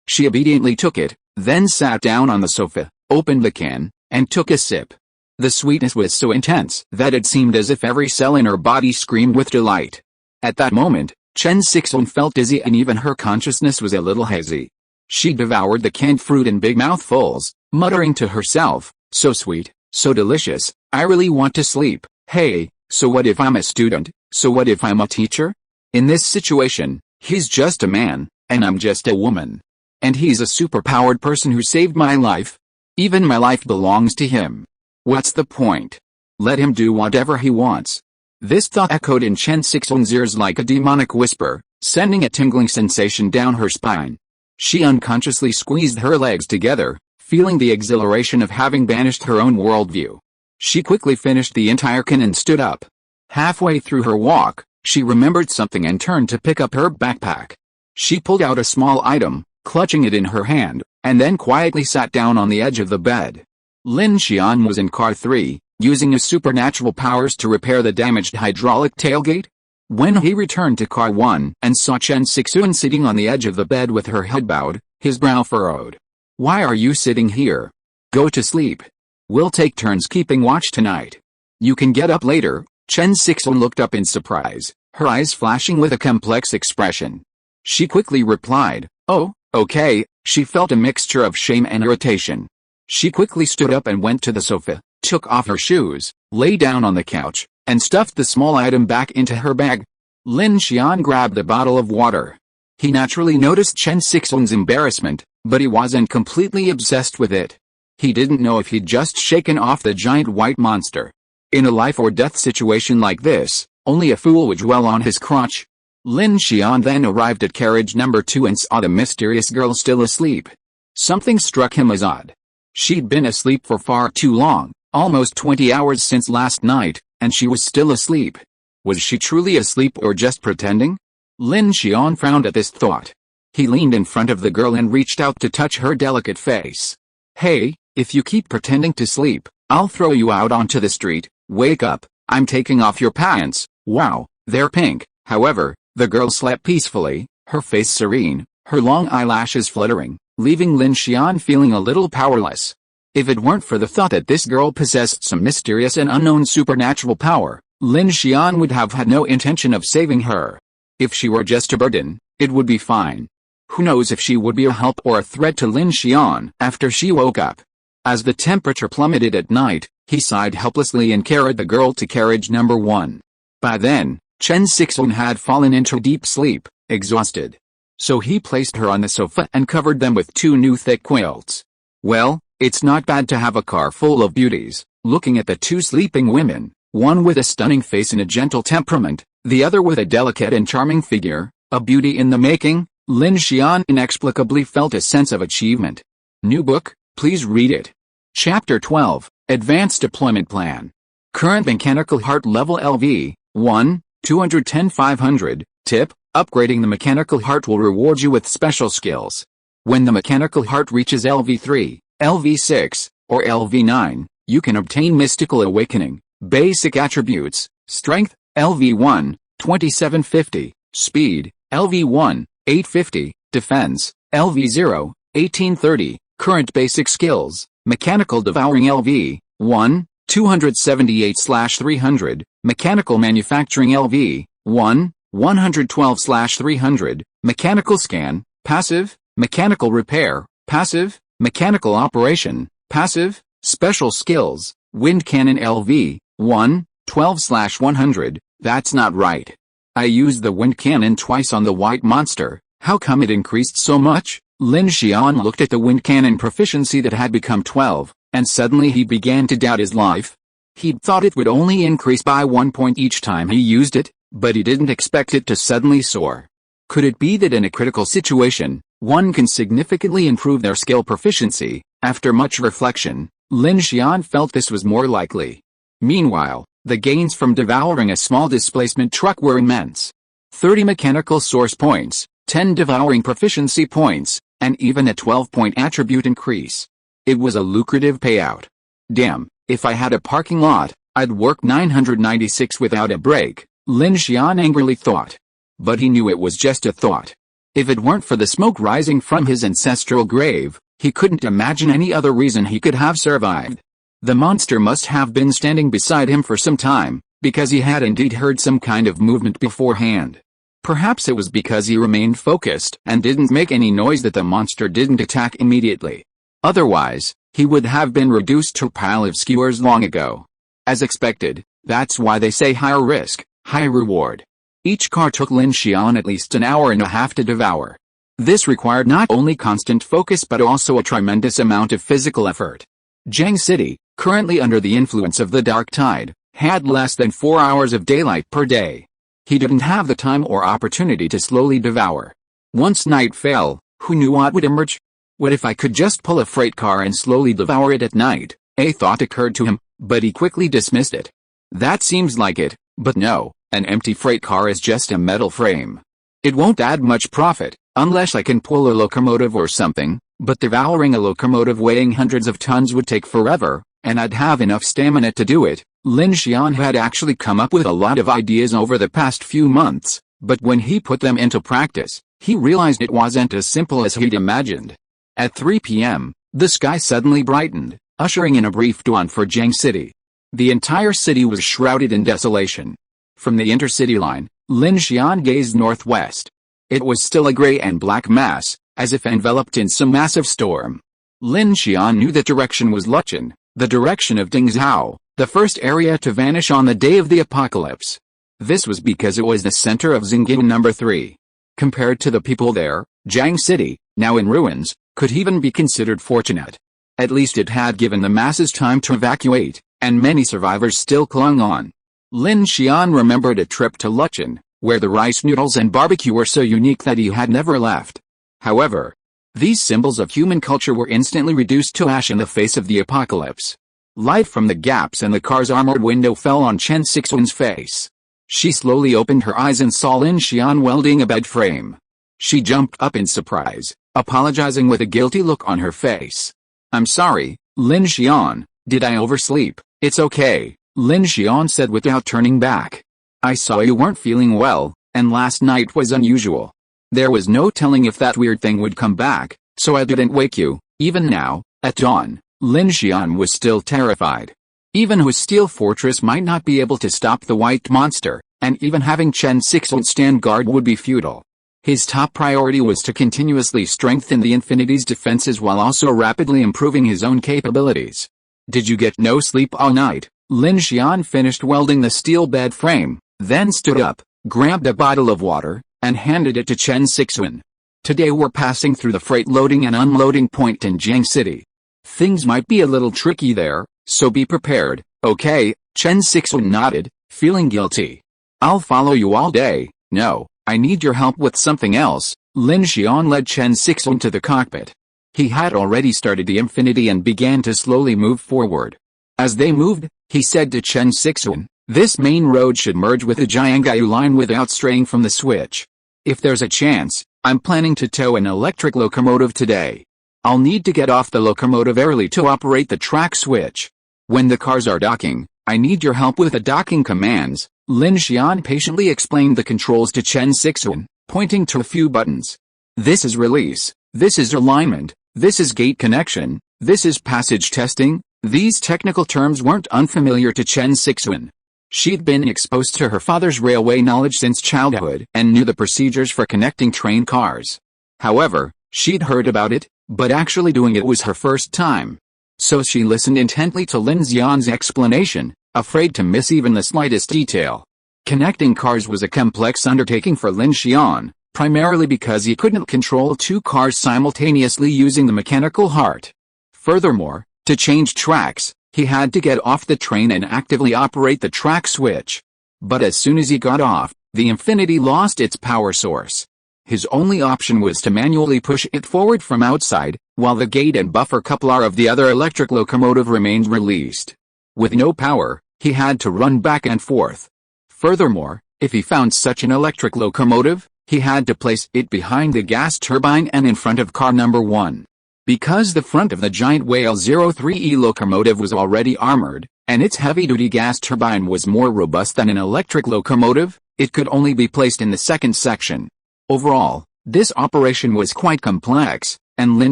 she obediently took it, then sat down on the sofa, opened the can, and took a sip. The sweetness was so intense that it seemed as if every cell in her body screamed with delight. At that moment, Chen Sixuan felt dizzy and even her consciousness was a little hazy. She devoured the canned fruit in big mouthfuls, muttering to herself, so sweet, so delicious, I really want to sleep. Hey, so what if I'm a student? So what if I'm a teacher? In this situation, he's just a man, and I'm just a woman. And he's a superpowered person who saved my life. Even my life belongs to him. What's the point? Let him do whatever he wants. This thought echoed in Chen Sixuan's ears like a demonic whisper, sending a tingling sensation down her spine. She unconsciously squeezed her legs together, feeling the exhilaration of having banished her own worldview. She quickly finished the entire can and stood up. Halfway through her walk, she remembered something and turned to pick up her backpack. She pulled out a small item, clutching it in her hand, and then quietly sat down on the edge of the bed. Lin Xian was in car 3, using his supernatural powers to repair the damaged hydraulic tailgate. When he returned to car 1 and saw Chen Sixuan sitting on the edge of the bed with her head bowed, his brow furrowed. Why are you sitting here? Go to sleep. We'll take turns keeping watch tonight. You can get up later. Chen Sixuan looked up in surprise, her eyes flashing with a complex expression. She quickly replied, oh, okay. She felt a mixture of shame and irritation. She quickly stood up and went to the sofa, took off her shoes, lay down on the couch, and stuffed the small item back into her bag. Lin Xian grabbed a bottle of water. He naturally noticed Chen Sixuan's embarrassment, but he wasn't completely obsessed with it. He didn't know if he'd just shaken off the giant white monster. In a life-or-death situation like this, only a fool would dwell on his crotch. Lin Xian then arrived at carriage number 2 and saw the mysterious girl still asleep. Something struck him as odd. She'd been asleep for far too long, almost 20 hours since last night, and she was still asleep. Was she truly asleep or just pretending? Lin Xian frowned at this thought. He leaned in front of the girl and reached out to touch her delicate face. Hey, if you keep pretending to sleep, I'll throw you out onto the street. Wake up, I'm taking off your pants. Wow, they're pink. However, the girl slept peacefully, her face serene, her long eyelashes fluttering, leaving Lin Xian feeling a little powerless. If it weren't for the thought that this girl possessed some mysterious and unknown supernatural power, Lin Xian would have had no intention of saving her. If she were just a burden, it would be fine. Who knows if she would be a help or a threat to Lin Xian after she woke up. As the temperature plummeted at night, he sighed helplessly and carried the girl to carriage number 1. By then, Chen Sixuan had fallen into deep sleep, exhausted. So he placed her on the sofa and covered them with 2 new thick quilts. Well, it's not bad to have a car full of beauties. Looking at the 2 sleeping women, one with a stunning face and a gentle temperament, the other with a delicate and charming figure, a beauty in the making, Lin Xian inexplicably felt a sense of achievement. New book, please read it. Chapter 12, Advanced Deployment Plan. Current mechanical heart level LV, 1, 210-500, tip, upgrading the mechanical heart will reward you with special skills. When the mechanical heart reaches LV3, LV6, or LV9, you can obtain mystical awakening, basic attributes, strength, LV1, 2750, speed, LV1, 850, defense, LV0, 1830, current basic skills, mechanical devouring LV, 1, 278/300, mechanical manufacturing LV, 1, 112/300, mechanical scan, passive, mechanical repair, passive, mechanical operation, passive, special skills, wind cannon LV, 1, 12/100, that's not right. I used the wind cannon twice on the white monster, how come it increased so much? Lin Xian looked at the wind cannon proficiency that had become 12, and suddenly he began to doubt his life. He'd thought it would only increase by 1 point each time he used it, but he didn't expect it to suddenly soar. Could it be that in a critical situation, one can significantly improve their skill proficiency? After much reflection, Lin Xian felt this was more likely. Meanwhile, the gains from devouring a small displacement truck were immense. 30 mechanical source points, 10 devouring proficiency points, and even a 12-point attribute increase. It was a lucrative payout. Damn, if I had a parking lot, I'd work 996 without a break, Lin Xian angrily thought. But he knew it was just a thought. If it weren't for the smoke rising from his ancestral grave, he couldn't imagine any other reason he could have survived. The monster must have been standing beside him for some time, because he had indeed heard some kind of movement beforehand. Perhaps it was because he remained focused and didn't make any noise that the monster didn't attack immediately. Otherwise, he would have been reduced to a pile of skewers long ago. As expected, that's why they say higher risk, high reward. Each car took Lin Xian at least an hour and a half to devour. This required not only constant focus but also a tremendous amount of physical effort. Jiang City, currently under the influence of the dark tide, had less than 4 hours of daylight per day. He didn't have the time or opportunity to slowly devour. Once night fell, who knew what would emerge? What if I could just pull a freight car and slowly devour it at night? A thought occurred to him, but he quickly dismissed it. That seems like it, but no, an empty freight car is just a metal frame. It won't add much profit, unless I can pull a locomotive or something, but devouring a locomotive weighing hundreds of tons would take forever, and I'd have enough stamina to do it. Lin Xian had actually come up with a lot of ideas over the past few months, but when he put them into practice, he realized it wasn't as simple as he'd imagined. At 3 p.m., the sky suddenly brightened, ushering in a brief dawn for Jiang City. The entire city was shrouded in desolation. From the intercity line, Lin Xian gazed northwest. It was still a gray and black mass, as if enveloped in some massive storm. Lin Xian knew the direction was Luchen, the direction of Dingzhou, the first area to vanish on the day of the apocalypse. This was because it was the center of Xinjiang number 3. Compared to the people there, Jiang City, now in ruins, could even be considered fortunate. At least it had given the masses time to evacuate, and many survivors still clung on. Lin Xian remembered a trip to Luchen, where the rice noodles and barbecue were so unique that he had never left. However, these symbols of human culture were instantly reduced to ash in the face of the apocalypse. Light from the gaps in the car's armored window fell on Chen Sixuan's face. She slowly opened her eyes and saw Lin Xian welding a bed frame. She jumped up in surprise, apologizing with a guilty look on her face. I'm sorry, Lin Xian, did I oversleep? It's okay, Lin Xian said without turning back. I saw you weren't feeling well, and last night was unusual. There was no telling if that weird thing would come back, so I didn't wake you. Even now, at dawn, Lin Xian was still terrified. Even his steel fortress might not be able to stop the white monster, and even having Chen Sixuan stand guard would be futile. His top priority was to continuously strengthen the Infinity's defenses while also rapidly improving his own capabilities. Did you get no sleep all night? Lin Xian finished welding the steel bed frame, then stood up, grabbed a bottle of water, and handed it to Chen Sixuan. Today we're passing through the freight loading and unloading point in Jiang City. Things might be a little tricky there, so be prepared, okay? Chen Sixuan nodded, feeling guilty. I'll follow you all day. No, I need your help with something else. Lin Xian led Chen Sixuan to the cockpit. He had already started the Infinity and began to slowly move forward. As they moved, he said to Chen Sixuan, this main road should merge with the Jiangyu line without straying from the switch. If there's a chance, I'm planning to tow an electric locomotive today. I'll need to get off the locomotive early to operate the track switch. When the cars are docking, I need your help with the docking commands. Lin Xian patiently explained the controls to Chen Sixuan, pointing to a few buttons. This is release, this is alignment, this is gate connection, this is passage testing. These technical terms weren't unfamiliar to Chen Sixuan. She'd been exposed to her father's railway knowledge since childhood and knew the procedures for connecting train cars. However, she'd heard about it, but actually doing it was her first time. So she listened intently to Lin Xian's explanation, afraid to miss even the slightest detail. Connecting cars was a complex undertaking for Lin Xian, primarily because he couldn't control two cars simultaneously using the mechanical heart. Furthermore, to change tracks, he had to get off the train and actively operate the track switch. But as soon as he got off, the Infinity lost its power source. His only option was to manually push it forward from outside, while the gate and buffer coupler of the other electric locomotive remained released. With no power, he had to run back and forth. Furthermore, if he found such an electric locomotive, he had to place it behind the gas turbine and in front of car number 1. Because the front of the giant Whale 03E locomotive was already armored, and its heavy-duty gas turbine was more robust than an electric locomotive, it could only be placed in the second section. Overall, this operation was quite complex, and Lin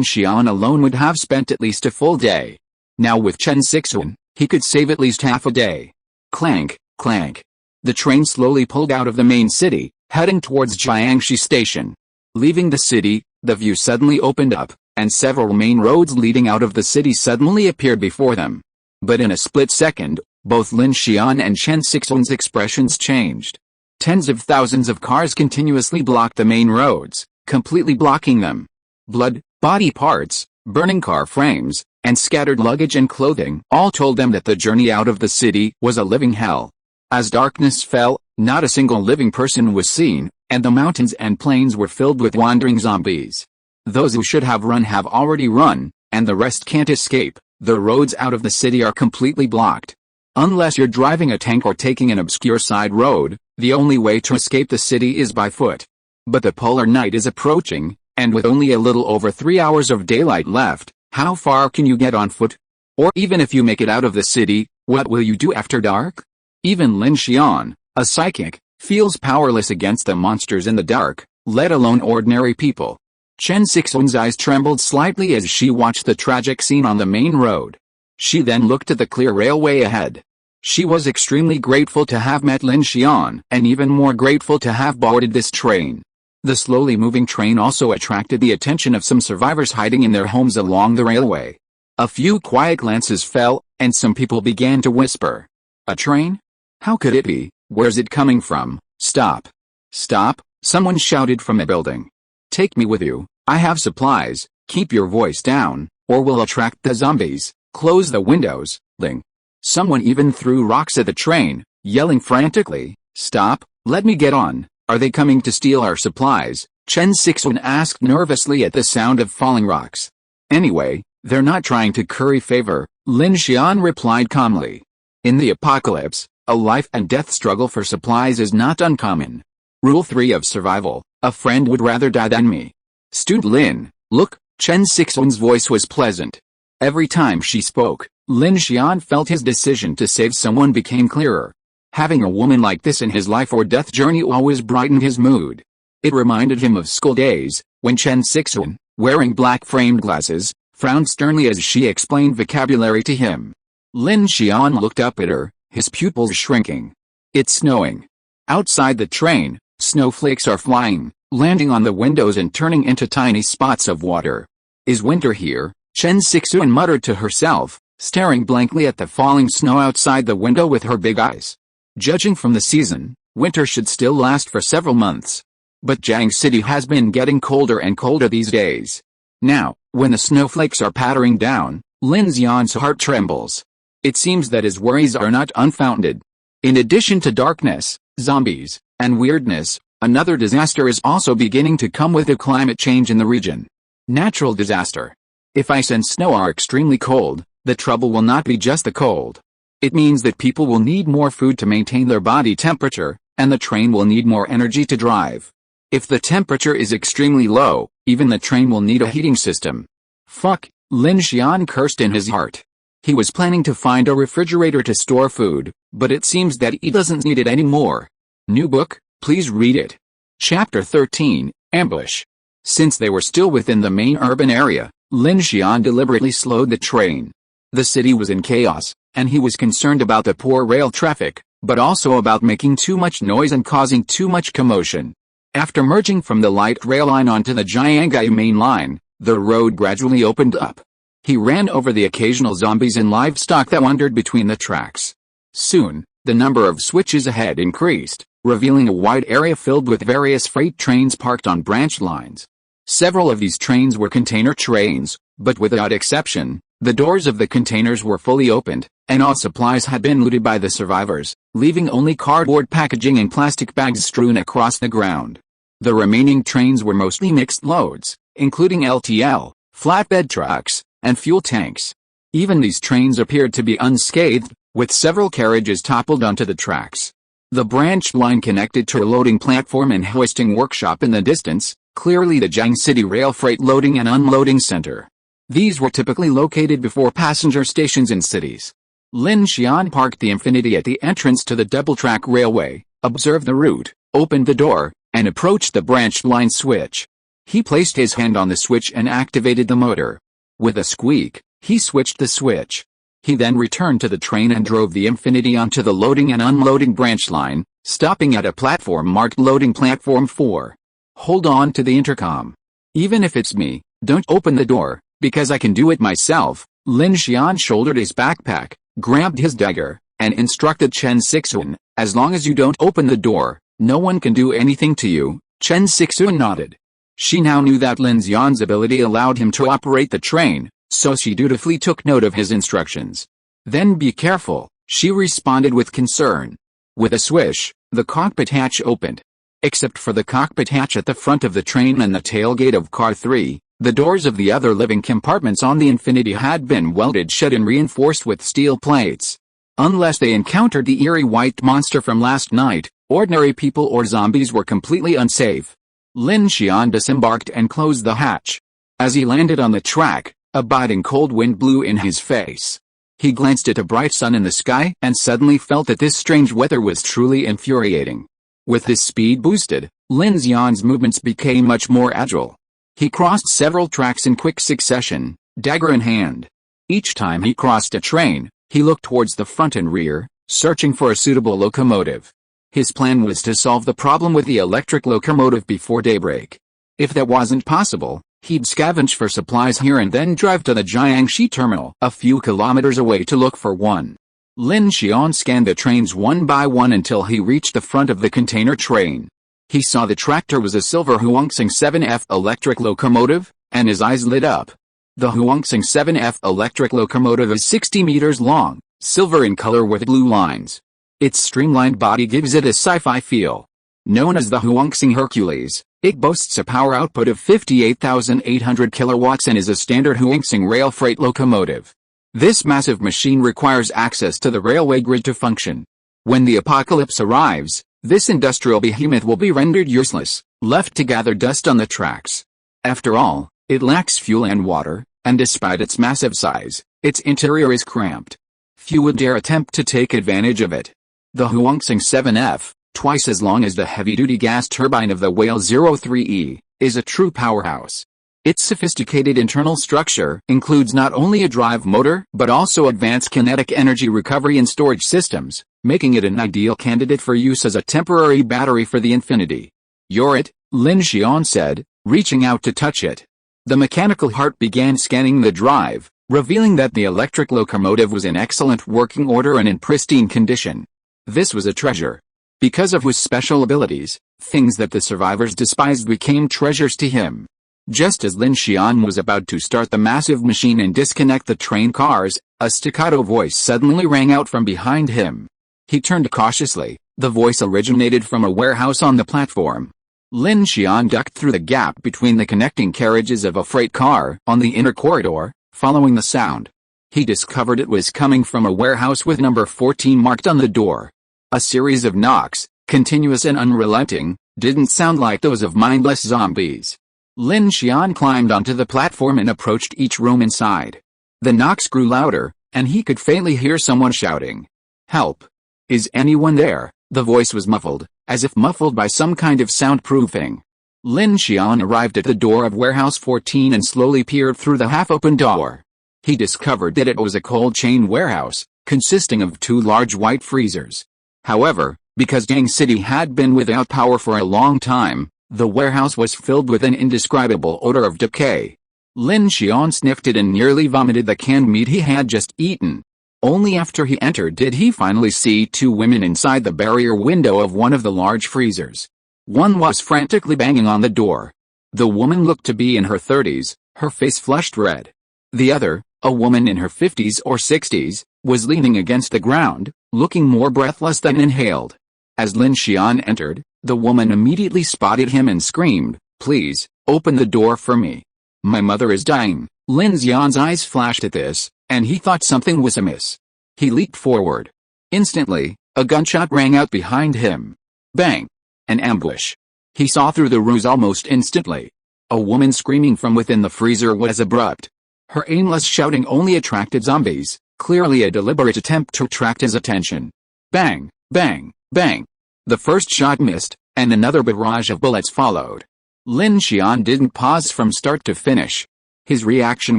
Xian alone would have spent at least a full day. Now with Chen Sixuan, he could save at least half a day. Clank, clank. The train slowly pulled out of the main city, heading towards Jiangxi Station. Leaving the city, the view suddenly opened up, and several main roads leading out of the city suddenly appeared before them. But in a split second, both Lin Xian and Chen Sixuan's expressions changed. Tens of thousands of cars continuously blocked the main roads, completely blocking them. Blood, body parts, burning car frames, and scattered luggage and clothing all told them that the journey out of the city was a living hell. As darkness fell, not a single living person was seen, and the mountains and plains were filled with wandering zombies. Those who should have run have already run, and the rest can't escape. The roads out of the city are completely blocked. Unless you're driving a tank or taking an obscure side road, the only way to escape the city is by foot. But the polar night is approaching, and with only a little over 3 hours of daylight left, how far can you get on foot? Or even if you make it out of the city, what will you do after dark? Even Lin Xian, a psychic, feels powerless against the monsters in the dark, let alone ordinary people. Chen Sixuan's eyes trembled slightly as she watched the tragic scene on the main road. She then looked at the clear railway ahead. She was extremely grateful to have met Lin Xian, and even more grateful to have boarded this train. The slowly moving train also attracted the attention of some survivors hiding in their homes along the railway. A few quiet glances fell, and some people began to whisper. A train? How could it be? Where's it coming from? Stop. Stop, someone shouted from a building. Take me with you. I have supplies. Keep your voice down, or we'll attract the zombies. Close the windows, Ling. Someone even threw rocks at the train, yelling frantically, Stop, let me get on. Are they coming to steal our supplies? Chen Sixuan asked nervously at the sound of falling rocks. Anyway, they're not trying to curry favor, Lin Xian replied calmly. In the apocalypse, a life and death struggle for supplies is not uncommon. Rule 3 of survival, a friend would rather die than me. Student Lin, look, Chen Sixuan's voice was pleasant. Every time she spoke, Lin Xian felt his decision to save someone became clearer. Having a woman like this in his life or death journey always brightened his mood. It reminded him of school days, when Chen Sixuan, wearing black framed glasses, frowned sternly as she explained vocabulary to him. Lin Xian looked up at her, his pupils shrinking. It's snowing. Outside the train, snowflakes are flying, landing on the windows and turning into tiny spots of water. Is winter here? Chen Sixuan muttered to herself, staring blankly at the falling snow outside the window with her big eyes. Judging from the season, winter should still last for several months. But Jiang City has been getting colder and colder these days. Now, when the snowflakes are pattering down, Lin Xian's heart trembles. It seems that his worries are not unfounded. In addition to darkness, zombies, and weirdness, another disaster is also beginning to come with the climate change in the region. Natural disaster. If ice and snow are extremely cold, the trouble will not be just the cold. It means that people will need more food to maintain their body temperature, and the train will need more energy to drive. If the temperature is extremely low, even the train will need a heating system. Fuck, Lin Xian cursed in his heart. He was planning to find a refrigerator to store food, but it seems that he doesn't need it anymore. New book, please read it. Chapter 13, Ambush. Since they were still within the main urban area, Lin Xian deliberately slowed the train. The city was in chaos, and he was concerned about the poor rail traffic, but also about making too much noise and causing too much commotion. After merging from the light rail line onto the Jianggai main line, the road gradually opened up. He ran over the occasional zombies and livestock that wandered between the tracks. Soon, the number of switches ahead increased, revealing a wide area filled with various freight trains parked on branch lines. Several of these trains were container trains, but without exception, the doors of the containers were fully opened, and all supplies had been looted by the survivors, leaving only cardboard packaging and plastic bags strewn across the ground. The remaining trains were mostly mixed loads, including LTL, flatbed trucks, and fuel tanks. Even these trains appeared to be unscathed, with several carriages toppled onto the tracks. The branch line connected to a loading platform and hoisting workshop in the distance, clearly the Jiang City Rail Freight Loading and Unloading Center. These were typically located before passenger stations in cities. Lin Xian parked the Infinity at the entrance to the double-track railway, observed the route, opened the door, and approached the branch line switch. He placed his hand on the switch and activated the motor. With a squeak, he switched the switch. He then returned to the train and drove the Infinity onto the loading and unloading branch line, stopping at a platform marked Loading Platform 4. Hold on to the intercom. Even if it's me, don't open the door, because I can do it myself. Lin Xian shouldered his backpack, grabbed his dagger, and instructed Chen Sixuan, as long as you don't open the door, no one can do anything to you. Chen Sixuan nodded. She now knew that Lin Xian's ability allowed him to operate the train, so she dutifully took note of his instructions. Then be careful, she responded with concern. With a swish, the cockpit hatch opened. Except for the cockpit hatch at the front of the train and the tailgate of Car 3, the doors of the other living compartments on the Infinity had been welded shut and reinforced with steel plates. Unless they encountered the eerie white monster from last night, ordinary people or zombies were completely unsafe. Lin Xian disembarked and closed the hatch. As he landed on the track, a biting cold wind blew in his face. He glanced at a bright sun in the sky and suddenly felt that this strange weather was truly infuriating. With his speed boosted, Lin Xian's movements became much more agile. He crossed several tracks in quick succession, dagger in hand. Each time he crossed a train, he looked towards the front and rear, searching for a suitable locomotive. His plan was to solve the problem with the electric locomotive before daybreak. If that wasn't possible, he'd scavenge for supplies here and then drive to the Jiangxi terminal a few kilometers away to look for one. Lin Xian scanned the trains one by one until he reached the front of the container train. He saw the tractor was a silver Huangsing 7F electric locomotive, and his eyes lit up. The Huangsing 7F electric locomotive is 60 meters long, silver in color with blue lines. Its streamlined body gives it a sci-fi feel. Known as the Huangsing Hercules, it boasts a power output of 58,800 kilowatts and is a standard Huangsing rail freight locomotive. This massive machine requires access to the railway grid to function. When the apocalypse arrives, this industrial behemoth will be rendered useless, left to gather dust on the tracks. After all, it lacks fuel and water, and despite its massive size, its interior is cramped. Few would dare attempt to take advantage of it. The Huangsing 7F, twice as long as the heavy-duty gas turbine of the Whale 03E, is a true powerhouse. Its sophisticated internal structure includes not only a drive motor but also advanced kinetic energy recovery and storage systems, making it an ideal candidate for use as a temporary battery for the Infinity. "You're it," Lin Xian said, reaching out to touch it. The mechanical heart began scanning the drive, revealing that the electric locomotive was in excellent working order and in pristine condition. This was a treasure. Because of his special abilities, things that the survivors despised became treasures to him. Just as Lin Xian was about to start the massive machine and disconnect the train cars, a staccato voice suddenly rang out from behind him. He turned cautiously. The voice originated from a warehouse on the platform. Lin Xian ducked through the gap between the connecting carriages of a freight car on the inner corridor, following the sound. He discovered it was coming from a warehouse with number 14 marked on the door. A series of knocks, continuous and unrelenting, didn't sound like those of mindless zombies. Lin Xian climbed onto the platform and approached each room inside. The knocks grew louder, and he could faintly hear someone shouting, "Help! Is anyone there?" The voice was muffled, as if muffled by some kind of soundproofing. Lin Xian arrived at the door of Warehouse 14 and slowly peered through the half-open door. He discovered that it was a cold chain warehouse, consisting of 2 large white freezers. However, because Yang City had been without power for a long time, the warehouse was filled with an indescribable odor of decay. Lin Xian sniffed it and nearly vomited the canned meat he had just eaten. Only after he entered did he finally see 2 women inside the barrier window of one of the large freezers. One was frantically banging on the door. The woman looked to be in her 30s, her face flushed red. The other, a woman in her 50s or 60s, was leaning against the ground, looking more breathless than inhaled. As Lin Xian entered, the woman immediately spotted him and screamed, "Please, open the door for me. My mother is dying." Lin Xian's eyes flashed at this, and he thought something was amiss. He leaped forward. Instantly, a gunshot rang out behind him. Bang! An ambush. He saw through the ruse almost instantly. A woman screaming from within the freezer was abrupt. Her aimless shouting only attracted zombies, clearly a deliberate attempt to attract his attention. Bang! Bang! Bang! The first shot missed, and another barrage of bullets followed. Lin Xian didn't pause from start to finish. His reaction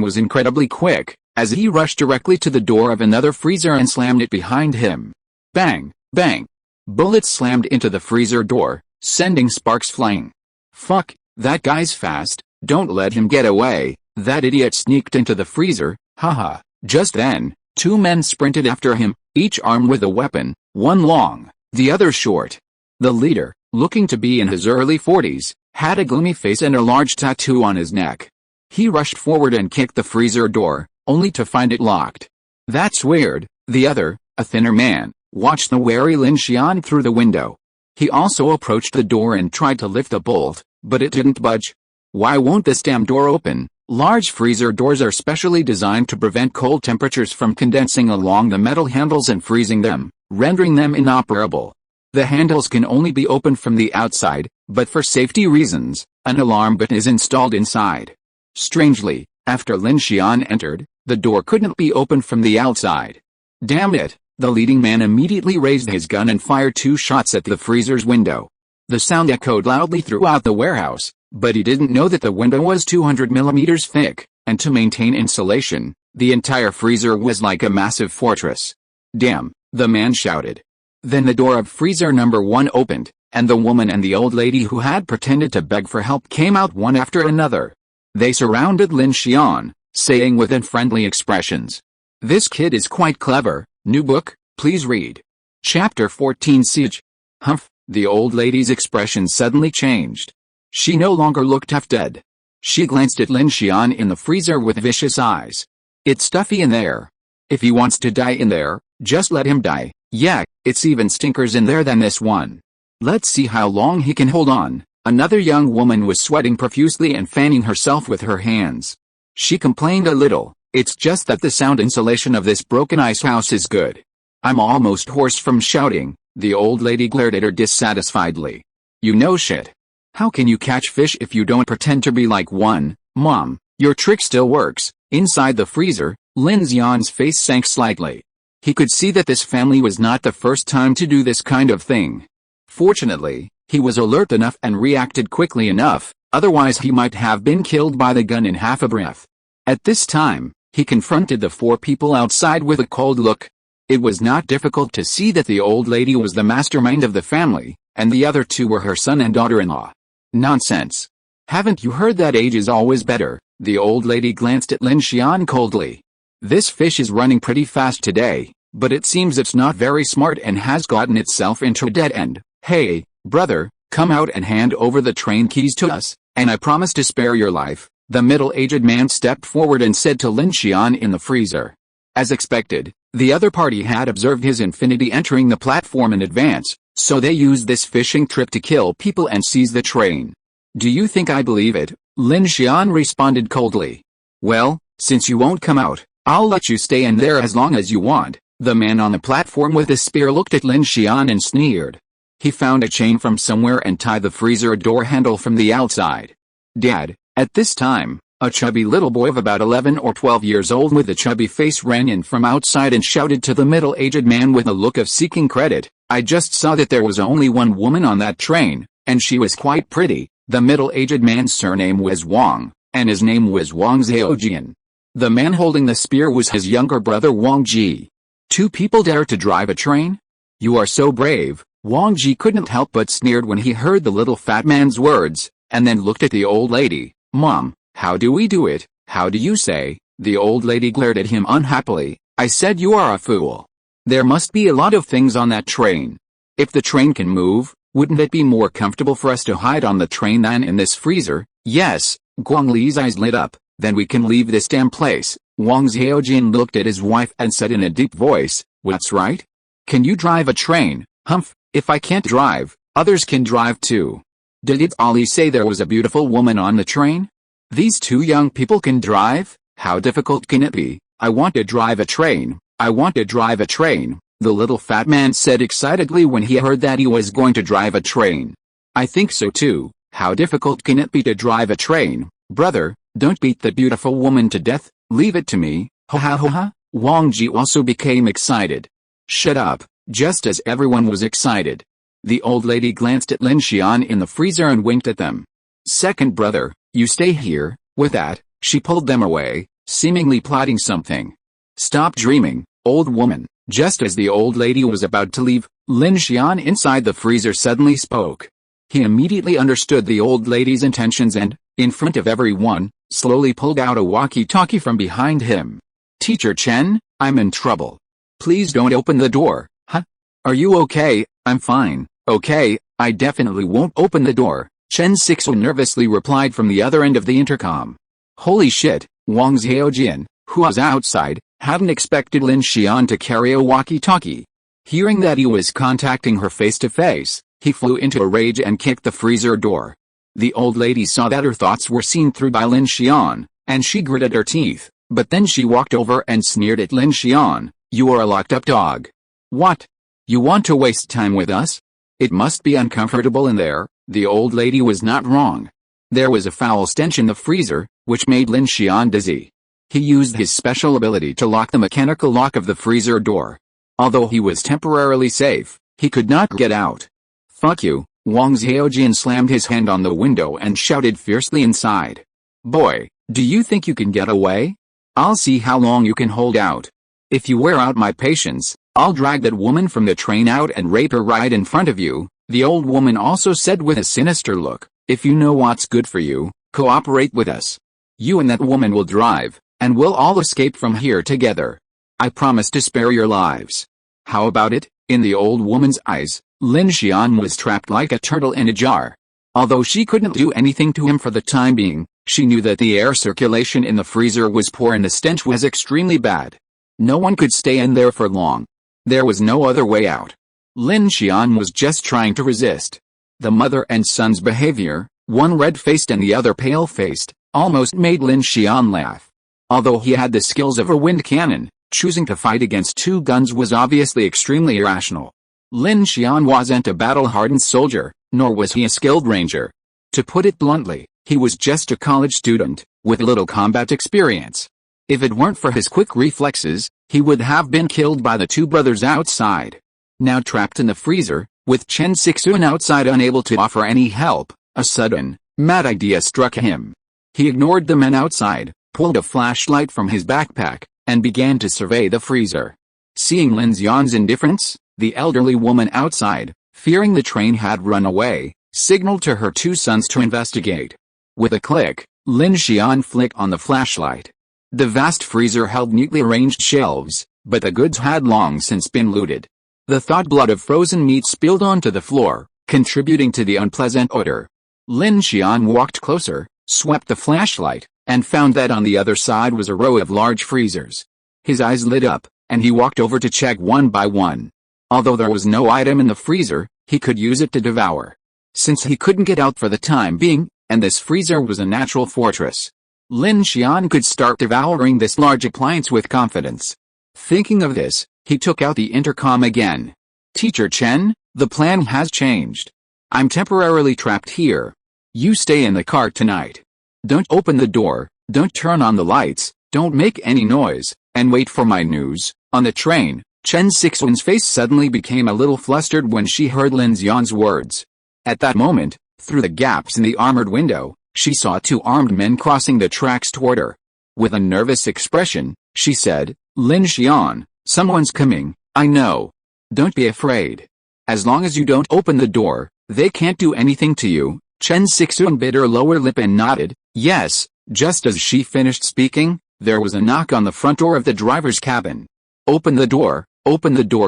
was incredibly quick, as he rushed directly to the door of another freezer and slammed it behind him. Bang! Bang! Bullets slammed into the freezer door, sending sparks flying. "Fuck, that guy's fast, don't let him get away, that idiot sneaked into the freezer, haha." Just then, 2 men sprinted after him, each armed with a weapon, one long, the other short. The leader, looking to be in his early 40s, had a gloomy face and a large tattoo on his neck. He rushed forward and kicked the freezer door, only to find it locked. "That's weird." The other, a thinner man, watched the wary Lin Xian through the window. He also approached the door and tried to lift the bolt, but it didn't budge. "Why won't this damn door open?" Large freezer doors are specially designed to prevent cold temperatures from condensing along the metal handles and freezing them, rendering them inoperable. The handles can only be opened from the outside, but for safety reasons, an alarm button is installed inside. Strangely, after Lin Xian entered, the door couldn't be opened from the outside. "Damn it!" The leading man immediately raised his gun and fired 2 shots at the freezer's window. The sound echoed loudly throughout the warehouse, but he didn't know that the window was 200 millimeters thick, and to maintain insulation, the entire freezer was like a massive fortress. "Damn!" the man shouted. Then the door of freezer number 1 opened, and the woman and the old lady who had pretended to beg for help came out one after another. They surrounded Lin Xian, saying with unfriendly expressions, "This kid is quite clever. New book, please read." Chapter 14 Siege. Humph, the old lady's expression suddenly changed. She no longer looked half dead. She glanced at Lin Xian in the freezer with vicious eyes. "It's stuffy in there. If he wants to die in there, just let him die. Yeah, it's even stinkers in there than this one. Let's see how long he can hold on." Another young woman was sweating profusely and fanning herself with her hands. She complained a little, "It's just that the sound insulation of this broken ice house is good. I'm almost hoarse from shouting." The old lady glared at her dissatisfiedly. "You know shit. How can you catch fish if you don't pretend to be like one? Mom, your trick still works." Inside the freezer, Lin Xian's face sank slightly. He could see that this family was not the first time to do this kind of thing. Fortunately, he was alert enough and reacted quickly enough, otherwise he might have been killed by the gun in half a breath. At this time, he confronted the 4 people outside with a cold look. It was not difficult to see that the old lady was the mastermind of the family, and the other 2 were her son and daughter-in-law. Nonsense. Haven't you heard that age is always better? The old lady glanced at Lin Xian coldly. This fish is running pretty fast today, but it seems it's not very smart and has gotten itself into a dead end. Hey, brother, come out and hand over the train keys to us, and I promise to spare your life. The middle-aged man stepped forward and said to Lin Xian in the freezer. As expected, the other party had observed his infinity entering the platform in advance, so they used this fishing trip to kill people and seize the train. Do you think I believe it? Lin Xian responded coldly. Well, since you won't come out, I'll let you stay in there as long as you want. The man on the platform with the spear looked at Lin Xian and sneered. He found a chain from somewhere and tied the freezer door handle from the outside. Dad, at this time, a chubby little boy of about 11 or 12 years old with a chubby face ran in from outside and shouted to the middle-aged man with a look of seeking credit, I just saw that there was only one woman on that train, and she was quite pretty. The middle-aged man's surname was Wang, and his name was Wang Xiaojian. The man holding the spear was his younger brother Wang Ji. 2 people dare to drive a train? You are so brave. Wang Ji couldn't help but sneered when he heard the little fat man's words, and then looked at the old lady. Mom, how do we do it? How do you say? The old lady glared at him unhappily. I said you are a fool. There must be a lot of things on that train. If the train can move, wouldn't it be more comfortable for us to hide on the train than in this freezer? Yes. Guang Li's eyes lit up. Then we can leave this damn place. Wang Xiaojin looked at his wife and said in a deep voice, What's right? Can you drive a train? Humph, if I can't drive, others can drive too. Did Ali say there was a beautiful woman on the train? These 2 young people can drive? How difficult can it be? I want to drive a train. I want to drive a train. The little fat man said excitedly when he heard that he was going to drive a train. I think so too. How difficult can it be to drive a train? Brother, don't beat the beautiful woman to death. Leave it to me. Ha ha ha ha. Wang Ji also became excited. Shut up. Just as everyone was excited, the old lady glanced at Lin Xian in the freezer and winked at them. Second brother, you stay here. With that, she pulled them away, seemingly plotting something. Stop dreaming, old woman. Just as the old lady was about to leave, Lin Xian inside the freezer suddenly spoke. He immediately understood the old lady's intentions and, in front of everyone, slowly pulled out a walkie-talkie from behind him. Teacher Chen, I'm in trouble. Please don't open the door. Huh? Are you okay? I'm fine. Okay, I definitely won't open the door. Chen Sixuan nervously replied from the other end of the intercom. Holy shit, Wang Xiaojian, who was outside, hadn't expected Lin Xian to carry a walkie-talkie. Hearing that he was contacting her face-to-face, he flew into a rage and kicked the freezer door. The old lady saw that her thoughts were seen through by Lin Xian, and she gritted her teeth, but then she walked over and sneered at Lin Xian. You are a locked-up dog. What? You want to waste time with us? It must be uncomfortable in there. The old lady was not wrong. There was a foul stench in the freezer, which made Lin Xian dizzy. He used his special ability to lock the mechanical lock of the freezer door. Although he was temporarily safe, he could not get out. Fuck you. Wang Xiaojian slammed his hand on the window and shouted fiercely inside. Boy, do you think you can get away? I'll see how long you can hold out. If you wear out my patience, I'll drag that woman from the train out and rape her right in front of you, the old woman also said with a sinister look. If you know what's good for you, cooperate with us. You and that woman will drive, and we'll all escape from here together. I promise to spare your lives. How about it? In the old woman's eyes, Lin Xian was trapped like a turtle in a jar. Although she couldn't do anything to him for the time being, she knew that the air circulation in the freezer was poor and the stench was extremely bad. No one could stay in there for long. There was no other way out. Lin Xian was just trying to resist. The mother and son's behavior, one red-faced and the other pale-faced, almost made Lin Xian laugh. Although he had the skills of a wind cannon, choosing to fight against 2 guns was obviously extremely irrational. Lin Xian wasn't a battle-hardened soldier, nor was he a skilled ranger. To put it bluntly, he was just a college student, with little combat experience. If it weren't for his quick reflexes, he would have been killed by the 2 brothers outside. Now trapped in the freezer, With Chen Sixuan outside unable to offer any help, a sudden, mad idea struck him. He ignored the men outside, pulled a flashlight from his backpack, and began to survey the freezer. Seeing Lin Xian's indifference, the elderly woman outside, fearing the train had run away, signaled to her two sons to investigate. With a click, Lin Xian flicked on the flashlight. The vast freezer held neatly arranged shelves, but the goods had long since been looted. The thawed blood of frozen meat spilled onto the floor, contributing to the unpleasant odor. Lin Xian walked closer, swept the flashlight, and found that on the other side was a row of large freezers. His eyes lit up, and he walked over to check one by one. Although there was no item in the freezer, he could use it to devour. Since he couldn't get out for the time being, and this freezer was a natural fortress, Lin Xian could start devouring this large appliance with confidence. Thinking of this, he took out the intercom again. "Teacher Chen, the plan has changed. I'm temporarily trapped here. You stay in the car tonight. Don't open the door, don't turn on the lights, don't make any noise, and wait for my news." On the train, Chen Sixuan's face suddenly became a little flustered when she heard Lin Xian's words. At that moment, through the gaps in the armored window, she saw two armed men crossing the tracks toward her. With a nervous expression, she said, "Lin Xian, someone's coming, I know. Don't be afraid. As long as you don't open the door, they can't do anything to you." Chen Sixuan bit her lower lip and nodded, yes. Just as she finished speaking, there was a knock on the front door of the driver's cabin. Open the door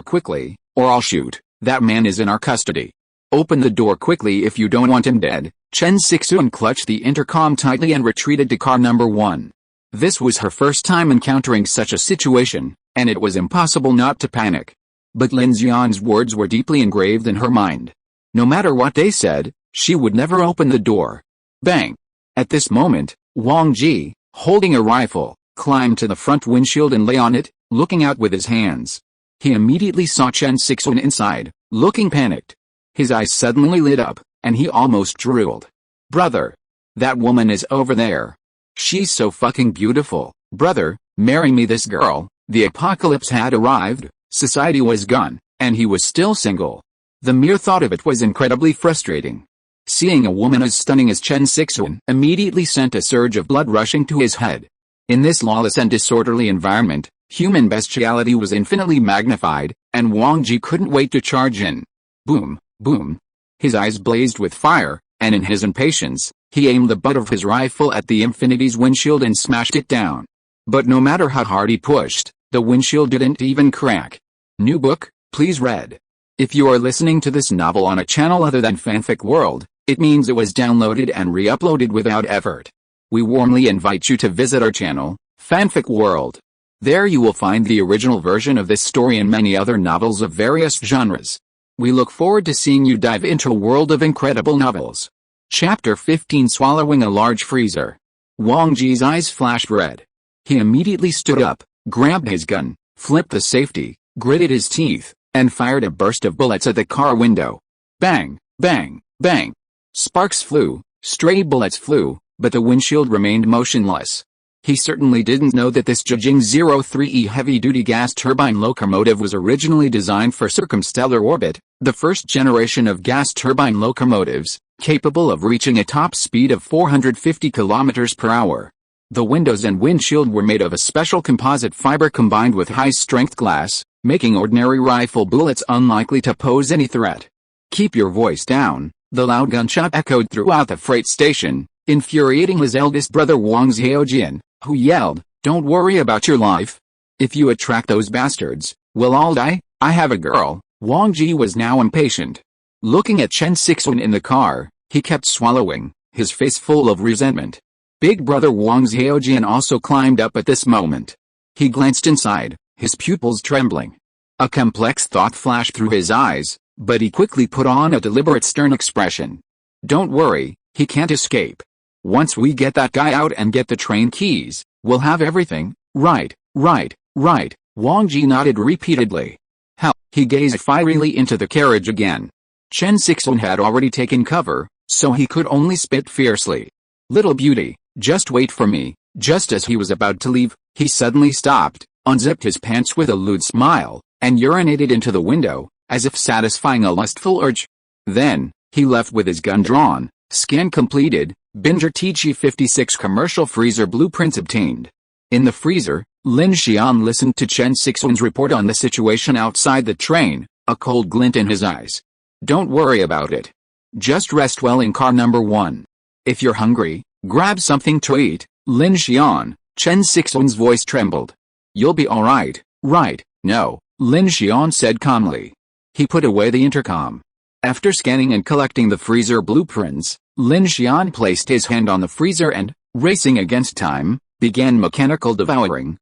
quickly, or I'll shoot. That man is in our custody. Open the door quickly if you don't want him dead." Chen Sixuan clutched the intercom tightly and retreated to car number 1. This was her first time encountering such a situation, and it was impossible not to panic. But Lin Xian's words were deeply engraved in her mind. No matter what they said, she would never open the door. Bang! At this moment, Wang Ji, holding a rifle, climbed to the front windshield and lay on it, looking out with his hands. He immediately saw Chen Sixuan inside, looking panicked. His eyes suddenly lit up, and he almost drooled. "Brother! That woman is over there. She's so fucking beautiful. Brother, marry me this girl." The apocalypse had arrived, society was gone, and he was still single. The mere thought of it was incredibly frustrating. Seeing a woman as stunning as Chen Sixuan immediately sent a surge of blood rushing to his head. In this lawless and disorderly environment, human bestiality was infinitely magnified, and Wang Ji couldn't wait to charge in. Boom, boom. His eyes blazed with fire, and in his impatience, he aimed the butt of his rifle at the Infinity's windshield and smashed it down. But no matter how hard he pushed, the windshield didn't even crack. New book, please read. If you are listening to this novel on a channel other than Fanfic World, it means it was downloaded and re-uploaded without effort. We warmly invite you to visit our channel, Fanfic World. There you will find the original version of this story and many other novels of various genres. We look forward to seeing you dive into a world of incredible novels. Chapter 15: Swallowing a Large Freezer. Wang Ji's eyes flashed red. He immediately stood up, grabbed his gun, flipped the safety, gritted his teeth, and fired a burst of bullets at the car window. Bang, bang, bang. Sparks flew, stray bullets flew, but the windshield remained motionless. He certainly didn't know that this Zhejiang 03E heavy-duty gas turbine locomotive was originally designed for Circumstellar Orbit, the first generation of gas turbine locomotives, capable of reaching a top speed of 450 km per hour. The windows and windshield were made of a special composite fiber combined with high-strength glass, making ordinary rifle bullets unlikely to pose any threat. "Keep your voice down," the loud gunshot echoed throughout the freight station, infuriating his eldest brother Wang Xiaojian, who yelled, "Don't worry about your life. If you attract those bastards, we'll all die. I have a girl." Wang Ji was now impatient. Looking at Chen Sixuan in the car, he kept swallowing, his face full of resentment. Big brother Wang Xiaojian also climbed up at this moment. He glanced inside, his pupils trembling. A complex thought flashed through his eyes, but he quickly put on a deliberate stern expression. "Don't worry, he can't escape. Once we get that guy out and get the train keys, we'll have everything." Right, right, right, Wang Ji nodded repeatedly. Hell, he gazed fierily into the carriage again. Chen Sixuan had already taken cover, so he could only spit fiercely. "Little beauty, just wait for me." Just as he was about to leave, he suddenly stopped, unzipped his pants with a lewd smile, and urinated into the window, as if satisfying a lustful urge. Then, he left with his gun drawn, scan completed, Binger TG56 commercial freezer blueprints obtained. In the freezer, Lin Xian listened to Chen Sixuan's report on the situation outside the train, a cold glint in his eyes. Don't worry about it. Just rest well in car number 1. If you're hungry, grab something to eat, Lin Xian, Chen Sixuan's voice trembled. You'll be alright, right? No, Lin Xian said calmly. He put away the intercom. After scanning and collecting the freezer blueprints, Lin Xian placed his hand on the freezer and, racing against time, began mechanical devouring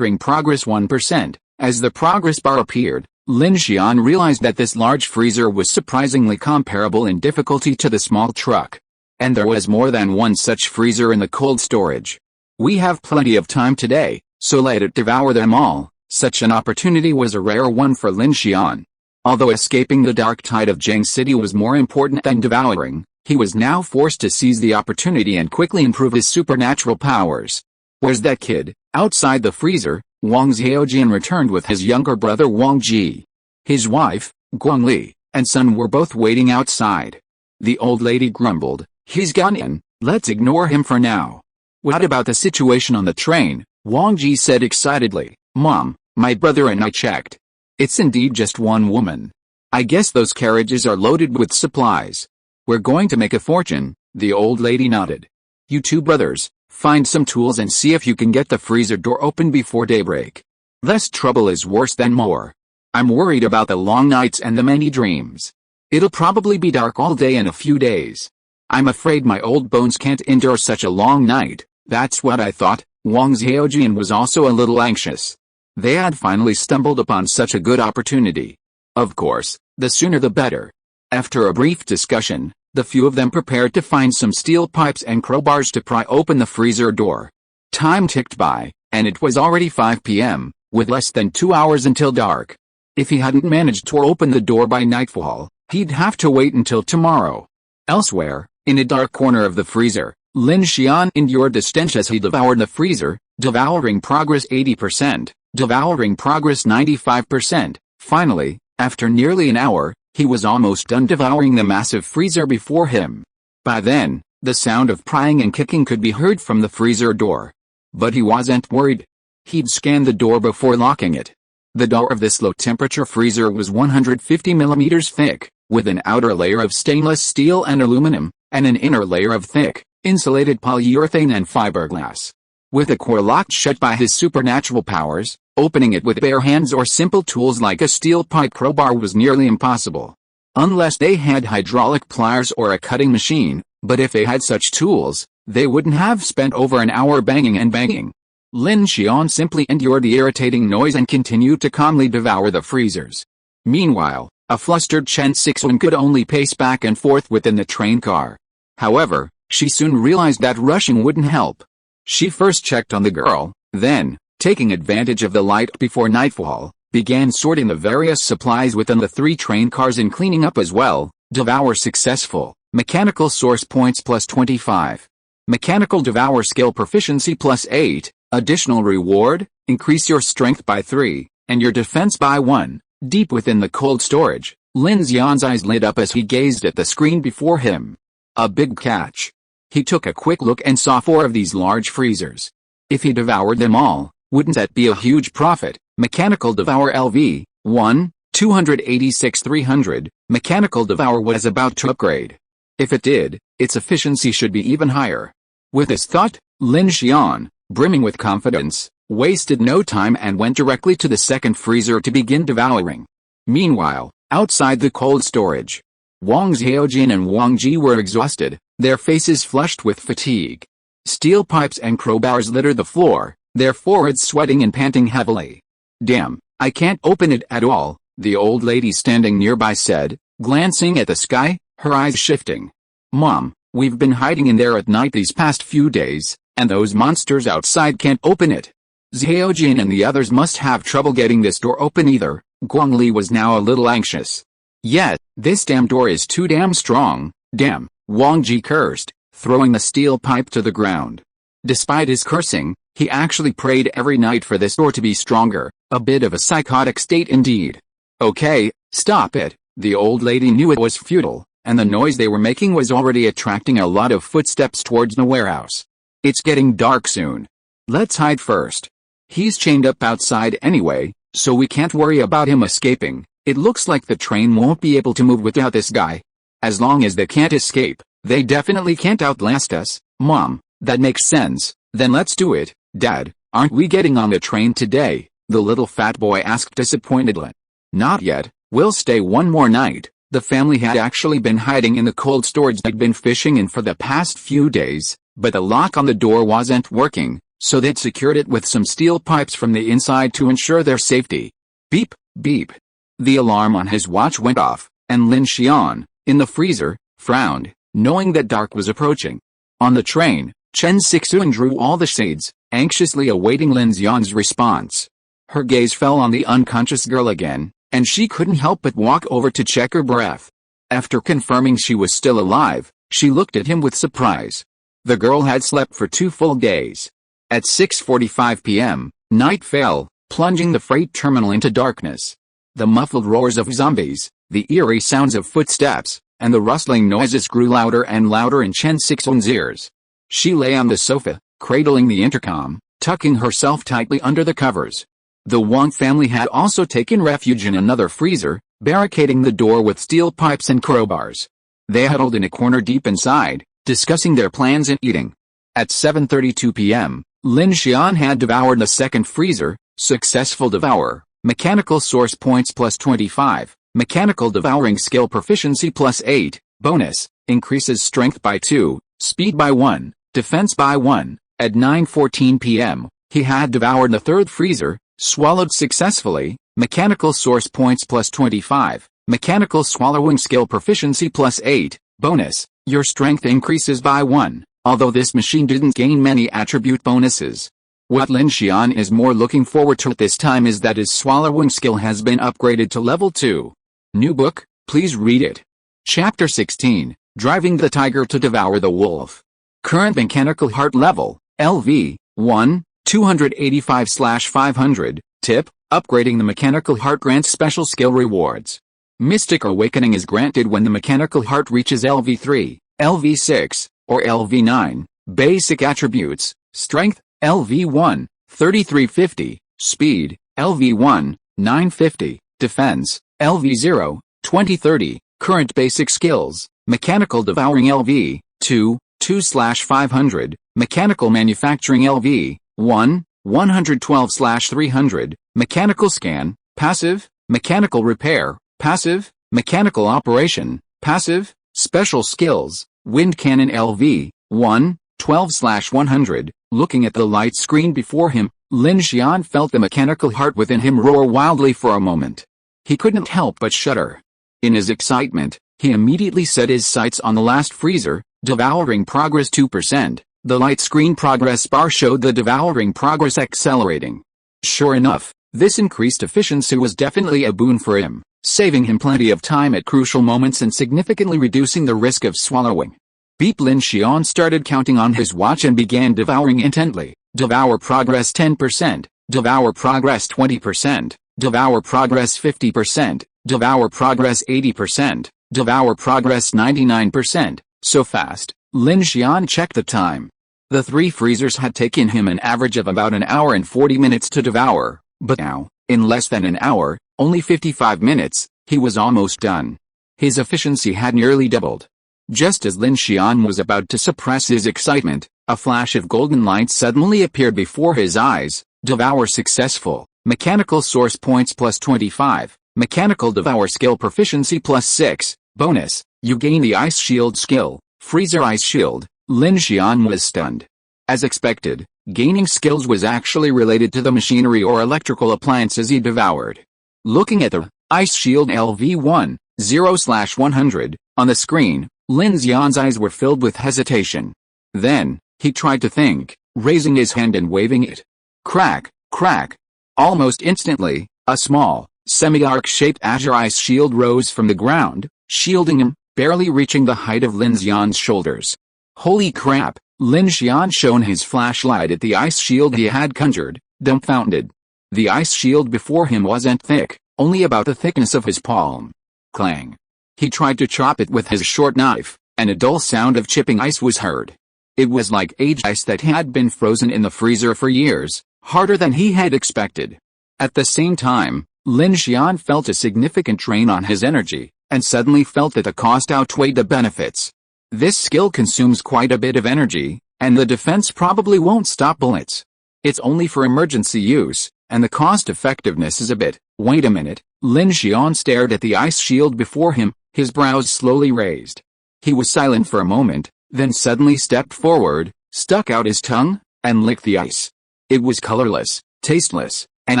progress 1%. As the progress bar appeared, Lin Xian realized that this large freezer was surprisingly comparable in difficulty to the small truck. And there was more than one such freezer in the cold storage. We have plenty of time today, so let it devour them all. Such an opportunity was a rare one for Lin Xian. Although escaping the dark tide of Jiang City was more important than devouring, he was now forced to seize the opportunity and quickly improve his supernatural powers. Where's that kid? Outside the freezer, Wang Xiaojian returned with his younger brother Wang Ji. His wife, Guang Li, and son were both waiting outside. The old lady grumbled, "He's gone in, let's ignore him for now." "What about the situation on the train?" Wang Ji said excitedly. "Mom, my brother and I checked. It's indeed just one woman. I guess those carriages are loaded with supplies. We're going to make a fortune." The old lady nodded. "You two brothers, find some tools and see if you can get the freezer door open before daybreak. Less trouble is worse than more. I'm worried about the long nights and the many dreams. It'll probably be dark all day in a few days. I'm afraid my old bones can't endure such a long night." That's what I thought. Wang Xiaojian was also a little anxious. They had finally stumbled upon such a good opportunity. Of course, the sooner the better. After a brief discussion, the few of them prepared to find some steel pipes and crowbars to pry open the freezer door. Time ticked by, and it was already 5 p.m., with less than 2 hours until dark. If he hadn't managed to open the door by nightfall, he'd have to wait until tomorrow. Elsewhere, in a dark corner of the freezer, Lin Xian endured the stench as he devoured the freezer, devouring progress 80%, devouring progress 95%. Finally, after nearly an hour, he was almost done devouring the massive freezer before him. By then, the sound of prying and kicking could be heard from the freezer door. But he wasn't worried. He'd scanned the door before locking it. The door of this low-temperature freezer was 150 millimeters thick, with an outer layer of stainless steel and aluminum, and an inner layer of thick, insulated polyurethane and fiberglass. With the core locked shut by his supernatural powers, opening it with bare hands or simple tools like a steel pipe crowbar was nearly impossible. Unless they had hydraulic pliers or a cutting machine, but if they had such tools, they wouldn't have spent over an hour banging and banging. Lin Xian simply endured the irritating noise and continued to calmly devour the freezers. Meanwhile, a flustered Chen Sixuan could only pace back and forth within the train car. However, she soon realized that rushing wouldn't help. She first checked on the girl, then, taking advantage of the light before nightfall, began sorting the various supplies within the 3 train cars and cleaning up as well. Devour successful. Mechanical source points plus 25. Mechanical devour skill proficiency plus 8. Additional reward, increase your strength by 3, and your defense by 1. Deep within the cold storage, Lin Xian's eyes lit up as he gazed at the screen before him. A big catch. He took a quick look and saw 4 of these large freezers. If he devoured them all, wouldn't that be a huge profit? Mechanical Devour LV, 1, 286-300, Mechanical Devour was about to upgrade. If it did, its efficiency should be even higher. With this thought, Lin Xian, brimming with confidence, wasted no time and went directly to the second freezer to begin devouring. Meanwhile, outside the cold storage, Wang Xiaojian and Wang Ji were exhausted, their faces flushed with fatigue. Steel pipes and crowbars littered the floor, their foreheads sweating and panting heavily. "Damn, I can't open it at all," the old lady standing nearby said, glancing at the sky, her eyes shifting. "Mom, we've been hiding in there at night these past few days, and those monsters outside can't open it. Xiaojian and the others must have trouble getting this door open either." Guang Li was now a little anxious. "Yet, this damn door is too damn strong, damn," Wang Ji cursed, throwing the steel pipe to the ground. Despite his cursing, he actually prayed every night for this door to be stronger, a bit of a psychotic state indeed. "Okay, Stop it. The old lady knew it was futile, and the noise they were making was already attracting a lot of footsteps towards the warehouse. It's getting dark soon. Let's hide first. He's chained up outside anyway, so we can't worry about him escaping. It looks like the train won't be able to move without this guy. As long as they can't escape, they definitely can't outlast us. Mom, that makes sense. Then let's do it. Dad, aren't we getting on the train today? The little fat boy asked disappointedly. Not yet. We'll stay one more night. The family had actually been hiding in the cold storage they'd been fishing in for the past few days, but the lock on the door wasn't working, so they'd secured it with some steel pipes from the inside to ensure their safety. Beep, beep. The alarm on his watch went off, and Lin Xian, in the freezer, frowned, knowing that dark was approaching. On the train, Chen Sixuan drew all the shades, anxiously awaiting Lin Xian's response. Her gaze fell on the unconscious girl again, and she couldn't help but walk over to check her breath. After confirming she was still alive, she looked at him with surprise. The girl had slept for 2 full days. At 6:45 p.m., night fell, plunging the freight terminal into darkness. The muffled roars of zombies, the eerie sounds of footsteps, and the rustling noises grew louder and louder in Chen Sixuan's ears. She lay on the sofa, cradling the intercom, tucking herself tightly under the covers. The Wang family had also taken refuge in another freezer, barricading the door with steel pipes and crowbars. They huddled in a corner deep inside, discussing their plans and eating. At 7:32 p.m., Lin Xian had devoured the second freezer. Successful devour, mechanical source points plus 25, mechanical devouring skill proficiency plus 8, bonus, increases strength by 2, speed by 1, defense by 1. At 9:14 p.m., he had devoured the third freezer, swallowed successfully, mechanical source points plus 25, mechanical swallowing skill proficiency plus 8, bonus, your strength increases by 1, although this machine didn't gain many attribute bonuses. What Lin Xian is more looking forward to at this time is that his swallowing skill has been upgraded to level 2. New book, please read it. Chapter 16, Driving the Tiger to Devour the Wolf. Current mechanical heart level, LV, 1. 285/500, tip, upgrading the mechanical heart grants special skill rewards. Mystic awakening is granted when the mechanical heart reaches LV3, LV6, or LV9. Basic attributes, strength, LV1, 3350, speed, LV1, 950, defense, LV0, 2030, current basic skills, mechanical devouring LV, 2, 2/500, mechanical manufacturing LV, 1, 112/300, mechanical scan, passive, mechanical repair, passive, mechanical operation, passive, special skills, wind cannon LV, 1, 12/100. Looking at the light screen before him, Lin Xian felt the mechanical heart within him roar wildly for a moment. He couldn't help but shudder. In his excitement, he immediately set his sights on the last freezer, devouring progress 2%. The light screen progress bar showed the devouring progress accelerating. Sure enough, this increased efficiency was definitely a boon for him, saving him plenty of time at crucial moments and significantly reducing the risk of swallowing. Beep. Lin Xian started counting on his watch and began devouring intently. Devour progress 10%, devour progress 20%, devour progress 50%, devour progress 80%, devour progress 99%. So fast, Lin Xian checked the time. The 3 freezers had taken him an average of about an hour and 40 minutes to devour, but now, in less than an hour, only 55 minutes, he was almost done. His efficiency had nearly doubled. Just as Lin Xian was about to suppress his excitement, a flash of golden light suddenly appeared before his eyes. Devour successful, mechanical source points plus 25, mechanical devour skill proficiency plus 6, bonus, you gain the ice shield skill, freezer ice shield. Lin Xian was stunned. As expected, gaining skills was actually related to the machinery or electrical appliances he devoured. Looking at the ice shield LV1, 0/100, on the screen, Lin Xian's eyes were filled with hesitation. Then, he tried to think, raising his hand and waving it. Crack, crack. Almost instantly, a small, semi-arc-shaped azure ice shield rose from the ground, shielding him, barely reaching the height of Lin Xian's shoulders. Holy crap! Lin Xian shone his flashlight at the ice shield he had conjured, dumbfounded. The ice shield before him wasn't thick, only about the thickness of his palm. Clang. He tried to chop it with his short knife, and a dull sound of chipping ice was heard. It was like aged ice that had been frozen in the freezer for years, harder than he had expected. At the same time, Lin Xian felt a significant drain on his energy, and suddenly felt that the cost outweighed the benefits. This skill consumes quite a bit of energy, and the defense probably won't stop bullets. It's only for emergency use, and the cost effectiveness is a bit. Wait a minute. Lin Xian stared at the ice shield before him, his brows slowly raised. He was silent for a moment, then suddenly stepped forward, stuck out his tongue, and licked the ice. It was colorless, tasteless, and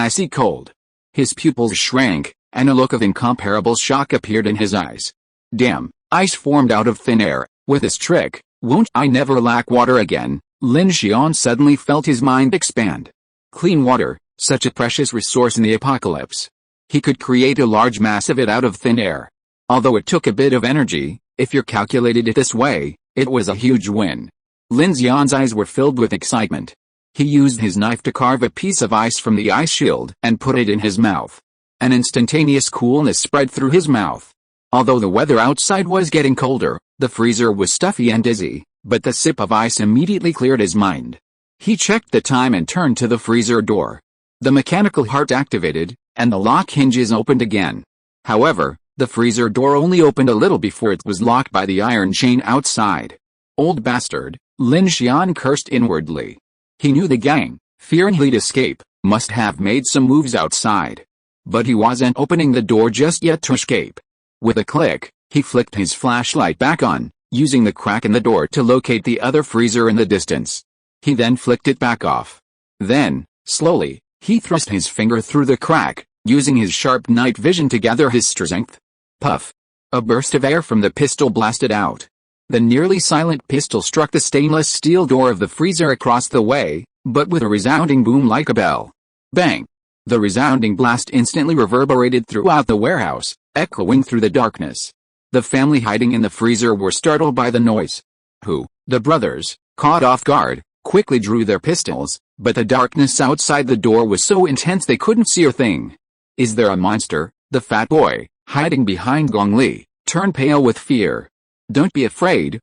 icy cold. His pupils shrank, and a look of incomparable shock appeared in his eyes. Damn, ice formed out of thin air. With this trick, won't I never lack water again? Lin Xian suddenly felt his mind expand. Clean water, such a precious resource in the apocalypse. He could create a large mass of it out of thin air. Although it took a bit of energy, if you calculated it this way, it was a huge win. Lin Xian's eyes were filled with excitement. He used his knife to carve a piece of ice from the ice shield and put it in his mouth. An instantaneous coolness spread through his mouth. Although the weather outside was getting colder, the freezer was stuffy and dizzy, but the sip of ice immediately cleared his mind. He checked the time and turned to the freezer door. The mechanical heart activated, and the lock hinges opened again. However, the freezer door only opened a little before it was locked by the iron chain outside. Old bastard, Lin Xian cursed inwardly. He knew the gang, fearing he'd escape, must have made some moves outside. But he wasn't opening the door just yet to escape. With a click, he flicked his flashlight back on, using the crack in the door to locate the other freezer in the distance. He then flicked it back off. Then, slowly, he thrust his finger through the crack, using his sharp night vision to gather his strength. Puff! A burst of air from the pistol blasted out. The nearly silent pistol struck the stainless steel door of the freezer across the way, but with a resounding boom like a bell. Bang! The resounding blast instantly reverberated throughout the warehouse, echoing through the darkness. The family hiding in the freezer were startled by the noise. The brothers, caught off guard, quickly drew their pistols, but the darkness outside the door was so intense they couldn't see a thing. Is there a monster? The fat boy, hiding behind Gong Li, turned pale with fear. Don't be afraid,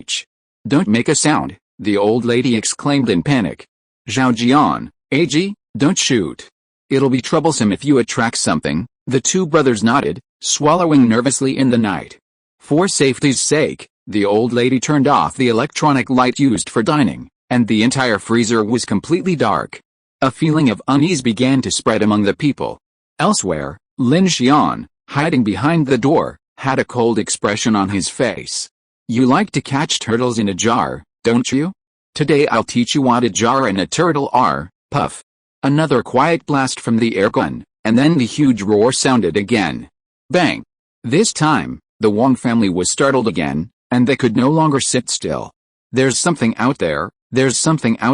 shh. Don't make a sound, the old lady exclaimed in panic. Zhao Jian, AG, don't shoot. It'll be troublesome if you attract something, the two brothers nodded, swallowing nervously in the night. For safety's sake, the old lady turned off the electronic light used for dining, and the entire freezer was completely dark. A feeling of unease began to spread among the people. Elsewhere, Lin Xian, hiding behind the door, had a cold expression on his face. You like to catch turtles in a jar, don't you? Today I'll teach you what a jar and a turtle are. Puff. Another quiet blast from the air gun, and then the huge roar sounded again. Bang! This time, the Wang family was startled again, and they could no longer sit still. There's something out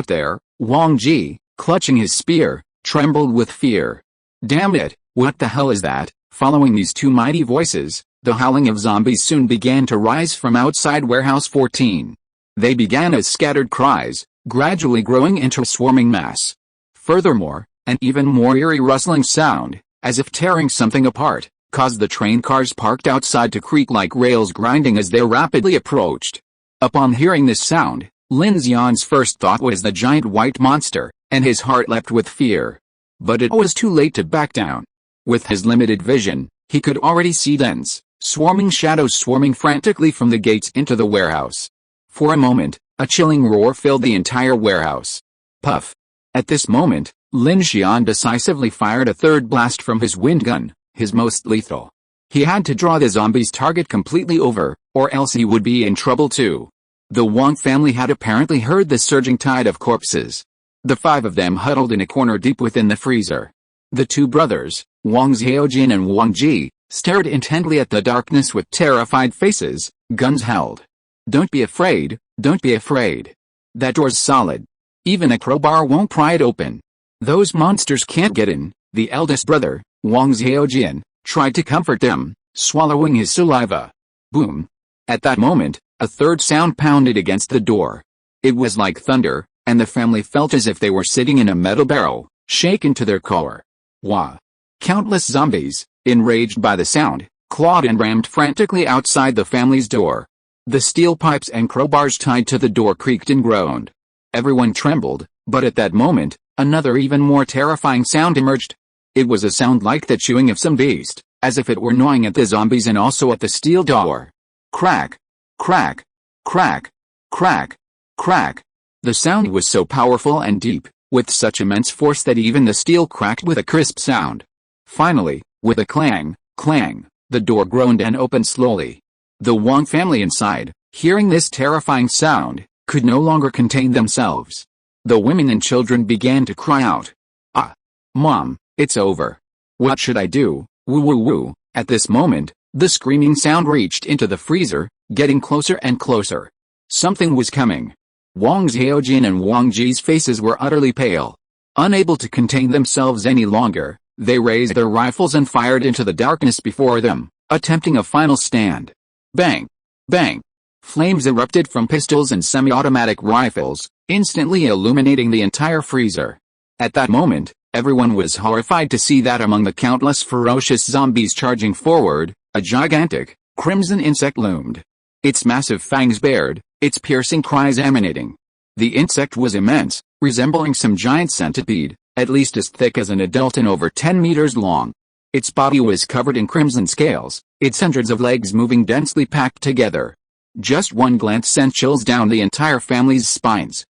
there, Wang Ji, clutching his spear, trembled with fear. Damn it, what the hell is that? Following these two mighty voices, the howling of zombies soon began to rise from outside Warehouse 14. They began as scattered cries, gradually growing into a swarming mass. Furthermore, an even more eerie rustling sound, as if tearing something apart, caused the train cars parked outside to creak like rails grinding as they rapidly approached. Upon hearing this sound, Lin Xian's first thought was the giant white monster, and his heart leapt with fear. But it was too late to back down. With his limited vision, he could already see dense, swarming shadows swarming frantically from the gates into the warehouse. For a moment, a chilling roar filled the entire warehouse. Puff! At this moment, Lin Xian decisively fired a third blast from his wind gun, his most lethal. He had to draw the zombie's target completely over, or else he would be in trouble too. The Wang family had apparently heard the surging tide of corpses. The five of them huddled in a corner deep within the freezer. The two brothers, Wang Xiaojin and Wang Ji, stared intently at the darkness with terrified faces, guns held. Don't be afraid, That door's solid. Even a crowbar won't pry it open. Those monsters can't get in, the eldest brother, Wang Xiaojin, tried to comfort them, swallowing his saliva. Boom. At that moment, a third sound pounded against the door. It was like thunder, and the family felt as if they were sitting in a metal barrel, shaken to their core. Wah! Countless zombies, enraged by the sound, clawed and rammed frantically outside the family's door. The steel pipes and crowbars tied to the door creaked and groaned. Everyone trembled, but at that moment, another even more terrifying sound emerged. It was a sound like the chewing of some beast, as if it were gnawing at the zombies and also at the steel door. Crack! Crack! Crack! Crack! Crack! The sound was so powerful and deep, with such immense force that even the steel cracked with a crisp sound. Finally, with a clang, clang, the door groaned and opened slowly. The Wang family inside, hearing this terrifying sound, could no longer contain themselves. The women and children began to cry out. Ah! Mom, it's over. What should I do? Woo woo woo. At this moment, the screaming sound reached into the freezer, getting closer and closer. Something was coming. Wang Xiaojin and Wang Ji's faces were utterly pale. Unable to contain themselves any longer, they raised their rifles and fired into the darkness before them, attempting a final stand. Bang! Bang! Flames erupted from pistols and semi-automatic rifles, instantly illuminating the entire freezer. At that moment, everyone was horrified to see that among the countless ferocious zombies charging forward, a gigantic, crimson insect loomed. Its massive fangs bared, its piercing cries emanating. The insect was immense, resembling some giant centipede, at least as thick as an adult and over 10 meters long. Its body was covered in crimson scales, its hundreds of legs moving densely packed together. Just one glance sent chills down the entire family's spines.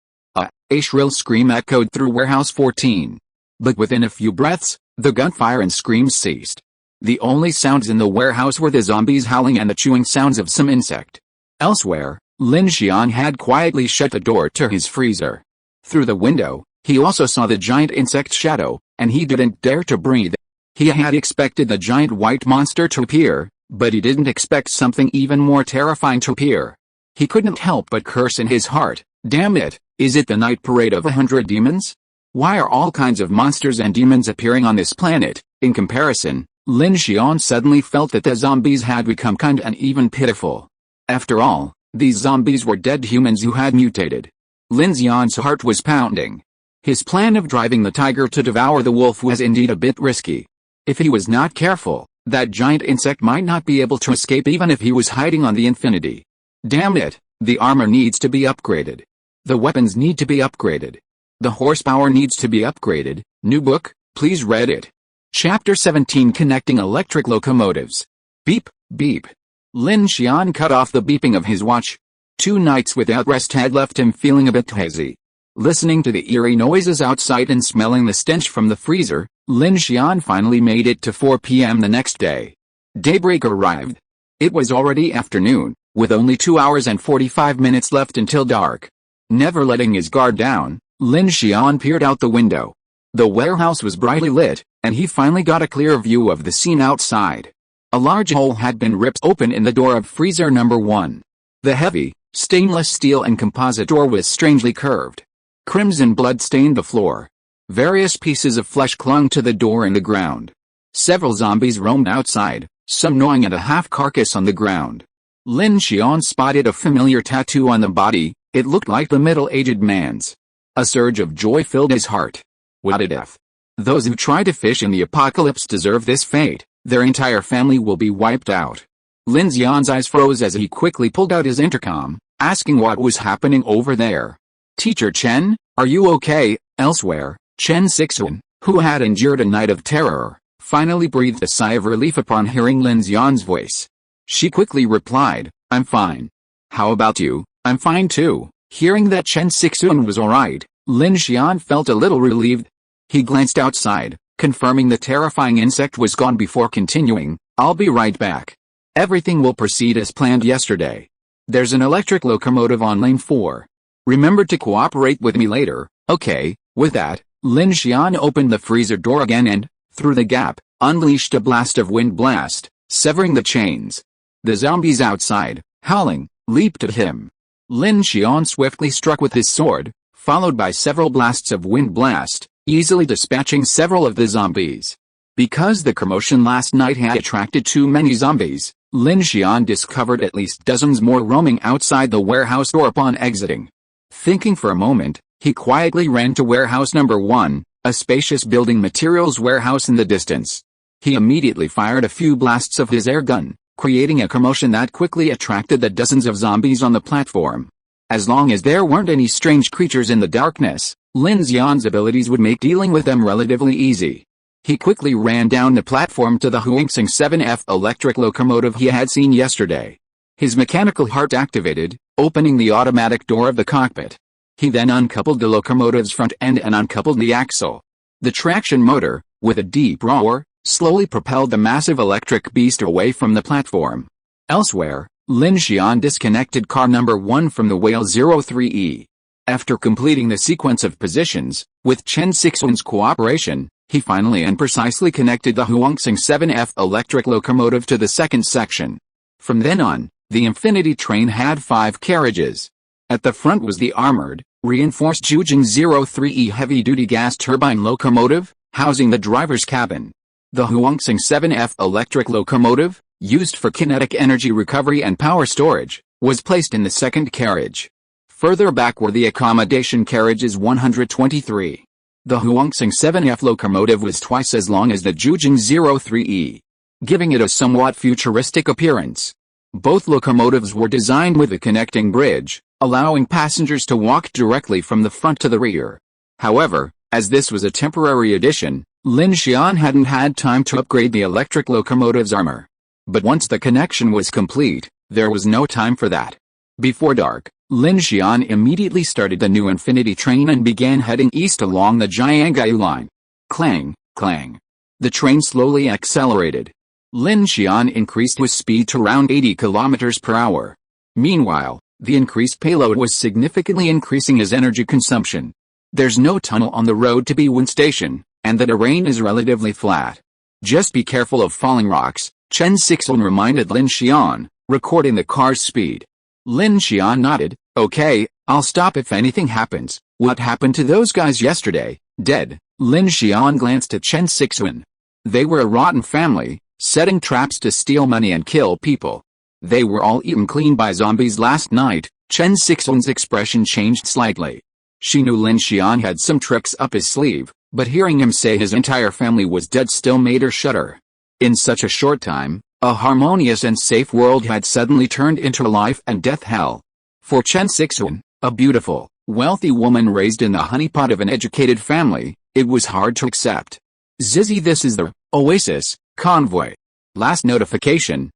A shrill scream echoed through Warehouse 14. But within a few breaths, the gunfire and screams ceased. The only sounds in the warehouse were the zombies howling and the chewing sounds of some insect. Elsewhere, Lin Xian had quietly shut the door to his freezer. Through the window, he also saw the giant insect shadow, and he didn't dare to breathe. He had expected the giant white monster to appear, but he didn't expect something even more terrifying to appear. He couldn't help but curse in his heart. Damn it, is it the night parade of 100 demons? Why are all kinds of monsters and demons appearing on this planet? In comparison, Lin Xian suddenly felt that the zombies had become kind and even pitiful. After all, these zombies were dead humans who had mutated. Lin Xian's heart was pounding. His plan of driving the tiger to devour the wolf was indeed a bit risky. If he was not careful, that giant insect might not be able to escape even if he was hiding on the infinity. Damn it, the armor needs to be upgraded. The weapons need to be upgraded. The horsepower needs to be upgraded. New book, please read it. Chapter 17 Connecting Electric Locomotives. Beep, beep. Lin Xian cut off the beeping of his watch. 2 nights without rest had left him feeling a bit hazy. Listening to the eerie noises outside and smelling the stench from the freezer, Lin Xian finally made it to 4 p.m. the next day. Daybreak arrived. It was already afternoon, with only 2 hours and 45 minutes left until dark. Never letting his guard down, Lin Xian peered out the window. The warehouse was brightly lit, and he finally got a clear view of the scene outside. A large hole had been ripped open in the door of freezer number 1. The heavy, stainless steel and composite door was strangely curved. Crimson blood stained the floor. Various pieces of flesh clung to the door and the ground. Several zombies roamed outside, some gnawing at a half-carcass on the ground. Lin Xian spotted a familiar tattoo on the body. It looked like the middle-aged man's. A surge of joy filled his heart. What a death. Those who try to fish in the apocalypse deserve this fate. Their entire family will be wiped out. Lin Xian's eyes froze as he quickly pulled out his intercom, asking what was happening over there. Teacher Chen, are you okay? Elsewhere, Chen Sixuan, who had endured a night of terror, finally breathed a sigh of relief upon hearing Lin Xian's voice. She quickly replied, I'm fine. How about you? I'm fine too. Hearing that Chen Sixuan was alright, Lin Xian felt a little relieved. He glanced outside, confirming the terrifying insect was gone before continuing, I'll be right back. Everything will proceed as planned yesterday. There's an electric locomotive on lane 4. Remember to cooperate with me later, okay? With that, Lin Xian opened the freezer door again and, through the gap, unleashed a blast of wind blast, severing the chains. The zombies outside, howling, leaped at him. Lin Xian swiftly struck with his sword, followed by several blasts of wind blast, easily dispatching several of the zombies. Because the commotion last night had attracted too many zombies, Lin Xian discovered at least dozens more roaming outside the warehouse door upon exiting. Thinking for a moment, he quietly ran to warehouse number 1, a spacious building materials warehouse in the distance. He immediately fired a few blasts of his air gun, creating a commotion that quickly attracted the dozens of zombies on the platform. As long as there weren't any strange creatures in the darkness, Lin Xian's abilities would make dealing with them relatively easy. He quickly ran down the platform to the Huangsing 7F electric locomotive he had seen yesterday. His mechanical heart activated, opening the automatic door of the cockpit. He then uncoupled the locomotive's front end and uncoupled the axle. The traction motor, with a deep roar, slowly propelled the massive electric beast away from the platform. Elsewhere, Lin Xian disconnected car number 1 from the Whale 03E. After completing the sequence of positions, with Chen Sixuan's cooperation, he finally and precisely connected the Huangsing 7F electric locomotive to the second section. From then on, the Infinity train had 5 carriages. At the front was the armored, reinforced Zhujing 03E heavy-duty gas turbine locomotive, housing the driver's cabin. The Huangsing 7F electric locomotive, used for kinetic energy recovery and power storage, was placed in the second carriage. Further back were the accommodation carriages 123. The Huangsing 7F locomotive was twice as long as the Zhujing 03E, giving it a somewhat futuristic appearance. Both locomotives were designed with a connecting bridge, allowing passengers to walk directly from the front to the rear. However, as this was a temporary addition, Lin Xian hadn't had time to upgrade the electric locomotive's armor. But once the connection was complete, there was no time for that. Before dark, Lin Xian immediately started the new Infinity train and began heading east along the Jiangyu line. Clang, clang. The train slowly accelerated. Lin Xian increased his speed to around 80 km per hour. Meanwhile, the increased payload was significantly increasing his energy consumption. There's no tunnel on the road to Biwen Station, and the terrain is relatively flat. Just be careful of falling rocks, Chen Sixuan reminded Lin Xian, recording the car's speed. Lin Xian nodded, okay, I'll stop if anything happens. What happened to those guys yesterday? Dead. Lin Xian glanced at Chen Sixuan. They were a rotten family, setting traps to steal money and kill people. They were all eaten clean by zombies last night. Chen Sixuan's expression changed slightly. She knew Lin Xian had some tricks up his sleeve, but hearing him say his entire family was dead still made her shudder. In such a short time, a harmonious and safe world had suddenly turned into a life and death hell. For Chen Sixuan, a beautiful, wealthy woman raised in the honeypot of an educated family, it was hard to accept. Zizzy, this is the Oasis convoy. Last notification.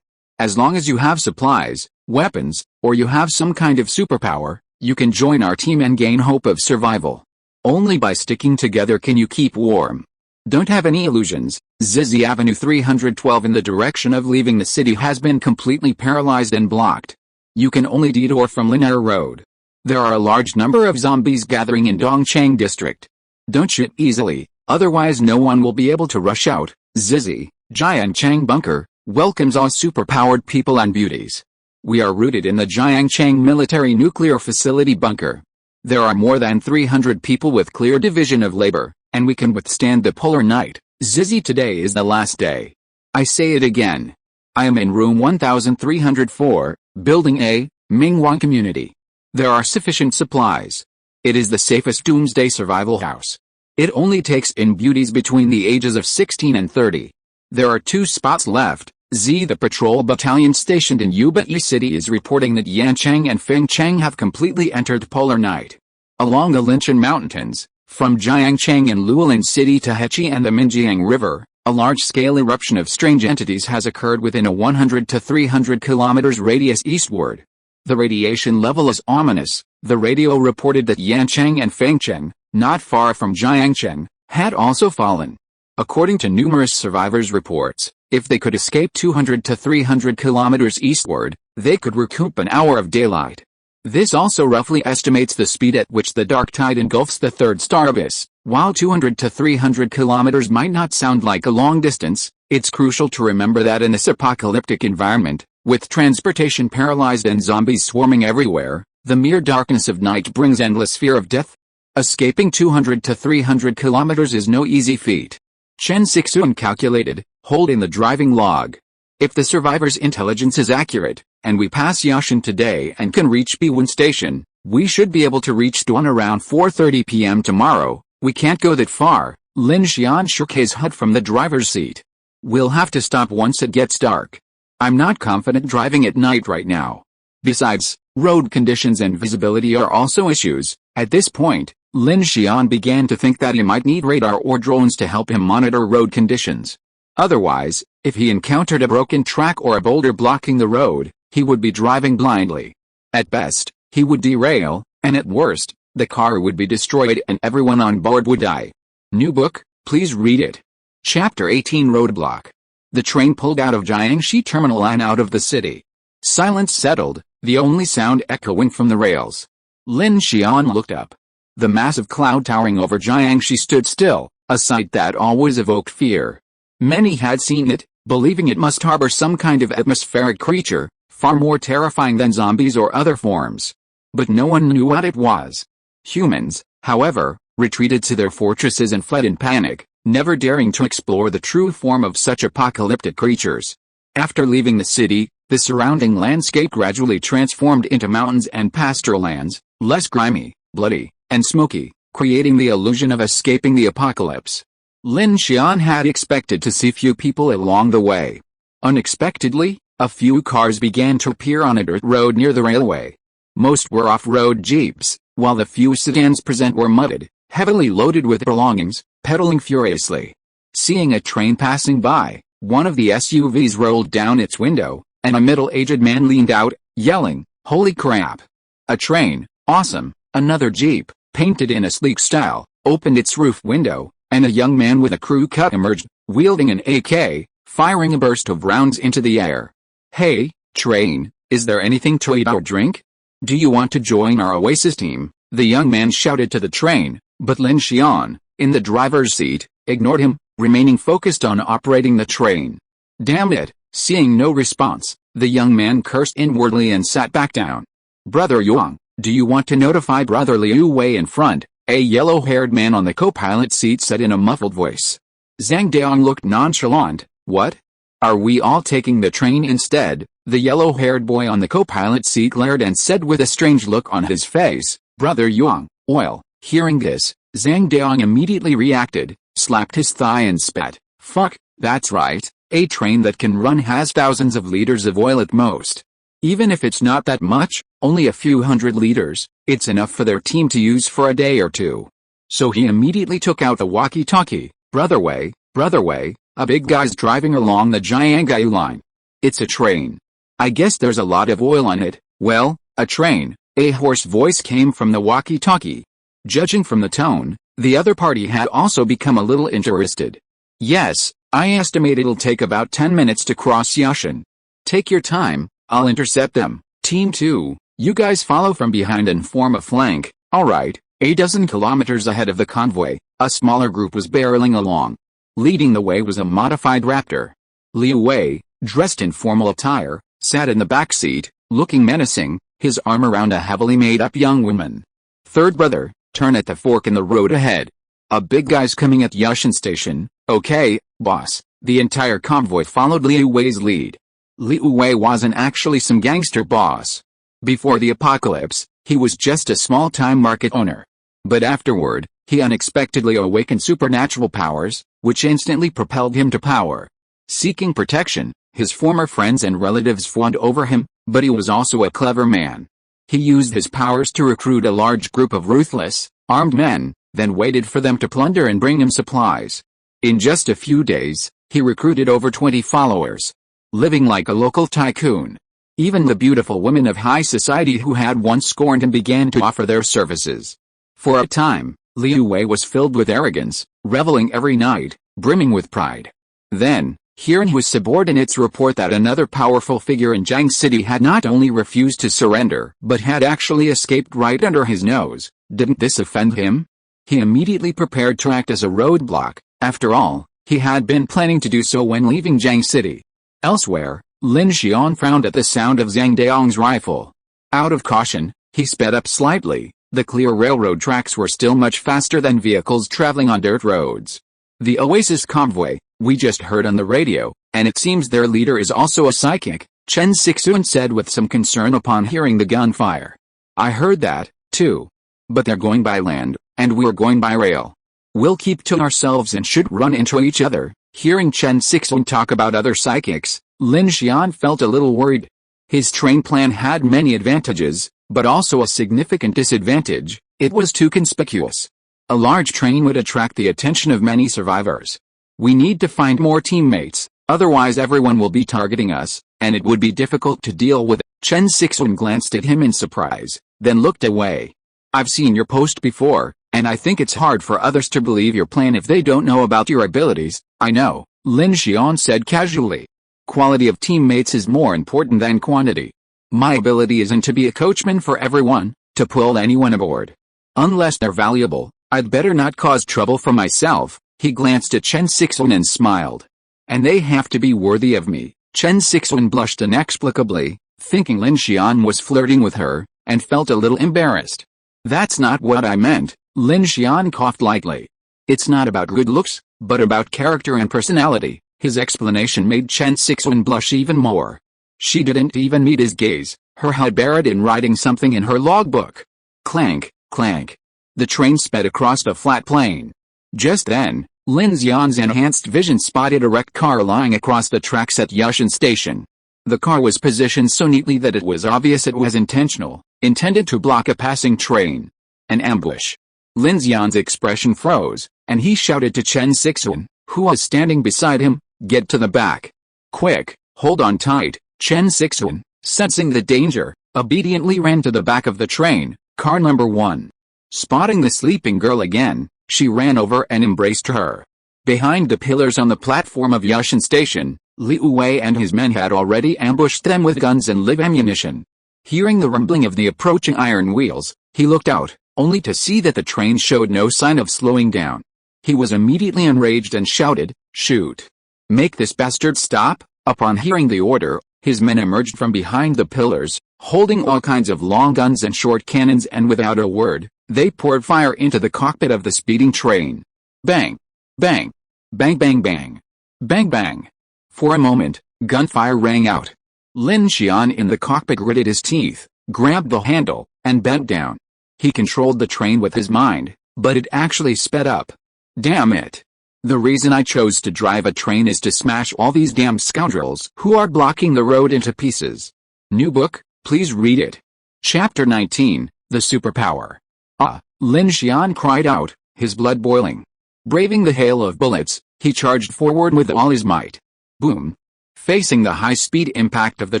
As long as you have supplies, weapons, or you have some kind of superpower, you can join our team and gain hope of survival. Only by sticking together can you keep warm. Don't have any illusions. Zizzy Avenue 312 in the direction of leaving the city has been completely paralyzed and blocked. You can only detour from Linear Road. There are a large number of zombies gathering in Dongchang district. Don't shoot easily, otherwise no one will be able to rush out. Zizzy, Jiangchang Bunker, welcomes all superpowered people and beauties. We are rooted in the Jiangchang Military Nuclear Facility bunker. There are more than 300 people with clear division of labor, and we can withstand the polar night. Zizzy, today is the last day. I say it again. I am in room 1304, Building A, Mingwang Community. There are sufficient supplies. It is the safest doomsday survival house. It only takes in beauties between the ages of 16 and 30. There are 2 spots left. Z. The patrol battalion stationed in Yubai City is reporting that Yancheng and Fengcheng have completely entered polar night. Along the Linshan Mountains, from Jiangcheng and Luolin City to Hechi and the Minjiang River, a large-scale eruption of strange entities has occurred within a 100 to 300 kilometers radius eastward. The radiation level is ominous. The radio reported that Yancheng and Fengcheng, not far from Jiangcheng, had also fallen. According to numerous survivors' reports, if they could escape 200 to 300 kilometers eastward, they could recoup an hour of daylight. This also roughly estimates the speed at which the dark tide engulfs the third star abyss. While 200 to 300 kilometers might not sound like a long distance, it's crucial to remember that in this apocalyptic environment, with transportation paralyzed and zombies swarming everywhere, the mere darkness of night brings endless fear of death. Escaping 200 to 300 kilometers is no easy feat. Chen Sixuan calculated, holding the driving log. If the survivor's intelligence is accurate, and we pass Yashin today and can reach Biwen Station, We should be able to reach Duan around 4:30 p.m. tomorrow. We can't go that far. Lin Xian shook his head from the driver's seat. We'll have to stop once it gets dark. I'm not confident driving at night right now. Besides, road conditions and visibility are also issues. At this point, Lin Xian began to think that he might need radar or drones to help him monitor road conditions. Otherwise, if he encountered a broken track or a boulder blocking the road, he would be driving blindly. At best, he would derail, and at worst, the car would be destroyed and everyone on board would die. New book, please read it. Chapter 18 Roadblock. The train pulled out of Jiangxi terminal and out of the city. Silence settled, the only sound echoing from the rails. Lin Xian looked up. The massive cloud towering over Jiangxi stood still, a sight that always evoked fear. Many had seen it, believing it must harbor some kind of atmospheric creature, far more terrifying than zombies or other forms. But no one knew what it was. Humans, however, retreated to their fortresses and fled in panic, never daring to explore the true form of such apocalyptic creatures. After leaving the city, the surrounding landscape gradually transformed into mountains and pastoral lands, less grimy, bloody, and smoky, creating the illusion of escaping the apocalypse. Lin Xian had expected to see few people along the way. Unexpectedly, a few cars began to appear on a dirt road near the railway. Most were off-road jeeps, while the few sedans present were mudded, heavily loaded with belongings, pedaling furiously. Seeing a train passing by, one of the SUVs rolled down its window, and a middle-aged man leaned out, yelling, "Holy crap! A train, awesome!" Another jeep, painted in a sleek style, opened its roof window, and a young man with a crew cut emerged, wielding an AK, firing a burst of rounds into the air. "Hey, train, is there anything to eat or drink? Do you want to join our Oasis team?" the young man shouted to the train, but Lin Xian, in the driver's seat, ignored him, remaining focused on operating the train. Damn it! Seeing no response, the young man cursed inwardly and sat back down. "Brother Yang, do you want to notify Brother Liu Wei in front?" a yellow-haired man on the co-pilot seat said in a muffled voice. Zhang Dong looked nonchalant. "What? Are we all taking the train instead?" The yellow-haired boy on the co-pilot seat glared and said with a strange look on his face, "Brother Yang, oil." Hearing this, Zhang Dong immediately reacted, slapped his thigh and spat. "Fuck, that's right, a train that can run has thousands of liters of oil at most. Even if it's not that much, only a few hundred liters, it's enough for their team to use for a day or two." So he immediately took out the walkie-talkie. Brother Wei, a big guy's driving along the Jiangsu line. It's a train. I guess there's a lot of oil on it." "Well, a train," a hoarse voice came from the walkie-talkie. Judging from the tone, the other party had also become a little interested. "Yes, I estimate it'll take about 10 minutes to cross Yashan. Take your time, I'll intercept them. Team 2, you guys follow from behind and form a flank." Alright, a dozen kilometers ahead of the convoy, a smaller group was barreling along. Leading the way was a modified Raptor. Liu Wei, dressed in formal attire, sat in the back seat, looking menacing, his arm around a heavily made-up young woman. "Third brother, turn at the fork in the road ahead. A big guy's coming at Yashan Station." "Okay, boss." The entire convoy followed Liu Wei's lead. Liu Wei wasn't actually some gangster boss. Before the apocalypse, he was just a small-time market owner. But afterward, he unexpectedly awakened supernatural powers, which instantly propelled him to power. Seeking protection, his former friends and relatives fawned over him, but he was also a clever man. He used his powers to recruit a large group of ruthless, armed men, then waited for them to plunder and bring him supplies. In just a few days, he recruited over 20 followers. Living like a local tycoon. Even the beautiful women of high society who had once scorned him began to offer their services. For a time, Liu Wei was filled with arrogance, reveling every night, brimming with pride. Then, hearing his subordinates report that another powerful figure in Jiang City had not only refused to surrender but had actually escaped right under his nose, didn't this offend him? He immediately prepared to act as a roadblock. After all, he had been planning to do so when leaving Jiang City. Elsewhere, Lin Xian frowned at the sound of Zhang Dong's rifle. Out of caution, he sped up slightly. The clear railroad tracks were still much faster than vehicles traveling on dirt roads. "The Oasis convoy, we just heard on the radio, and it seems their leader is also a psychic," Chen Sixuan said with some concern upon hearing the gunfire. "I heard that, too. But they're going by land, and we're going by rail. We'll keep to ourselves and should run into each other." Hearing Chen Sixuan talk about other psychics, Lin Xian felt a little worried. His train plan had many advantages, but also a significant disadvantage: it was too conspicuous. A large train would attract the attention of many survivors. "We need to find more teammates, otherwise everyone will be targeting us, and it would be difficult to deal with." Chen Sixuan glanced at him in surprise, then looked away. "I've seen your post before, and I think it's hard for others to believe your plan if they don't know about your abilities." "I know," Lin Xian said casually. "Quality of teammates is more important than quantity. My ability isn't to be a coachman for everyone, to pull anyone aboard. Unless they're valuable, I'd better not cause trouble for myself." He glanced at Chen Sixuan and smiled. "And they have to be worthy of me." Chen Sixuan blushed inexplicably, thinking Lin Xian was flirting with her, and felt a little embarrassed. "That's not what I meant," Lin Xian coughed lightly. "It's not about good looks, but about character and personality." His explanation made Chen Sixuan blush even more. She didn't even meet his gaze, her head buried in writing something in her logbook. Clank, clank. The train sped across the flat plain. Just then, Lin Xian's enhanced vision spotted a wrecked car lying across the tracks at Yushan Station. The car was positioned so neatly that it was obvious it was intentional, intended to block a passing train. An ambush. Lin Xian's expression froze, and he shouted to Chen Sixuan, who was standing beside him, "Get to the back. Quick, hold on tight." Chen Sixuan, sensing the danger, obediently ran to the back of the train, car number 1. Spotting the sleeping girl again, she ran over and embraced her. Behind the pillars on the platform of Yushan Station, Liu Wei and his men had already ambushed them with guns and live ammunition. Hearing the rumbling of the approaching iron wheels, he looked out, only to see that the train showed no sign of slowing down. He was immediately enraged and shouted, "Shoot! Make this bastard stop!" Upon hearing the order, his men emerged from behind the pillars, holding all kinds of long guns and short cannons, and without a word, they poured fire into the cockpit of the speeding train. Bang! Bang! Bang bang bang! Bang bang! For a moment, gunfire rang out. Lin Xian in the cockpit gritted his teeth, grabbed the handle, and bent down. He controlled the train with his mind, but it actually sped up. Damn it! The reason I chose to drive a train is to smash all these damn scoundrels who are blocking the road into pieces. New book, please read it. Chapter 19, The Superpower. Ah! Lin Xian cried out, his blood boiling. Braving the hail of bullets, he charged forward with all his might. Boom! Facing the high-speed impact of the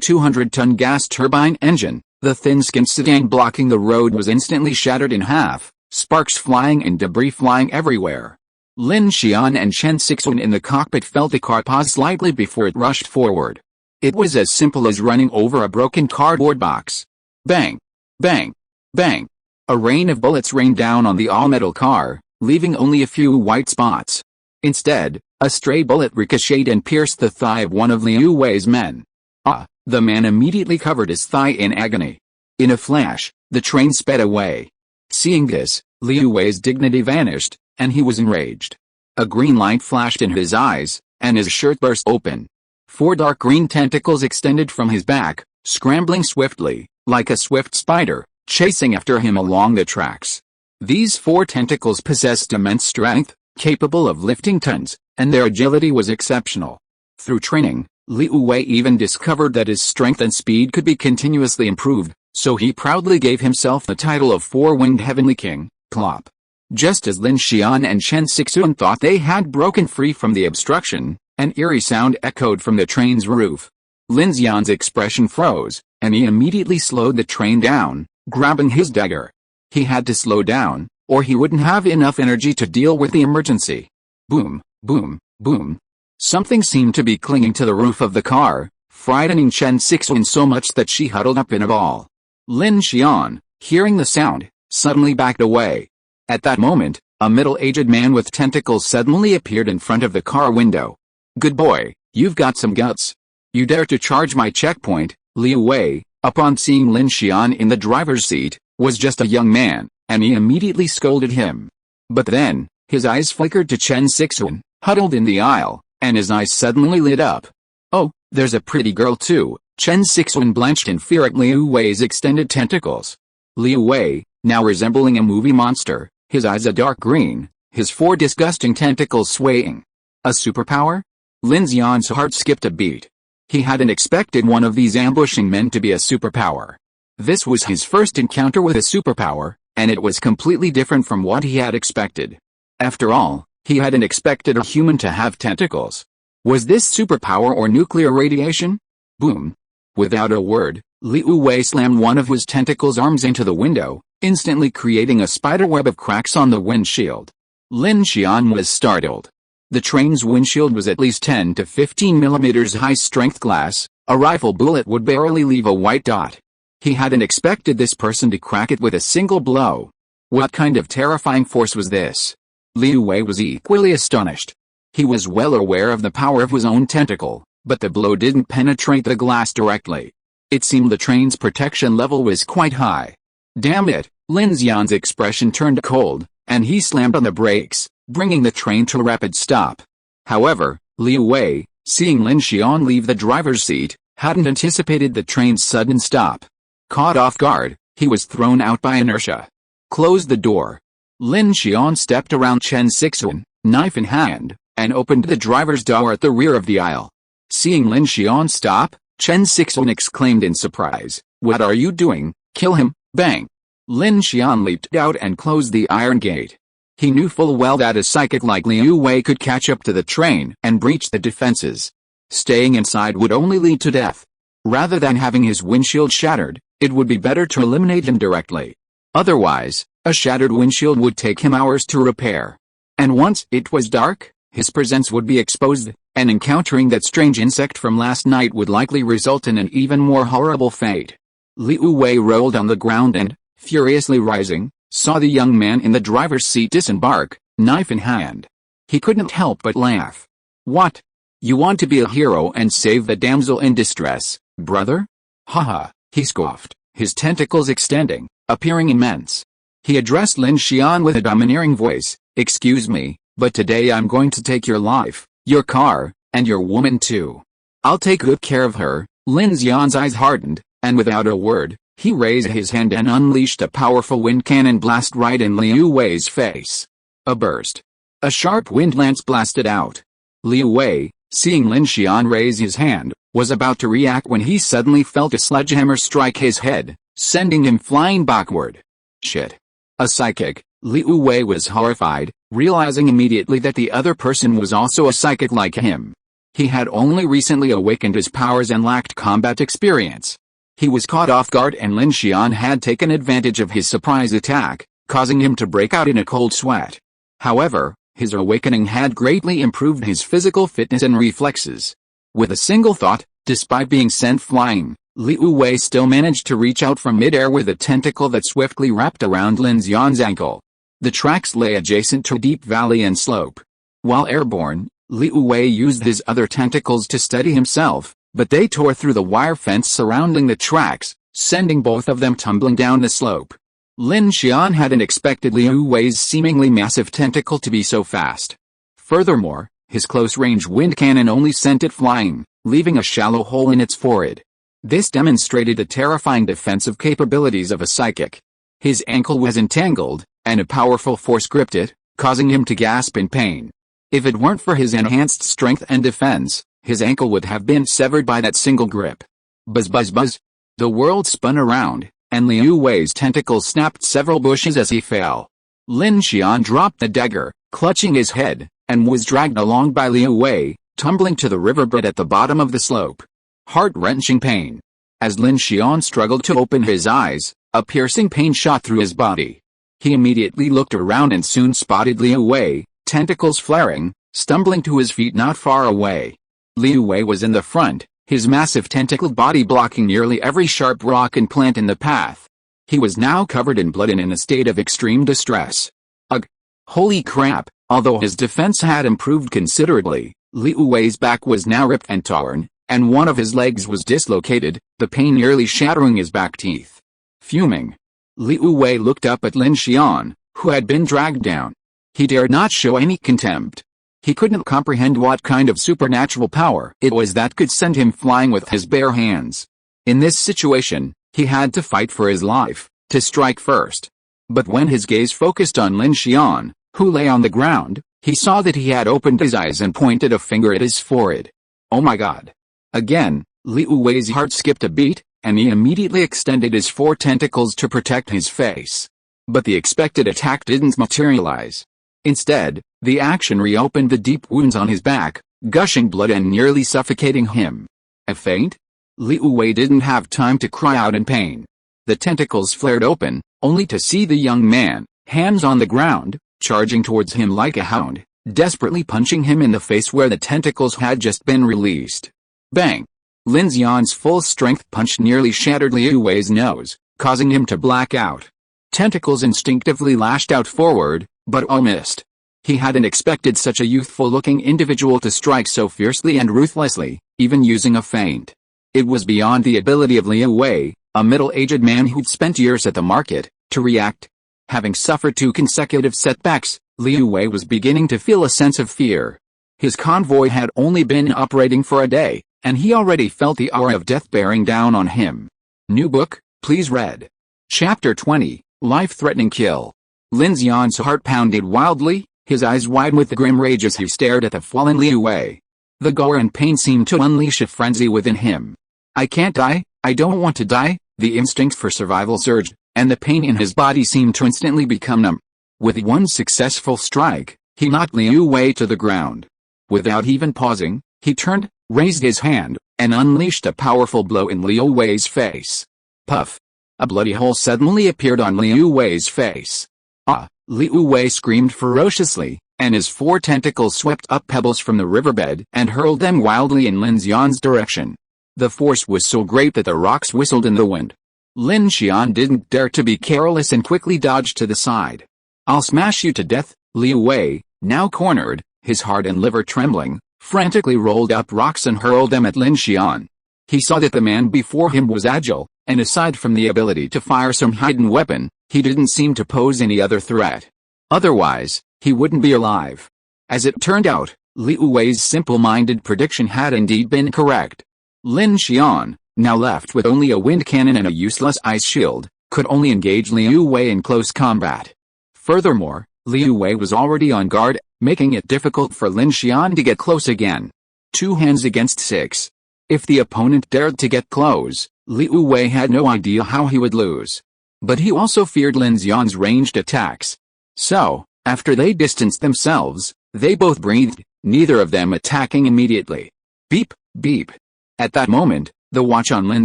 200-ton gas turbine engine, the thin-skinned sedan blocking the road was instantly shattered in half, sparks flying and debris flying everywhere. Lin Xian and Chen Sixuan in the cockpit felt the car pause slightly before it rushed forward. It was as simple as running over a broken cardboard box. Bang! Bang! Bang! A rain of bullets rained down on the all-metal car, leaving only a few white spots. Instead, a stray bullet ricocheted and pierced the thigh of one of Liu Wei's men. Ah! The man immediately covered his thigh in agony. In a flash, the train sped away. Seeing this, Liu Wei's dignity vanished, and he was enraged. A green light flashed in his eyes, and his shirt burst open. 4 dark green tentacles extended from his back, scrambling swiftly, like a swift spider, chasing after him along the tracks. These 4 tentacles possessed immense strength, capable of lifting tons, and their agility was exceptional. Through training, Liu Wei even discovered that his strength and speed could be continuously improved, so he proudly gave himself the title of 4-winged heavenly king. Plop. Just as Lin Xian and Chen Sixuan thought they had broken free from the obstruction, an eerie sound echoed from the train's roof. Lin Xian's expression froze, and he immediately slowed the train down, grabbing his dagger. He had to slow down, or he wouldn't have enough energy to deal with the emergency. Boom, boom, boom. Something seemed to be clinging to the roof of the car, frightening Chen Sixuan so much that she huddled up in a ball. Lin Xian, hearing the sound, suddenly backed away. At that moment, a middle-aged man with tentacles suddenly appeared in front of the car window. Good boy, you've got some guts. You dare to charge my checkpoint. Liu Wei, upon seeing Lin Xian in the driver's seat, was just a young man, and he immediately scolded him. But then, his eyes flickered to Chen Sixuan, huddled in the aisle, and his eyes suddenly lit up. Oh, there's a pretty girl too. Chen Sixuan blanched in fear at Liu Wei's extended tentacles. Liu Wei, now resembling a movie monster, his eyes a dark green, his 4 disgusting tentacles swaying. A superpower? Lin Xian's heart skipped a beat. He hadn't expected one of these ambushing men to be a superpower. This was his first encounter with a superpower, and it was completely different from what he had expected. After all, he hadn't expected a human to have tentacles. Was this superpower or nuclear radiation? Boom. Without a word, Liu Wei slammed one of his tentacles arms into the window, instantly creating a spiderweb of cracks on the windshield. Lin Xian was startled. The train's windshield was at least 10 to 15 millimeters high-strength glass. A rifle bullet would barely leave a white dot. He hadn't expected this person to crack it with a single blow. What kind of terrifying force was this? Liu Wei was equally astonished. He was well aware of the power of his own tentacle, but the blow didn't penetrate the glass directly. It seemed the train's protection level was quite high. Damn it, Lin Xian's expression turned cold, and he slammed on the brakes, bringing the train to a rapid stop. However, Liu Wei, seeing Lin Xian leave the driver's seat, hadn't anticipated the train's sudden stop. Caught off guard, he was thrown out by inertia. Close the door. Lin Xian stepped around Chen Sixuan, knife in hand, and opened the driver's door at the rear of the aisle. Seeing Lin Xian stop, Chen Sixuan exclaimed in surprise, "What are you doing? Kill him!" Bang! Lin Xian leaped out and closed the iron gate. He knew full well that a psychic like Liu Wei could catch up to the train and breach the defenses. Staying inside would only lead to death. Rather than having his windshield shattered, it would be better to eliminate him directly. Otherwise, a shattered windshield would take him hours to repair. And once it was dark, his presence would be exposed, and encountering that strange insect from last night would likely result in an even more horrible fate. Liu Wei rolled on the ground and, furiously rising, saw the young man in the driver's seat disembark, knife in hand. He couldn't help but laugh. "What? You want to be a hero and save the damsel in distress, brother? Haha," he scoffed, his tentacles extending, appearing immense. He addressed Lin Xian with a domineering voice, "Excuse me, but today I'm going to take your life, your car, and your woman too. I'll take good care of her." Lin Xian's eyes hardened, and without a word, he raised his hand and unleashed a powerful wind cannon blast right in Liu Wei's face. A burst. A sharp wind lance blasted out. Liu Wei, seeing Lin Xian raise his hand, was about to react when he suddenly felt a sledgehammer strike his head, sending him flying backward. Shit. A psychic. Liu Wei was horrified, realizing immediately that the other person was also a psychic like him. He had only recently awakened his powers and lacked combat experience. He was caught off guard and Lin Xian had taken advantage of his surprise attack, causing him to break out in a cold sweat. However, his awakening had greatly improved his physical fitness and reflexes. With a single thought, despite being sent flying, Liu Wei still managed to reach out from midair with a tentacle that swiftly wrapped around Lin Xian's ankle. The tracks lay adjacent to a deep valley and slope. While airborne, Liu Wei used his other tentacles to steady himself, but they tore through the wire fence surrounding the tracks, sending both of them tumbling down the slope. Lin Xian hadn't expected Liu Wei's seemingly massive tentacle to be so fast. Furthermore, his close-range wind cannon only sent it flying, leaving a shallow hole in its forehead. This demonstrated the terrifying defensive capabilities of a psychic. His ankle was entangled, and a powerful force gripped it, causing him to gasp in pain. If it weren't for his enhanced strength and defense, his ankle would have been severed by that single grip. Buzz buzz buzz. The world spun around, and Liu Wei's tentacles snapped several bushes as he fell. Lin Xian dropped the dagger, clutching his head, and was dragged along by Liu Wei, tumbling to the riverbed at the bottom of the slope. Heart-wrenching pain. As Lin Xian struggled to open his eyes, a piercing pain shot through his body. He immediately looked around and soon spotted Liu Wei, tentacles flaring, stumbling to his feet not far away. Liu Wei was in the front, his massive tentacled body blocking nearly every sharp rock and plant in the path. He was now covered in blood and in a state of extreme distress. Ugh! Holy crap! Although his defense had improved considerably, Liu Wei's back was now ripped and torn, and one of his legs was dislocated, the pain nearly shattering his back teeth. Fuming, Liu Wei looked up at Lin Xian, who had been dragged down. He dared not show any contempt. He couldn't comprehend what kind of supernatural power it was that could send him flying with his bare hands. In this situation, he had to fight for his life, to strike first. But when his gaze focused on Lin Xian, who lay on the ground, he saw that he had opened his eyes and pointed a finger at his forehead. Oh my god. Again, Liu Wei's heart skipped a beat, and he immediately extended his 4 tentacles to protect his face. But the expected attack didn't materialize. Instead, the action reopened the deep wounds on his back, gushing blood and nearly suffocating him. A feint? Liu Wei didn't have time to cry out in pain. The tentacles flared open, only to see the young man, hands on the ground, charging towards him like a hound, desperately punching him in the face where the tentacles had just been released. Bang! Lin Xian's full-strength punch nearly shattered Liu Wei's nose, causing him to black out. Tentacles instinctively lashed out forward, but all missed. He hadn't expected such a youthful-looking individual to strike so fiercely and ruthlessly, even using a feint. It was beyond the ability of Liu Wei, a middle-aged man who'd spent years at the market, to react. Having suffered 2 consecutive setbacks, Liu Wei was beginning to feel a sense of fear. His convoy had only been operating for a day, and he already felt the aura of death bearing down on him. New book, please read. Chapter 20, Life-Threatening Kill. Lin Xian's heart pounded wildly, his eyes wide with the grim rage as he stared at the fallen Liu Wei. The gore and pain seemed to unleash a frenzy within him. I can't die, I don't want to die, the instinct for survival surged, and the pain in his body seemed to instantly become numb. With one successful strike, he knocked Liu Wei to the ground. Without even pausing, he turned, raised his hand, and unleashed a powerful blow in Liu Wei's face. Puff! A bloody hole suddenly appeared on Liu Wei's face. Ah! Liu Wei screamed ferociously, and his 4 tentacles swept up pebbles from the riverbed and hurled them wildly in Lin Xian's direction. The force was so great that the rocks whistled in the wind. Lin Xian didn't dare to be careless and quickly dodged to the side. I'll smash you to death, Liu Wei, now cornered, his heart and liver trembling, frantically rolled up rocks and hurled them at Lin Xian. He saw that the man before him was agile, and aside from the ability to fire some hidden weapon, he didn't seem to pose any other threat. Otherwise, he wouldn't be alive. As it turned out, Liu Wei's simple-minded prediction had indeed been correct. Lin Xian, now left with only a wind cannon and a useless ice shield, could only engage Liu Wei in close combat. Furthermore, Liu Wei was already on guard, making it difficult for Lin Xian to get close again. 2 hands against 6. If the opponent dared to get close, Liu Wei had no idea how he would lose. But he also feared Lin Xian's ranged attacks. So, after they distanced themselves, they both breathed, neither of them attacking immediately. Beep, beep. At that moment, the watch on Lin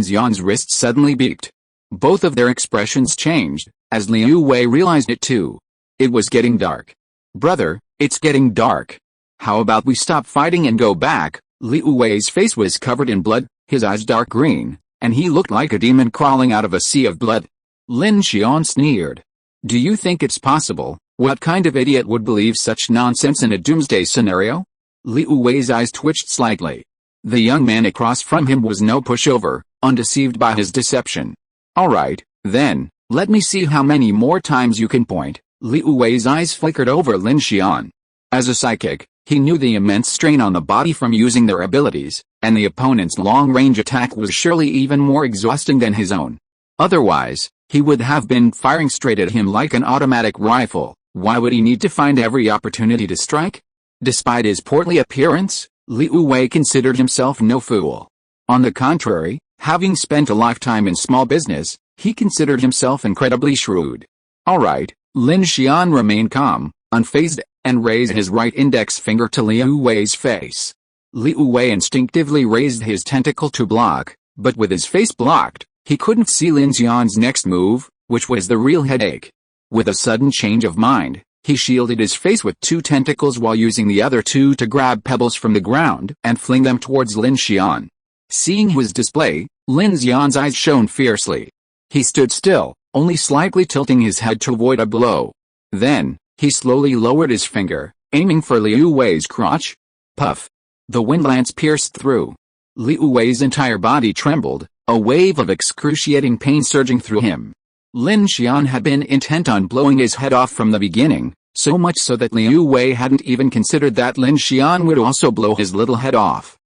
Xian's wrist suddenly beeped. Both of their expressions changed, as Liu Wei realized it too. It was getting dark. Brother, it's getting dark. How about we stop fighting and go back? Liu Wei's face was covered in blood, his eyes dark green, and he looked like a demon crawling out of a sea of blood. Lin Xian sneered. Do you think it's possible? What kind of idiot would believe such nonsense in a doomsday scenario? Liu Wei's eyes twitched slightly. The young man across from him was no pushover, undeceived by his deception. Alright, then, let me see how many more times you can point. Liu Wei's eyes flickered over Lin Xian. As a psychic, he knew the immense strain on the body from using their abilities, and the opponent's long-range attack was surely even more exhausting than his own. Otherwise, he would have been firing straight at him like an automatic rifle. Why would he need to find every opportunity to strike? Despite his portly appearance, Liu Wei considered himself no fool. On the contrary, having spent a lifetime in small business, he considered himself incredibly shrewd. Alright, Lin Xian remained calm, unfazed, and raised his right index finger to Liu Wei's face. Liu Wei instinctively raised his tentacle to block, but with his face blocked, he couldn't see Lin Xian's next move, which was the real headache. With a sudden change of mind, he shielded his face with 2 tentacles while using the other 2 to grab pebbles from the ground and fling them towards Lin Xian. Seeing his display, Lin Xian's eyes shone fiercely. He stood still, only slightly tilting his head to avoid a blow. Then, he slowly lowered his finger, aiming for Liu Wei's crotch. Puff! The wind lance pierced through. Liu Wei's entire body trembled, a wave of excruciating pain surging through him. Lin Xian had been intent on blowing his head off from the beginning, so much so that Liu Wei hadn't even considered that Lin Xian would also blow his little head off.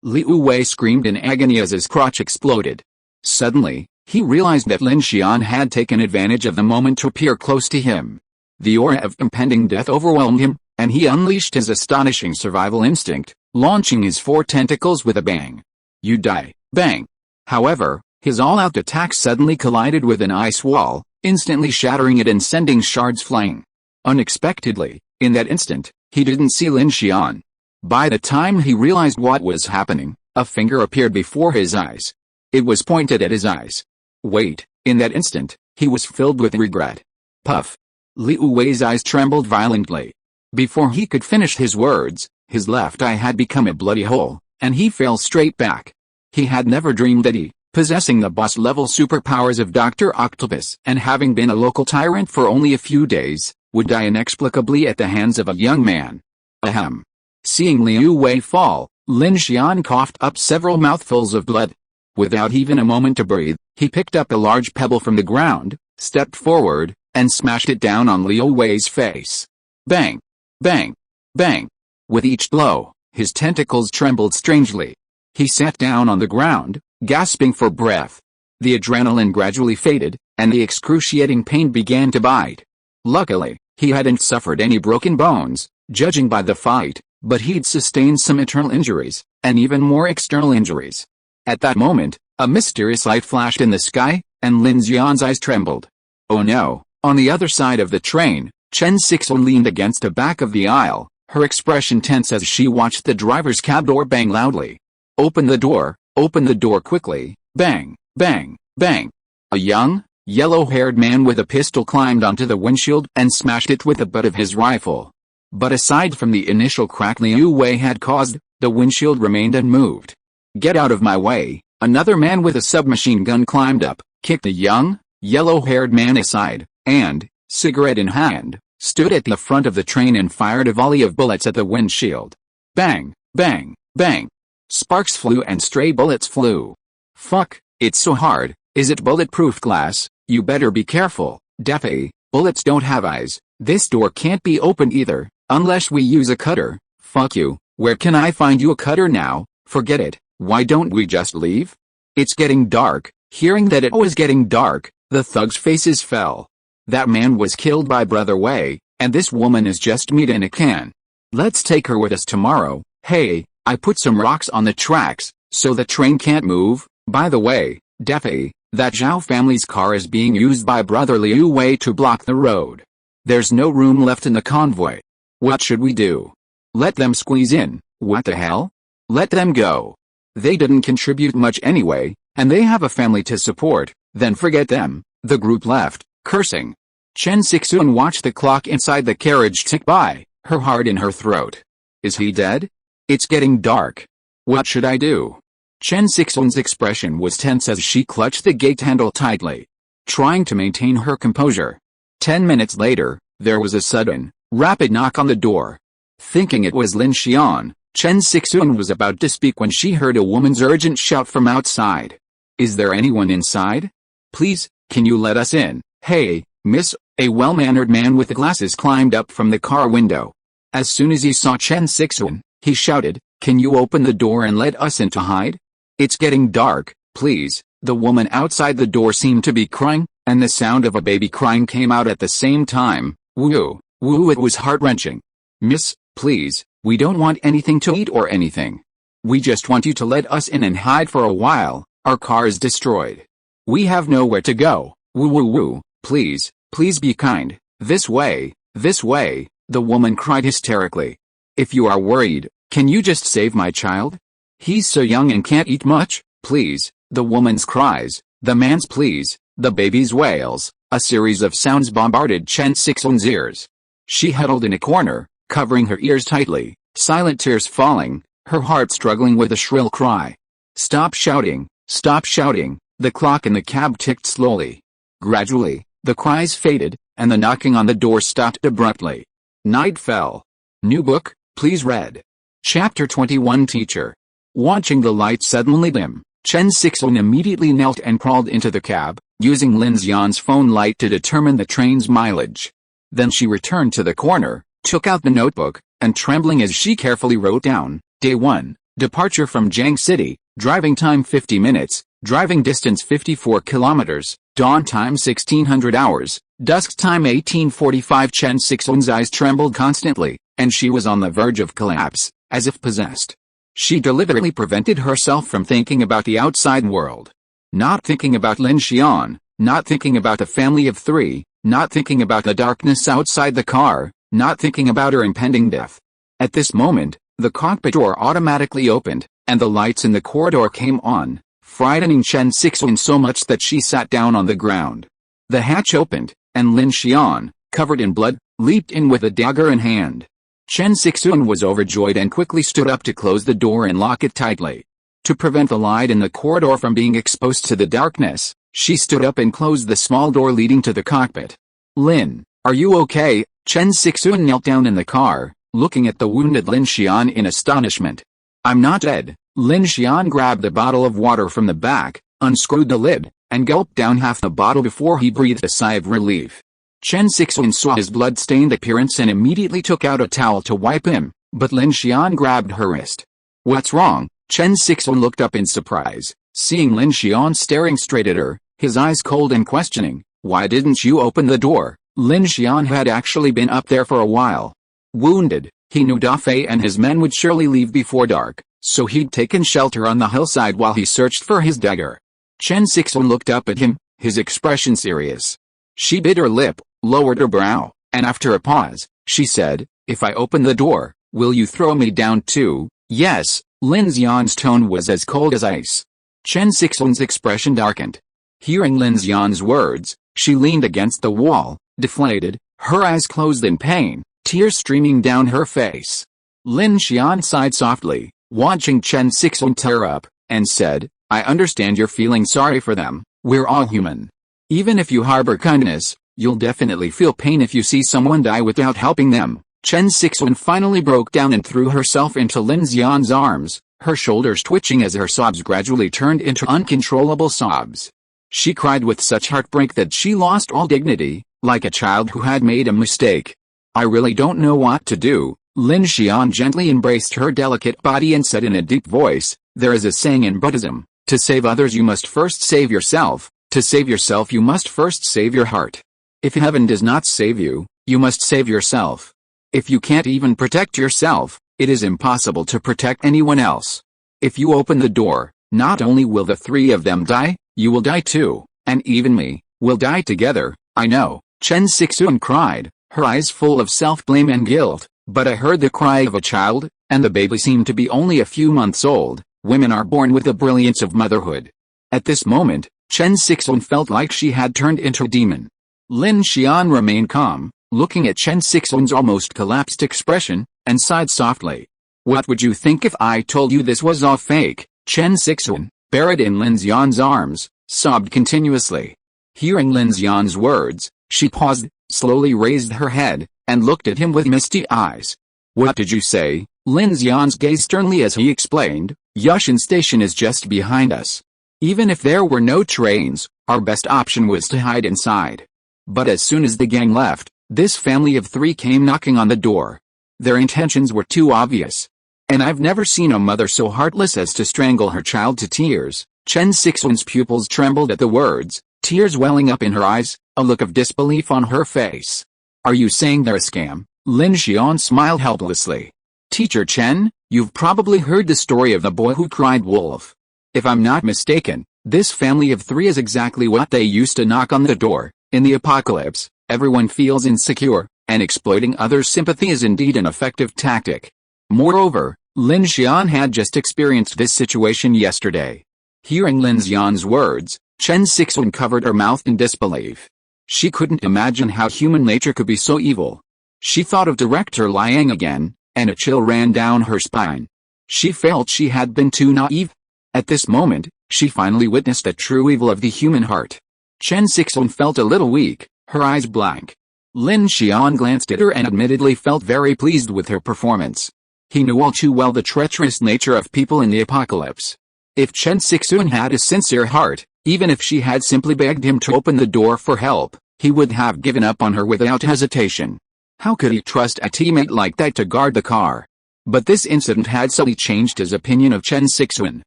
Liu Wei screamed in agony as his crotch exploded. Suddenly, He realized that Lin Xian had taken advantage of the moment to appear close to him. The aura of impending death overwhelmed him, and he unleashed his astonishing survival instinct, launching his 4 tentacles with a bang. You die, bang. However, his all-out attack suddenly collided with an ice wall, instantly shattering it and sending shards flying. Unexpectedly, in that instant, he didn't see Lin Xian. By the time he realized what was happening, a finger appeared before his eyes. It was pointed at his eyes. Wait, in that instant, he was filled with regret. Puff. Liu Wei's eyes trembled violently. Before he could finish his words, his left eye had become a bloody hole, and he fell straight back. He had never dreamed that he, possessing the boss-level superpowers of Dr. Octopus and having been a local tyrant for only a few days, would die inexplicably at the hands of a young man. Ahem. Seeing Liu Wei fall, Lin Xian coughed up several mouthfuls of blood. Without even a moment to breathe, he picked up a large pebble from the ground, stepped forward, and smashed it down on Liu Wei's face. Bang! Bang! Bang! With each blow, his tentacles trembled strangely. He sat down on the ground, gasping for breath. The adrenaline gradually faded, and the excruciating pain began to bite. Luckily, he hadn't suffered any broken bones, judging by the fight, but he'd sustained some internal injuries, and even more external injuries. At that moment, a mysterious light flashed in the sky, and Lin Xian's eyes trembled. Oh no! On the other side of the train, Chen Sixuan leaned against the back of the aisle, her expression tense as she watched the driver's cab door bang loudly. Open the door quickly, bang, bang, bang. A young, yellow-haired man with a pistol climbed onto the windshield and smashed it with the butt of his rifle. But aside from the initial crack Liu Wei had caused, the windshield remained unmoved. Get out of my way! Another man with a submachine gun climbed up, kicked the young, yellow-haired man aside, and, cigarette in hand, stood at the front of the train and fired a volley of bullets at the windshield. Bang, bang, bang. Sparks flew and stray bullets flew. Fuck, it's so hard. Is it bulletproof glass? You better be careful, Daffy. Bullets don't have eyes. This door can't be opened either, unless we use a cutter. Fuck you. Where can I find you a cutter now? Forget it. Why don't we just leave? It's getting dark. Hearing that it was getting dark, the thugs' faces fell. That man was killed by Brother Wei, and this woman is just meat in a can. Let's take her with us tomorrow. Hey, I put some rocks on the tracks, so the train can't move. By the way, Daffy, that Zhao family's car is being used by Brother Liu Wei to block the road. There's no room left in the convoy. What should we do? Let them squeeze in. What the hell? Let them go. They didn't contribute much anyway, and they have a family to support. Then forget them. The group left, cursing. Chen Sixuan watched the clock inside the carriage tick by, her heart in her throat. Is he dead? It's getting dark. What should I do? Chen Sixuan's expression was tense as she clutched the gate handle tightly, trying to maintain her composure. 10 minutes later, there was a sudden, rapid knock on the door. Thinking it was Lin Xian, Chen Sixuan was about to speak when she heard a woman's urgent shout from outside. Is there anyone inside? Please, can you let us in? Hey, miss, a well-mannered man with glasses climbed up from the car window. As soon as he saw Chen Sixuan, he shouted, can you open the door and let us in to hide? It's getting dark, please. The woman outside the door seemed to be crying, and the sound of a baby crying came out at the same time. Woo, woo, it was heart-wrenching. Miss, please, we don't want anything to eat or anything. We just want you to let us in and hide for a while. Our car is destroyed. We have nowhere to go. Woo woo woo, please, please be kind. This way, the woman cried hysterically. If you are worried, can you just save my child? He's so young and can't eat much, please. The woman's cries, the man's pleas, the baby's wails, a series of sounds bombarded Chen Sixuan's ears. She huddled in a corner, covering her ears tightly, silent tears falling, her heart struggling with a shrill cry. Stop shouting, stop shouting. The clock in the cab ticked slowly. Gradually, the cries faded, and the knocking on the door stopped abruptly. Night fell. New book, please read. Chapter 21 Teacher. Watching the light suddenly dim, Chen Sixuan immediately knelt and crawled into the cab, using Lin Xian's phone light to determine the train's mileage. Then she returned to the corner, took out the notebook, and trembling as she carefully wrote down, Day 1, departure from Jiang City, driving time 50 minutes, Driving distance 54 kilometers, dawn time 1600 hours, dusk time 1845. Chen Sixuan's eyes trembled constantly, and she was on the verge of collapse, as if possessed. She deliberately prevented herself from thinking about the outside world. Not thinking about Lin Xian, not thinking about the family of three, not thinking about the darkness outside the car, not thinking about her impending death. At this moment, the cockpit door automatically opened, and the lights in the corridor came on, frightening Chen Sixuan so much that she sat down on the ground. The hatch opened, and Lin Xian, covered in blood, leaped in with a dagger in hand. Chen Sixuan was overjoyed and quickly stood up to close the door and lock it tightly. To prevent the light in the corridor from being exposed to the darkness, she stood up and closed the small door leading to the cockpit. Lin, are you okay? Chen Sixuan knelt down in the car, looking at the wounded Lin Xian in astonishment. I'm not dead. Lin Xian grabbed the bottle of water from the back, unscrewed the lid, and gulped down half the bottle before he breathed a sigh of relief. Chen Sixuan saw his blood-stained appearance and immediately took out a towel to wipe him, but Lin Xian grabbed her wrist. What's wrong? Chen Sixuan looked up in surprise, seeing Lin Xian staring straight at her, his eyes cold and questioning. Why didn't you open the door? Lin Xian had actually been up there for a while. Wounded, he knew Da Fei and his men would surely leave before dark, so he'd taken shelter on the hillside while he searched for his dagger. Chen Sixuan looked up at him, his expression serious. She bit her lip, lowered her brow, and after a pause, she said, if I open the door, will you throw me down too? Yes. Lin Xian's tone was as cold as ice. Chen Sixuan's expression darkened. Hearing Lin Xian's words, she leaned against the wall, deflated, her eyes closed in pain, tears streaming down her face. Lin Xian sighed softly, watching Chen Sixuan tear up, and said, I understand you're feeling sorry for them. We're all human. Even if you harbor kindness, you'll definitely feel pain if you see someone die without helping them. Chen Sixuan finally broke down and threw herself into Lin Xian's arms, her shoulders twitching as her sobs gradually turned into uncontrollable sobs. She cried with such heartbreak that she lost all dignity, like a child who had made a mistake. I really don't know what to do. Lin Xian gently embraced her delicate body and said in a deep voice, there is a saying in Buddhism, to save others you must first save yourself, to save yourself you must first save your heart. If heaven does not save you, you must save yourself. If you can't even protect yourself, it is impossible to protect anyone else. If you open the door, not only will the three of them die, you will die too, and even me, will die together, I know. Chen Sixuan cried, her eyes full of self-blame and guilt, but I heard the cry of a child, and the baby seemed to be only a few months old. Women are born with the brilliance of motherhood. At this moment, Chen Sixuan felt like she had turned into a demon. Lin Xian remained calm, looking at Chen Sixuan's almost collapsed expression, and sighed softly. What would you think if I told you this was all fake? Chen Sixuan, buried in Lin Xian's arms, sobbed continuously. Hearing Lin Xian's words, she paused, slowly raised her head, and looked at him with misty eyes. What did you say? Lin Xian gazed sternly as he explained, Yushan Station is just behind us. Even if there were no trains, our best option was to hide inside. But as soon as the gang left, this family of three came knocking on the door. Their intentions were too obvious. And I've never seen a mother so heartless as to strangle her child to tears. Chen Sixuan's pupils trembled at the words, tears welling up in her eyes, a look of disbelief on her face. Are you saying they're a scam? Lin Xian smiled helplessly. Teacher Chen, you've probably heard the story of the boy who cried wolf. If I'm not mistaken, this family of three is exactly what they used to knock on the door. In the apocalypse, everyone feels insecure, and exploiting others' sympathy is indeed an effective tactic. Moreover, Lin Xian had just experienced this situation yesterday. Hearing Lin Xian's words, Chen Sixuan covered her mouth in disbelief. She couldn't imagine how human nature could be so evil. She thought of Director Liang again, and a chill ran down her spine. She felt she had been too naive. At this moment, she finally witnessed the true evil of the human heart. Chen Sixuan felt a little weak, her eyes blank. Lin Xian glanced at her and admittedly felt very pleased with her performance. He knew all too well the treacherous nature of people in the apocalypse. If Chen Sixuan had a sincere heart, even if she had simply begged him to open the door for help, he would have given up on her without hesitation. How could he trust a teammate like that to guard the car? But this incident had suddenly changed his opinion of Chen Sixuan.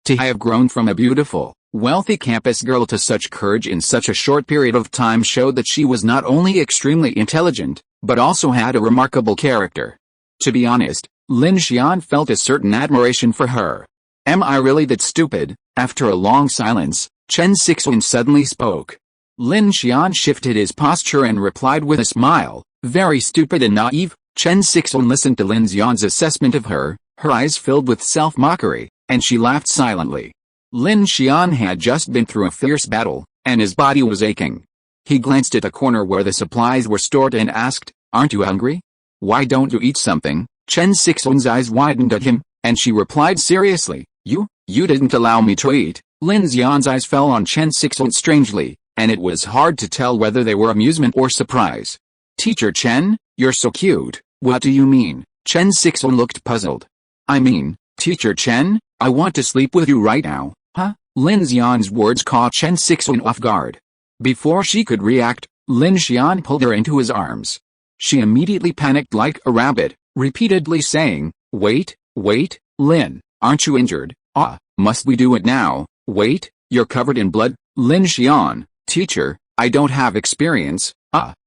To have grown from a beautiful, wealthy campus girl to such courage in such a short period of time showed that she was not only extremely intelligent, but also had a remarkable character. To be honest, Lin Xian felt a certain admiration for her. Am I really that stupid? After a long silence, Chen Sixuan suddenly spoke. Lin Xian shifted his posture and replied with a smile, very stupid and naive. Chen Sixuan listened to Lin Xian's assessment of her eyes filled with self-mockery, and she laughed silently. Lin Xian had just been through a fierce battle, and his body was aching. He glanced at the corner where the supplies were stored and asked, "Aren't you hungry? Why don't you eat something?" Chen Sixuan's eyes widened at him, and she replied seriously, You didn't allow me to eat." Lin Xian's eyes fell on Chen Sixuan strangely, and it was hard to tell whether they were amusement or surprise. "Teacher Chen, you're so cute." "What do you mean?" Chen Sixuan looked puzzled. "I mean, Teacher Chen, I want to sleep with you right now." "Huh?" Lin Xian's words caught Chen Sixuan off guard. Before she could react, Lin Xian pulled her into his arms. She immediately panicked like a rabbit, repeatedly saying, Wait, Lin, aren't you injured? Must we do it now? Wait, you're covered in blood." "Lin Xian, teacher, I don't have experience."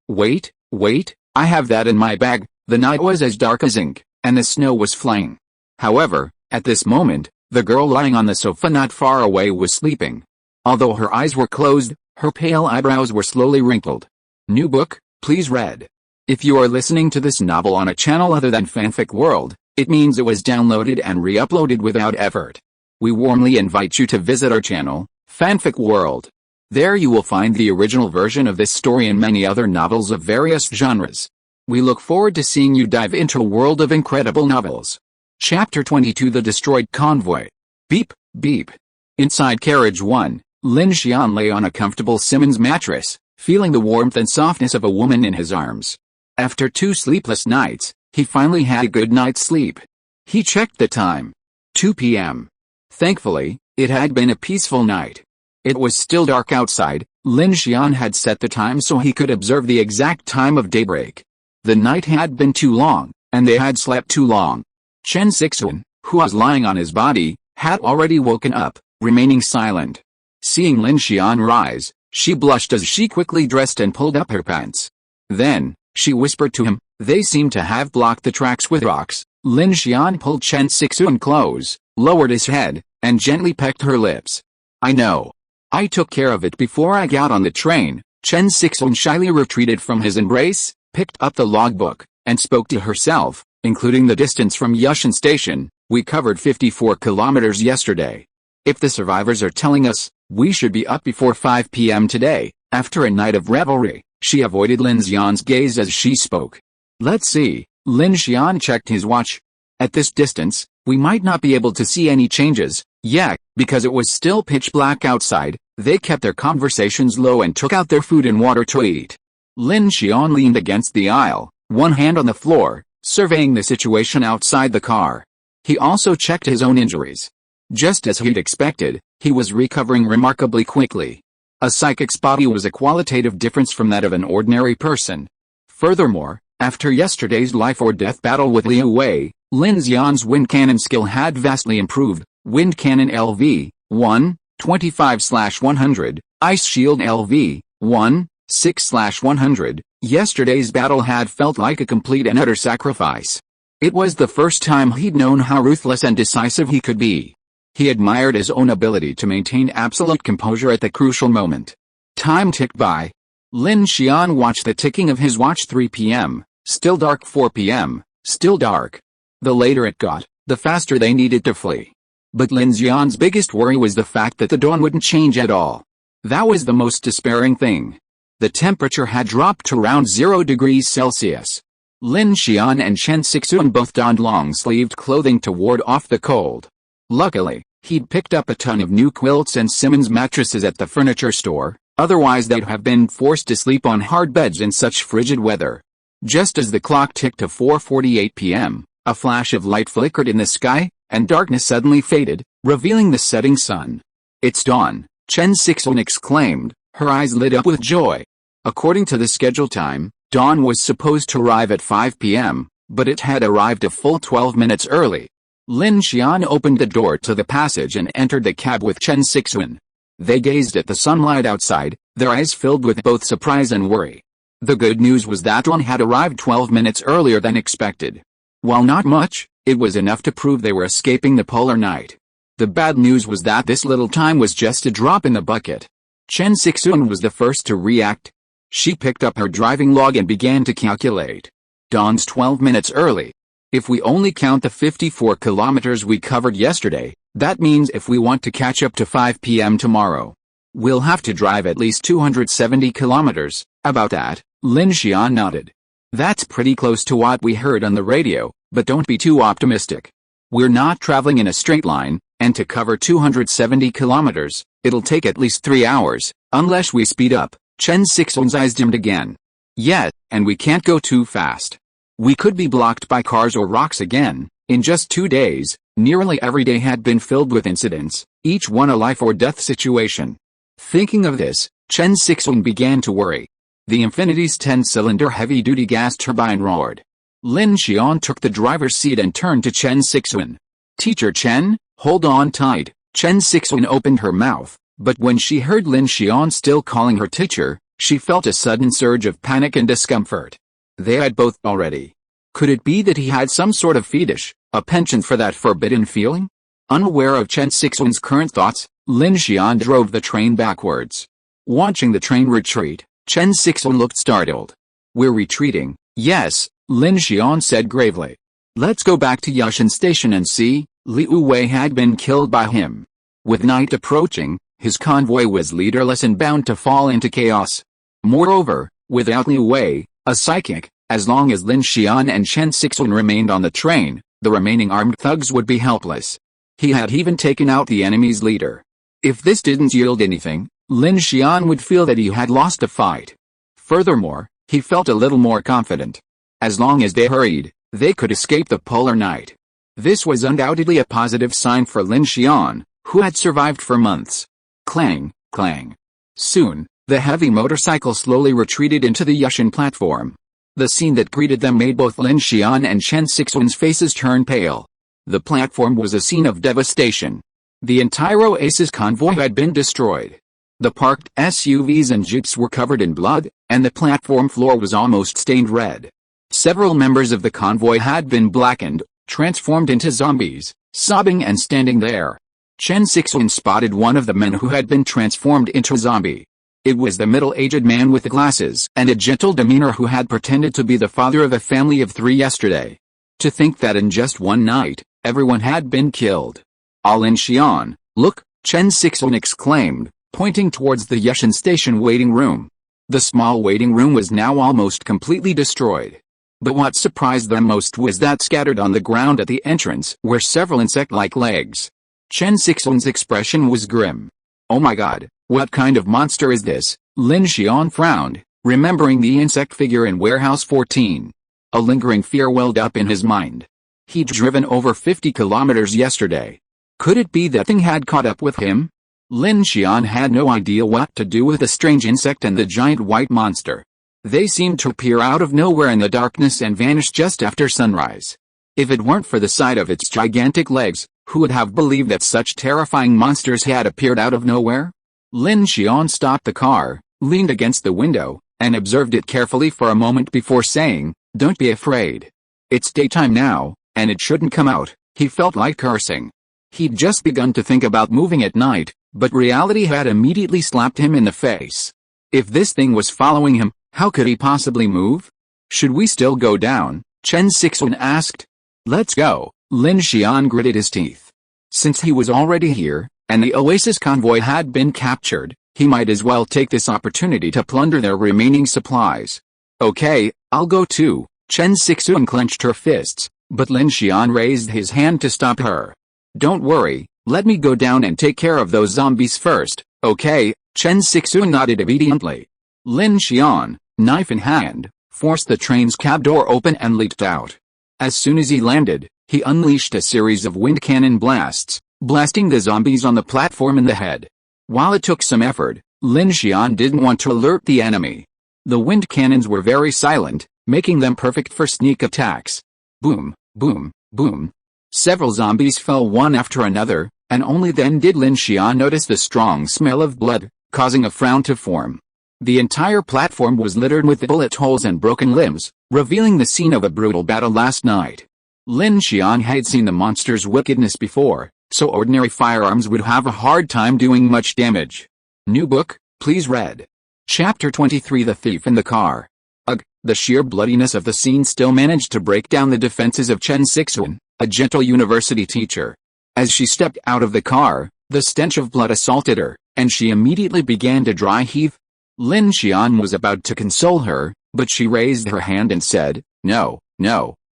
Wait, I have that in my bag." The night was as dark as ink, and the snow was flying. However, at this moment, the girl lying on the sofa not far away was sleeping. Although her eyes were closed, her pale eyebrows were slowly wrinkled. New book, please read. If you are listening to this novel on a channel other than Fanfic World, it means it was downloaded and re-uploaded without effort. We warmly invite you to visit our channel, Fanfic World. There you will find the original version of this story and many other novels of various genres. We look forward to seeing you dive into a world of incredible novels. Chapter 22: The Destroyed Convoy. Beep, beep. Inside carriage 1, Lin Xian lay on a comfortable Simmons mattress, feeling the warmth and softness of a woman in his arms. After 2 sleepless nights, he finally had a good night's sleep. He checked the time. 2 p.m. Thankfully, it had been a peaceful night. It was still dark outside. Lin Xian had set the time so he could observe the exact time of daybreak. The night had been too long, and they had slept too long. Chen Sixuan, who was lying on his body, had already woken up, remaining silent. Seeing Lin Xian rise, she blushed as she quickly dressed and pulled up her pants. Then, she whispered to him. They seemed to have blocked the tracks with rocks. Lin Xian pulled Chen Sixuan close, lowered his head, and gently pecked her lips. "I know. I took care of it before I got on the train." Chen Sixuan shyly retreated from his embrace, picked up the logbook, and spoke to herself, including the distance from Yushan Station. "We covered 54 kilometers yesterday. If the survivors are telling us, we should be up before 5 p.m. today." After a night of revelry, she avoided Lin Xian's gaze as she spoke. "Let's see." Lin Xian checked his watch. "At this distance, we might not be able to see any changes." Yeah, because it was still pitch black outside, they kept their conversations low and took out their food and water to eat. Lin Xian leaned against the aisle, one hand on the floor, surveying the situation outside the car. He also checked his own injuries. Just as he'd expected, he was recovering remarkably quickly. A psychic's body was a qualitative difference from that of an ordinary person. Furthermore, after yesterday's life-or-death battle with Liu Wei, Lin Xian's wind cannon skill had vastly improved. Wind cannon LV, 1, 25/100, ice shield LV, 1, 6/100. Yesterday's battle had felt like a complete and utter sacrifice. It was the first time he'd known how ruthless and decisive he could be. He admired his own ability to maintain absolute composure at the crucial moment. Time ticked by. Lin Xian watched the ticking of his watch. 3 p.m., still dark. 4 p.m., still dark. The later it got, the faster they needed to flee. But Lin Xian's biggest worry was the fact that the dawn wouldn't change at all. That was the most despairing thing. The temperature had dropped to around 0 degrees Celsius. Lin Xian and Chen Sixuan both donned long-sleeved clothing to ward off the cold. Luckily, he'd picked up a ton of new quilts and Simmons mattresses at the furniture store, otherwise they'd have been forced to sleep on hard beds in such frigid weather. Just as the clock ticked to 4:48 p.m., a flash of light flickered in the sky, and darkness suddenly faded, revealing the setting sun. "It's dawn," Chen Sixuan exclaimed, her eyes lit up with joy. According to the schedule time, dawn was supposed to arrive at 5 p.m., but it had arrived a full 12 minutes early. Lin Xian opened the door to the passage and entered the cab with Chen Sixuan. They gazed at the sunlight outside, their eyes filled with both surprise and worry. The good news was that one had arrived 12 minutes earlier than expected. While not much, it was enough to prove they were escaping the polar night. The bad news was that this little time was just a drop in the bucket. Chen Sixuan was the first to react. She picked up her driving log and began to calculate. Dawn's 12 minutes early. If we only count the 54 kilometers we covered yesterday, that means if we want to catch up to 5 p.m. tomorrow, we'll have to drive at least 270 kilometers. About that, Lin Xian nodded. That's pretty close to what we heard on the radio, but don't be too optimistic. We're not traveling in a straight line, and to cover 270 kilometers, it'll take at least 3 hours, unless we speed up. Chen Sixuan's eyes dimmed again. Yeah, and we can't go too fast. We could be blocked by cars or rocks again. In just 2 days, nearly every day had been filled with incidents, each one a life or death situation. Thinking of this, Chen Sixuan began to worry. The Infinity's 10-cylinder heavy-duty gas turbine roared. Lin Xian took the driver's seat and turned to Chen Sixuan. Teacher Chen, hold on tight. Chen Sixuan opened her mouth, but when she heard Lin Xian still calling her teacher, she felt a sudden surge of panic and discomfort. They had both already. Could it be that he had some sort of fetish, a penchant for that forbidden feeling? Unaware of Chen Sixuan's current thoughts, Lin Xian drove the train backwards. Watching the train retreat, Chen Sixuan looked startled. We're retreating, yes, Lin Xian said gravely. Let's go back to Yushan Station and see. Liu Wei had been killed by him. With night approaching, his convoy was leaderless and bound to fall into chaos. Moreover, without Liu Wei, a psychic, as long as Lin Xian and Chen Sixuan remained on the train, the remaining armed thugs would be helpless. He had even taken out the enemy's leader. If this didn't yield anything, Lin Xian would feel that he had lost the fight. Furthermore, he felt a little more confident. As long as they hurried, they could escape the polar night. This was undoubtedly a positive sign for Lin Xian, who had survived for months. Clang, clang. Soon, the heavy motorcycle slowly retreated into the Yushan platform. The scene that greeted them made both Lin Xian and Chen Sixuan's faces turn pale. The platform was a scene of devastation. The entire Oasis convoy had been destroyed. The parked SUVs and jeeps were covered in blood, and the platform floor was almost stained red. Several members of the convoy had been blackened, transformed into zombies, sobbing and standing there. Chen Sixuan spotted one of the men who had been transformed into a zombie. It was the middle-aged man with the glasses and a gentle demeanor who had pretended to be the father of a family of 3 yesterday. To think that in just one night, everyone had been killed. Lin Xian, look, Chen Sixuan exclaimed, pointing towards the Yushan Station waiting room. The small waiting room was now almost completely destroyed. But what surprised them most was that scattered on the ground at the entrance were several insect-like legs. Chen Sixuan's expression was grim. Oh my god, what kind of monster is this? Lin Xian frowned, remembering the insect figure in Warehouse 14. A lingering fear welled up in his mind. He'd driven over 50 kilometers yesterday. Could it be that thing had caught up with him? Lin Xian had no idea what to do with the strange insect and the giant white monster. They seemed to appear out of nowhere in the darkness and vanish just after sunrise. If it weren't for the sight of its gigantic legs, who would have believed that such terrifying monsters had appeared out of nowhere? Lin Xian stopped the car, leaned against the window, and observed it carefully for a moment before saying, "Don't be afraid. It's daytime now, and it shouldn't come out." He felt like cursing. He'd just begun to think about moving at night, but reality had immediately slapped him in the face. If this thing was following him, how could he possibly move? Should we still go down? Chen Sixuan asked. Let's go. Lin Xian gritted his teeth. Since he was already here, and the Oasis convoy had been captured, he might as well take this opportunity to plunder their remaining supplies. Okay, I'll go too. Chen Sixuan clenched her fists, but Lin Xian raised his hand to stop her. Don't worry, let me go down and take care of those zombies first, okay? Chen Sixuan nodded obediently. Lin Xian, knife in hand, forced the train's cab door open and leaped out. As soon as he landed, he unleashed a series of wind cannon blasts, blasting the zombies on the platform in the head. While it took some effort, Lin Xian didn't want to alert the enemy. The wind cannons were very silent, making them perfect for sneak attacks. Boom, boom, boom. Several zombies fell one after another, and only then did Lin Xian notice the strong smell of blood, causing a frown to form. The entire platform was littered with bullet holes and broken limbs, revealing the scene of a brutal battle last night. Lin Xian had seen the monster's wickedness before, so ordinary firearms would have a hard time doing much damage. New book, please read. Chapter 23 The Thief in the Car. Ugh, the sheer bloodiness of the scene still managed to break down the defenses of Chen Sixuan, a gentle university teacher. As she stepped out of the car, the stench of blood assaulted her, and she immediately began to dry heave. Lin Xian was about to console her, but she raised her hand and said, No,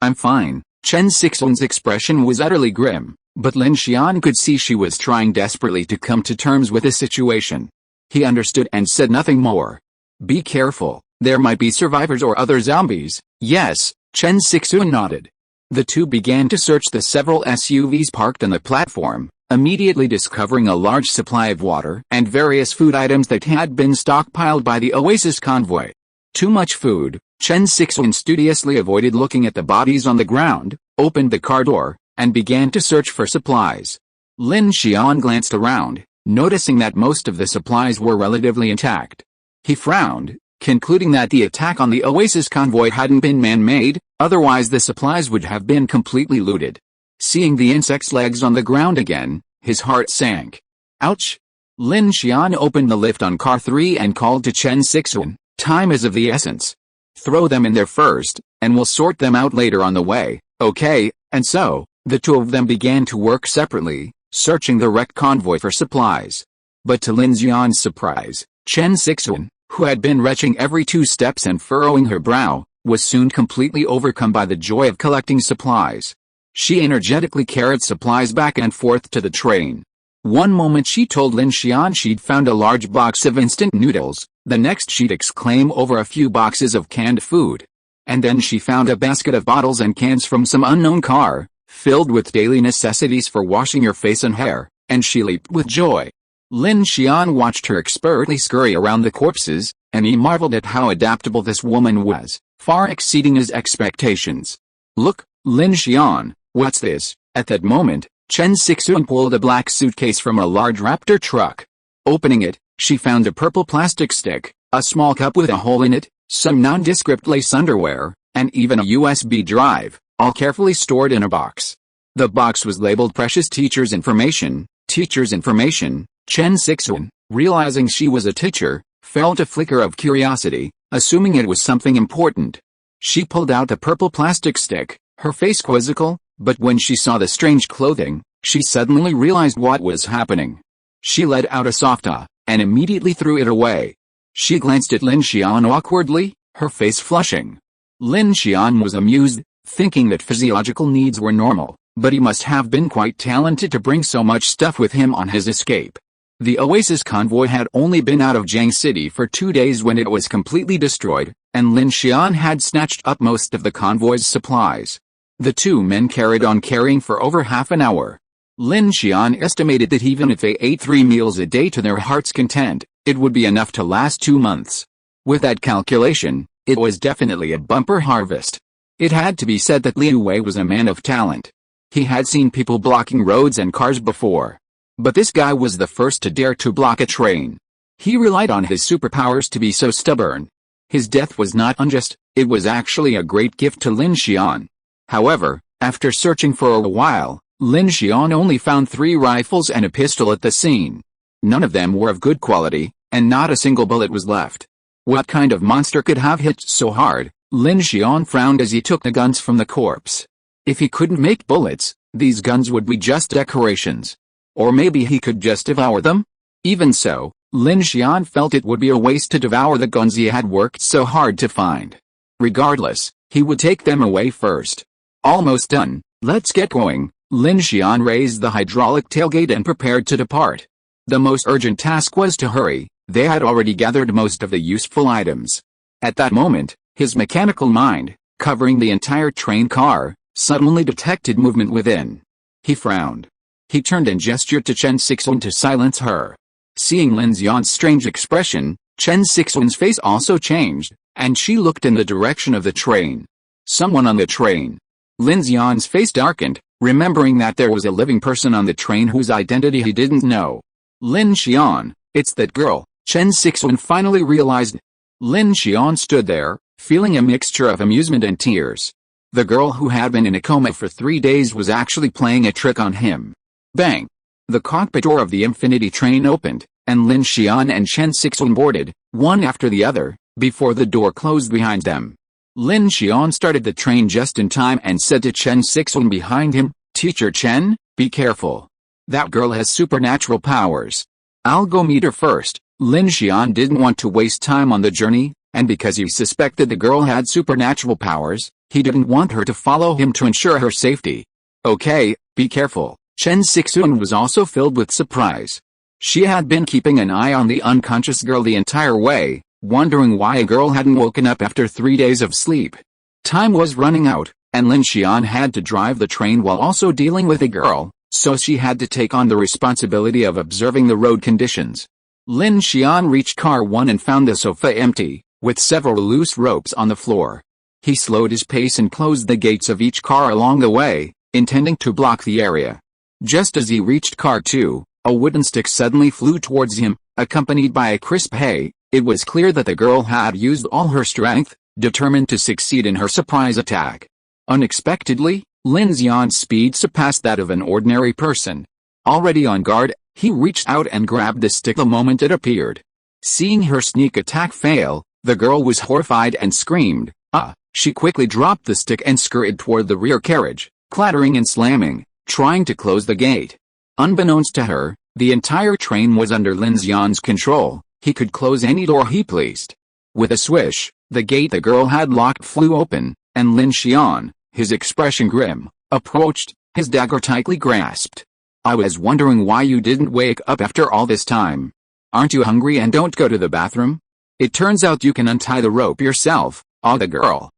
I'm fine. Chen Sixuan's expression was utterly grim, but Lin Xian could see she was trying desperately to come to terms with the situation. He understood and said nothing more. Be careful, there might be survivors or other zombies. Yes, Chen Sixuan nodded. The two began to search the several SUVs parked on the platform, immediately discovering a large supply of water and various food items that had been stockpiled by the Oasis convoy. Too much food. Chen Sixuan studiously avoided looking at the bodies on the ground, opened the car door, and began to search for supplies. Lin Xian glanced around, noticing that most of the supplies were relatively intact. He frowned, concluding that the attack on the Oasis convoy hadn't been man-made, otherwise the supplies would have been completely looted. Seeing the insect's legs on the ground again, his heart sank. Ouch! Lin Xian opened the lift on car 3 and called to Chen Sixuan, time is of the essence. Throw them in there first, and we'll sort them out later on the way, okay? And so, the two of them began to work separately, searching the wrecked convoy for supplies. But to Lin Xian's surprise, Chen Sixuan, who had been retching every 2 steps and furrowing her brow, was soon completely overcome by the joy of collecting supplies. She energetically carried supplies back and forth to the train. One moment she told Lin Xian she'd found a large box of instant noodles, the next she'd exclaim over a few boxes of canned food. And then she found a basket of bottles and cans from some unknown car, filled with daily necessities for washing your face and hair, and she leaped with joy. Lin Xian watched her expertly scurry around the corpses, and he marveled at how adaptable this woman was, far exceeding his expectations. Look, Lin Xian, what's this? At that moment, Chen Sixuan pulled a black suitcase from a large Raptor truck. Opening it, she found a purple plastic stick, a small cup with a hole in it, some nondescript lace underwear, and even a USB drive, all carefully stored in a box. The box was labeled Precious Teacher's Information. Chen Sixuan, realizing she was a teacher, felt a flicker of curiosity, assuming it was something important. She pulled out the purple plastic stick, her face quizzical, but when she saw the strange clothing, she suddenly realized what was happening. She let out a soft ah, and immediately threw it away. She glanced at Lin Xian awkwardly, her face flushing. Lin Xian was amused, thinking that physiological needs were normal, but he must have been quite talented to bring so much stuff with him on his escape. The Oasis convoy had only been out of Jiang City for 2 days when it was completely destroyed, and Lin Xian had snatched up most of the convoy's supplies. The two men carried on carrying for over half an hour. Lin Xian estimated that even if they ate 3 meals a day to their heart's content, it would be enough to last 2 months. With that calculation, it was definitely a bumper harvest. It had to be said that Liu Wei was a man of talent. He had seen people blocking roads and cars before. But this guy was the first to dare to block a train. He relied on his superpowers to be so stubborn. His death was not unjust, it was actually a great gift to Lin Xian. However, after searching for a while, Lin Xian only found 3 rifles and a pistol at the scene. None of them were of good quality, and not a single bullet was left. What kind of monster could have hit so hard? Lin Xian frowned as he took the guns from the corpse. If he couldn't make bullets, these guns would be just decorations. Or maybe he could just devour them? Even so, Lin Xian felt it would be a waste to devour the guns he had worked so hard to find. Regardless, he would take them away first. Almost done, let's get going. Lin Xian raised the hydraulic tailgate and prepared to depart. The most urgent task was to hurry, they had already gathered most of the useful items. At that moment, his mechanical mind, covering the entire train car, suddenly detected movement within. He frowned. He turned and gestured to Chen Sixuan to silence her. Seeing Lin Xian's strange expression, Chen Sixuan's face also changed, and she looked in the direction of the train. Someone on the train. Lin Xian's face darkened, remembering that there was a living person on the train whose identity he didn't know. Lin Xian, it's that girl, Chen Sixuan finally realized. Lin Xian stood there, feeling a mixture of amusement and tears. The girl who had been in a coma for 3 days was actually playing a trick on him. Bang! The cockpit door of the Infinity train opened, and Lin Xian and Chen Sixuan boarded, one after the other, before the door closed behind them. Lin Xian started the train just in time and said to Chen Sixuan behind him, "Teacher Chen, be careful. That girl has supernatural powers. I'll go meet her first." Lin Xian didn't want to waste time on the journey, and because he suspected the girl had supernatural powers, he didn't want her to follow him to ensure her safety. "Okay, be careful." Chen Sixuan was also filled with surprise. She had been keeping an eye on the unconscious girl the entire way, wondering why a girl hadn't woken up after 3 days of sleep. Time was running out, and Lin Xian had to drive the train while also dealing with a girl, so she had to take on the responsibility of observing the road conditions. Lin Xian reached car 1 and found the sofa empty, with several loose ropes on the floor. He slowed his pace and closed the gates of each car along the way, intending to block the area. Just as he reached car 2, a wooden stick suddenly flew towards him, accompanied by a crisp hey. It was clear that the girl had used all her strength, determined to succeed in her surprise attack. Unexpectedly, Lin Xian's speed surpassed that of an ordinary person. Already on guard, he reached out and grabbed the stick the moment it appeared. Seeing her sneak attack fail, the girl was horrified and screamed, "Ah!" She quickly dropped the stick and scurried toward the rear carriage, clattering and slamming, trying to close the gate. Unbeknownst to her, the entire train was under Lin Xian's control. He could close any door he pleased. With a swish, the gate the girl had locked flew open, and Lin Xian, his expression grim, approached, his dagger tightly grasped. "I was wondering why you didn't wake up after all this time. Aren't you hungry and don't go to the bathroom? It turns out you can untie the rope yourself." The girl,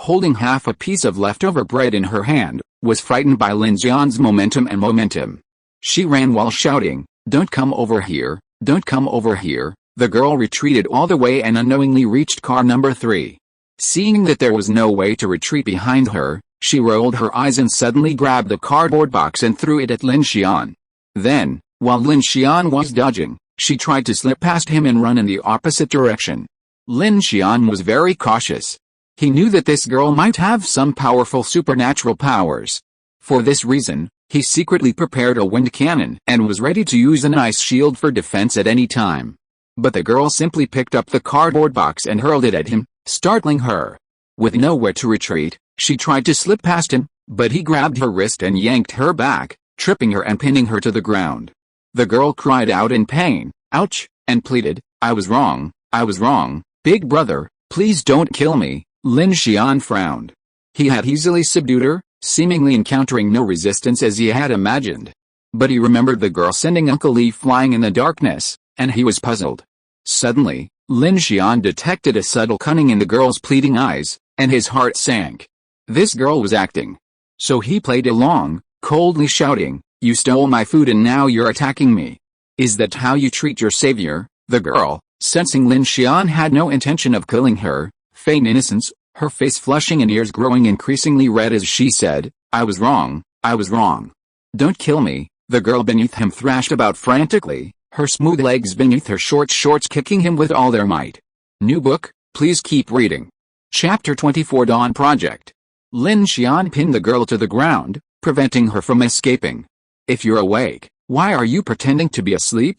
holding half a piece of leftover bread in her hand, was frightened by Lin Xian's momentum. She ran while shouting, "Don't come over here, don't come over here." The girl retreated all the way and unknowingly reached car number 3. Seeing that there was no way to retreat behind her, she rolled her eyes and suddenly grabbed the cardboard box and threw it at Lin Xian. Then, while Lin Xian was dodging, she tried to slip past him and run in the opposite direction. Lin Xian was very cautious. He knew that this girl might have some powerful supernatural powers. For this reason, he secretly prepared a wind cannon and was ready to use an ice shield for defense at any time. But the girl simply picked up the cardboard box and hurled it at him, startling her. With nowhere to retreat, she tried to slip past him, but he grabbed her wrist and yanked her back, tripping her and pinning her to the ground. The girl cried out in pain, "Ouch," and pleaded, I was wrong, big brother, please don't kill me." Lin Xian frowned. He had easily subdued her, seemingly encountering no resistance as he had imagined. But he remembered the girl sending Uncle Li flying in the darkness, and he was puzzled. Suddenly, Lin Xian detected a subtle cunning in the girl's pleading eyes, and his heart sank. This girl was acting. So he played along, coldly shouting, "You stole my food and now you're attacking me. Is that how you treat your savior?" The girl, sensing Lin Xian had no intention of killing her, feigned innocence, her face flushing and ears growing increasingly red as she said, I was wrong. Don't kill me." The girl beneath him thrashed about frantically, her smooth legs beneath her short shorts kicking him with all their might. New book, please keep reading. Chapter 24 Dawn Project. Lin Xian pinned the girl to the ground, preventing her from escaping. "If you're awake, why are you pretending to be asleep?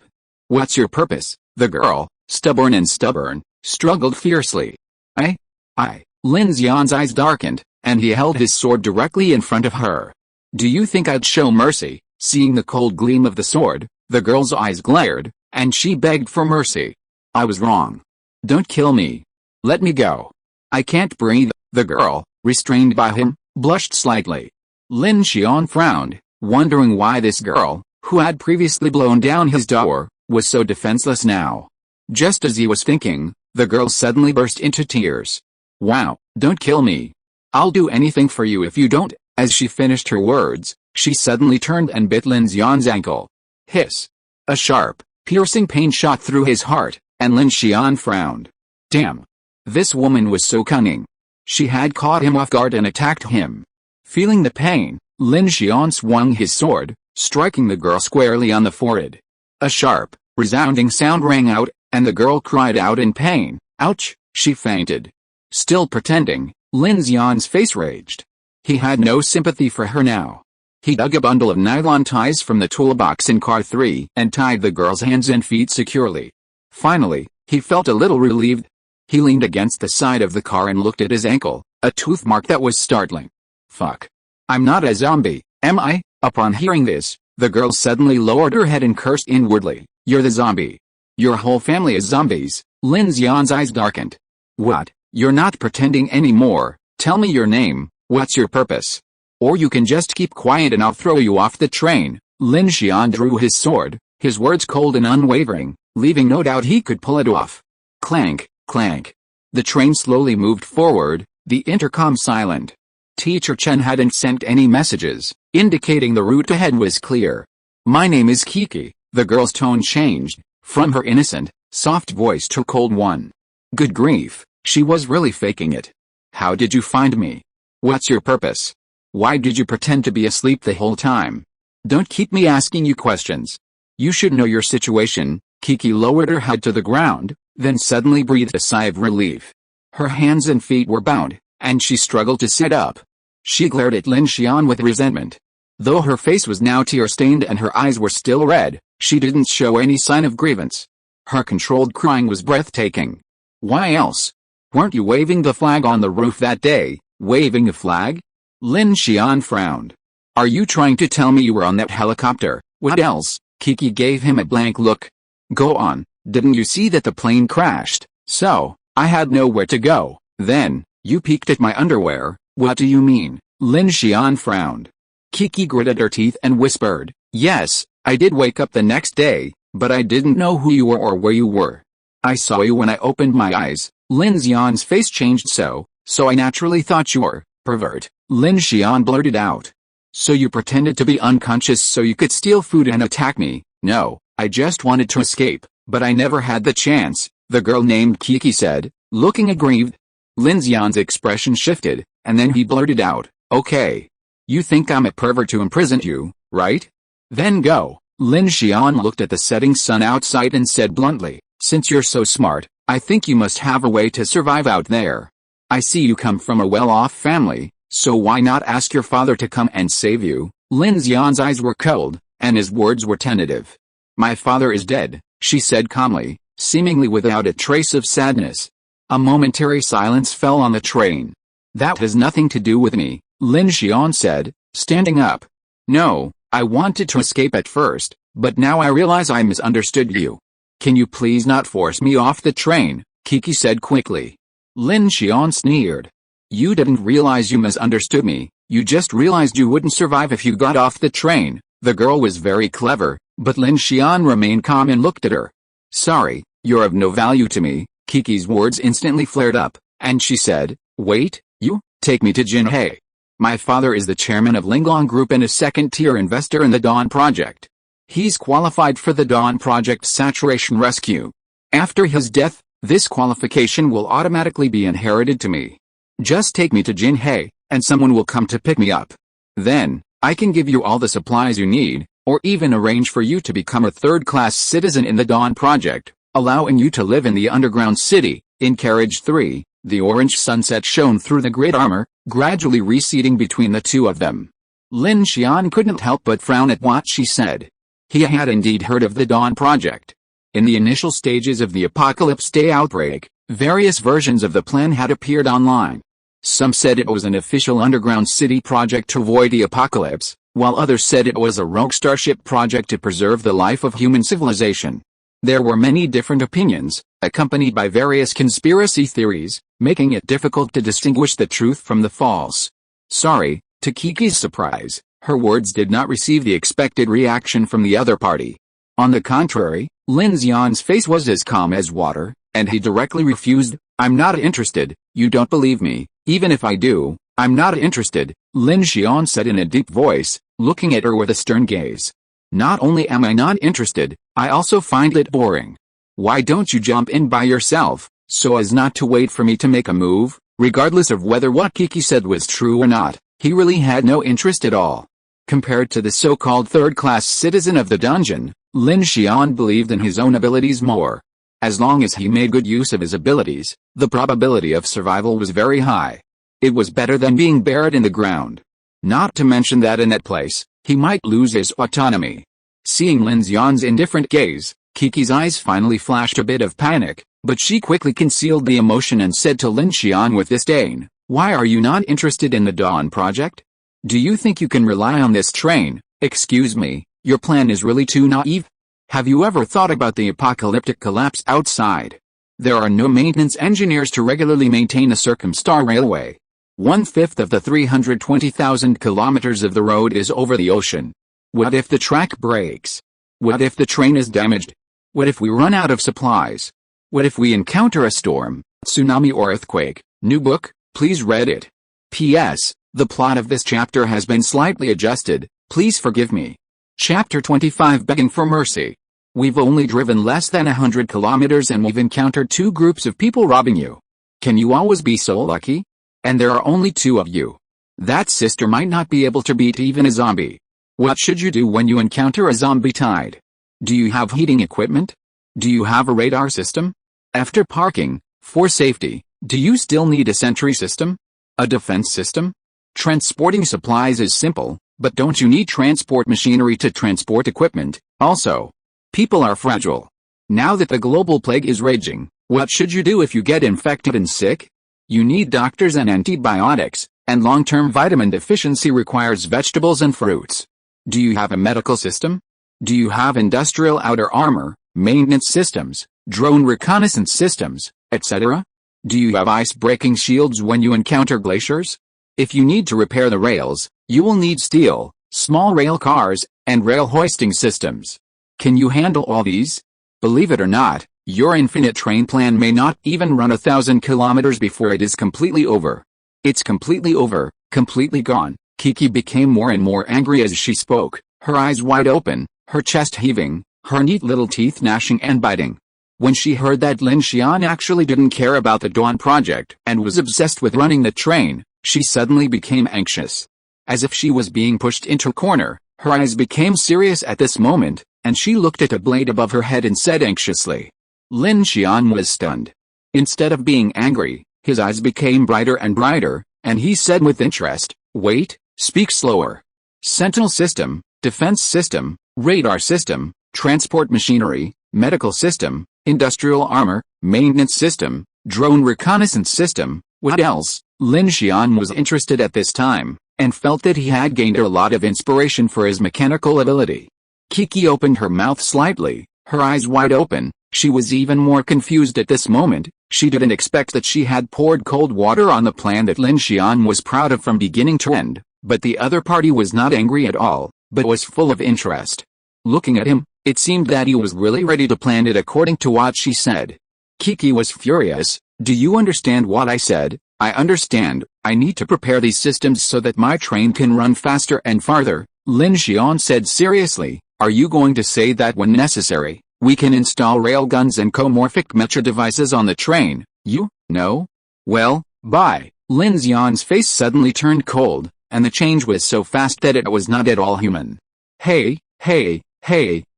What's your purpose?" The girl, stubborn, struggled fiercely. I. Lin Xian's eyes darkened, and he held his sword directly in front of her. "Do you think I'd show mercy?" Seeing the cold gleam of the sword, the girl's eyes glared, and she begged for mercy. "I was wrong. Don't kill me. Let me go. I can't breathe." The girl, restrained by him, blushed slightly. Lin Xian frowned, wondering why this girl, who had previously blown down his door, was so defenseless now. Just as he was thinking, the girl suddenly burst into tears. "Wow, don't kill me. I'll do anything for you if you don't." As she finished her words, she suddenly turned and bit Lin Xian's ankle. Hiss. A sharp, piercing pain shot through his heart, and Lin Xian frowned. Damn. This woman was so cunning. She had caught him off guard and attacked him. Feeling the pain, Lin Xian swung his sword, striking the girl squarely on the forehead. A sharp, resounding sound rang out, and the girl cried out in pain. Ouch, she fainted. Still pretending, Lin Xian's face raged. He had no sympathy for her now. He dug a bundle of nylon ties from the toolbox in car 3 and tied the girl's hands and feet securely. Finally, he felt a little relieved. He leaned against the side of the car and looked at his ankle, a tooth mark that was startling. Fuck. I'm not a zombie, am I? Upon hearing this, the girl suddenly lowered her head and cursed inwardly. You're the zombie. Your whole family is zombies. Lin Xian's eyes darkened. What? You're not pretending anymore. Tell me your name. What's your purpose? Or you can just keep quiet and I'll throw you off the train. Lin Xian drew his sword, his words cold and unwavering, leaving no doubt he could pull it off. Clank, clank. The train slowly moved forward, the intercom silent. Teacher Chen hadn't sent any messages, indicating the route ahead was clear. My name is Kiki. The girl's tone changed, from her innocent, soft voice to a cold one. Good grief, she was really faking it. How did you find me? What's your purpose? Why did you pretend to be asleep the whole time? Don't keep me asking you questions. You should know your situation. Kiki lowered her head to the ground, then suddenly breathed a sigh of relief. Her hands and feet were bound, and she struggled to sit up. She glared at Lin Xian with resentment. Though her face was now tear-stained and her eyes were still red, she didn't show any sign of grievance. Her controlled crying was breathtaking. Why else? Weren't you waving the flag on the roof that day? Waving a flag? Lin Xian frowned. Are you trying to tell me you were on that helicopter? What else? Kiki gave him a blank look. Go on, didn't you see that the plane crashed? So, I had nowhere to go. Then, you peeked at my underwear. What do you mean? Lin Xian frowned. Kiki gritted her teeth and whispered, yes, I did wake up the next day, but I didn't know who you were or where you were. I saw you when I opened my eyes. Lin Xian's face changed so I naturally thought you were, pervert. Lin Xian blurted out. So you pretended to be unconscious so you could steal food and attack me? No, I just wanted to escape, but I never had the chance, the girl named Kiki said, looking aggrieved. Lin Xian's expression shifted, and then he blurted out, okay. You think I'm a pervert to imprison you, right? Then go. Lin Xian looked at the setting sun outside and said bluntly, since you're so smart, I think you must have a way to survive out there. I see you come from a well-off family, so why not ask your father to come and save you? Lin Xian's eyes were cold, and his words were tentative. My father is dead, she said calmly, seemingly without a trace of sadness. A momentary silence fell on the train. That has nothing to do with me, Lin Xian said, standing up. No, I wanted to escape at first, but now I realize I misunderstood you. Can you please not force me off the train? Kiki said quickly. Lin Xian sneered. You didn't realize you misunderstood me, you just realized you wouldn't survive if you got off the train. The girl was very clever, but Lin Xian remained calm and looked at her. Sorry, you're of no value to me. Kiki's words instantly flared up, and she said, wait, you? Take me to Jinhe. My father is the chairman of Linglong Group and a second-tier investor in the Dawn Project. He's qualified for the Dawn Project Saturation Rescue. After his death, this qualification will automatically be inherited to me. Just take me to Jinhe, and someone will come to pick me up. Then, I can give you all the supplies you need, or even arrange for you to become a third-class citizen in the Dawn Project, allowing you to live in the underground city. In Carriage 3, the orange sunset shone through the grid armor, gradually receding between the two of them. Lin Xian couldn't help but frown at what she said. He had indeed heard of the Dawn Project. In the initial stages of the Apocalypse Day outbreak, various versions of the plan had appeared online. Some said it was an official underground city project to avoid the apocalypse, while others said it was a rogue starship project to preserve the life of human civilization. There were many different opinions, accompanied by various conspiracy theories, making it difficult to distinguish the truth from the false. Sorry, to Kiki's surprise, her words did not receive the expected reaction from the other party. On the contrary, Lin Xian's face was as calm as water, and he directly refused. I'm not interested, you don't believe me, even if I do, I'm not interested, Lin Xian said in a deep voice, looking at her with a stern gaze. Not only am I not interested, I also find it boring. Why don't you jump in by yourself, so as not to wait for me to make a move? Regardless of whether what Kiki said was true or not, he really had no interest at all. Compared to the so-called third-class citizen of the dungeon, Lin Xian believed in his own abilities more. As long as he made good use of his abilities, the probability of survival was very high. It was better than being buried in the ground. Not to mention that in that place, he might lose his autonomy. Seeing Lin Xian's indifferent gaze, Kiki's eyes finally flashed a bit of panic, but she quickly concealed the emotion and said to Lin Xian with disdain, "Why are you not interested in the Dawn project? Do you think you can rely on this train? Excuse me, your plan is really too naive. Have you ever thought about the apocalyptic collapse outside? There are no maintenance engineers to regularly maintain a Circumstellar railway. 1/5 of the 320,000 kilometers of the road is over the ocean. What if the track breaks? What if the train is damaged? What if we run out of supplies? What if we encounter a storm, tsunami or earthquake?" New book, please read it. P.S. The plot of this chapter has been slightly adjusted, please forgive me. Chapter 25 Begging for Mercy. We've only driven less than 100 kilometers and we've encountered 2 groups of people robbing you. Can you always be so lucky? And there are only 2 of you. That sister might not be able to beat even a zombie. What should you do when you encounter a zombie tide? Do you have heating equipment? Do you have a radar system? After parking, for safety, do you still need a sentry system? A defense system? Transporting supplies is simple, but don't you need transport machinery to transport equipment? Also, people are fragile. Now that the global plague is raging, what should you do if you get infected and sick? You need doctors and antibiotics, and long-term vitamin deficiency requires vegetables and fruits. Do you have a medical system? Do you have industrial outer armor, maintenance systems, drone reconnaissance systems, etc.? Do you have ice-breaking shields when you encounter glaciers? If you need to repair the rails, you will need steel, small rail cars, and rail hoisting systems. Can you handle all these? Believe it or not, your infinite train plan may not even run 1,000 kilometers before it is completely over. It's completely over, completely gone. Kiki became more and more angry as she spoke, her eyes wide open, her chest heaving, her neat little teeth gnashing and biting. When she heard that Lin Xian actually didn't care about the Dawn project and was obsessed with running the train, she suddenly became anxious. As if she was being pushed into a corner, her eyes became serious at this moment, and she looked at a blade above her head and said anxiously. Lin Xian was stunned. Instead of being angry, his eyes became brighter and brighter, and he said with interest, "Wait, speak slower. Sentinel system, defense system, radar system, transport machinery, medical system, industrial armor, maintenance system, drone reconnaissance system, what else?" Lin Xian was interested at this time, and felt that he had gained a lot of inspiration for his mechanical ability. Kiki opened her mouth slightly, her eyes wide open. She was even more confused at this moment. She didn't expect that she had poured cold water on the plan that Lin Xian was proud of from beginning to end, but the other party was not angry at all, but was full of interest. Looking at him, it seemed that he was really ready to plan it according to what she said. Kiki was furious. "Do you understand what I said?" "I understand. I need to prepare these systems so that my train can run faster and farther," Lin Xian said seriously. "Are you going to say that when necessary, we can install railguns and comorphic mecha devices on the train?" "You, no? Well, bye." Lin Xian's face suddenly turned cold, and the change was so fast that it was not at all human. Hey,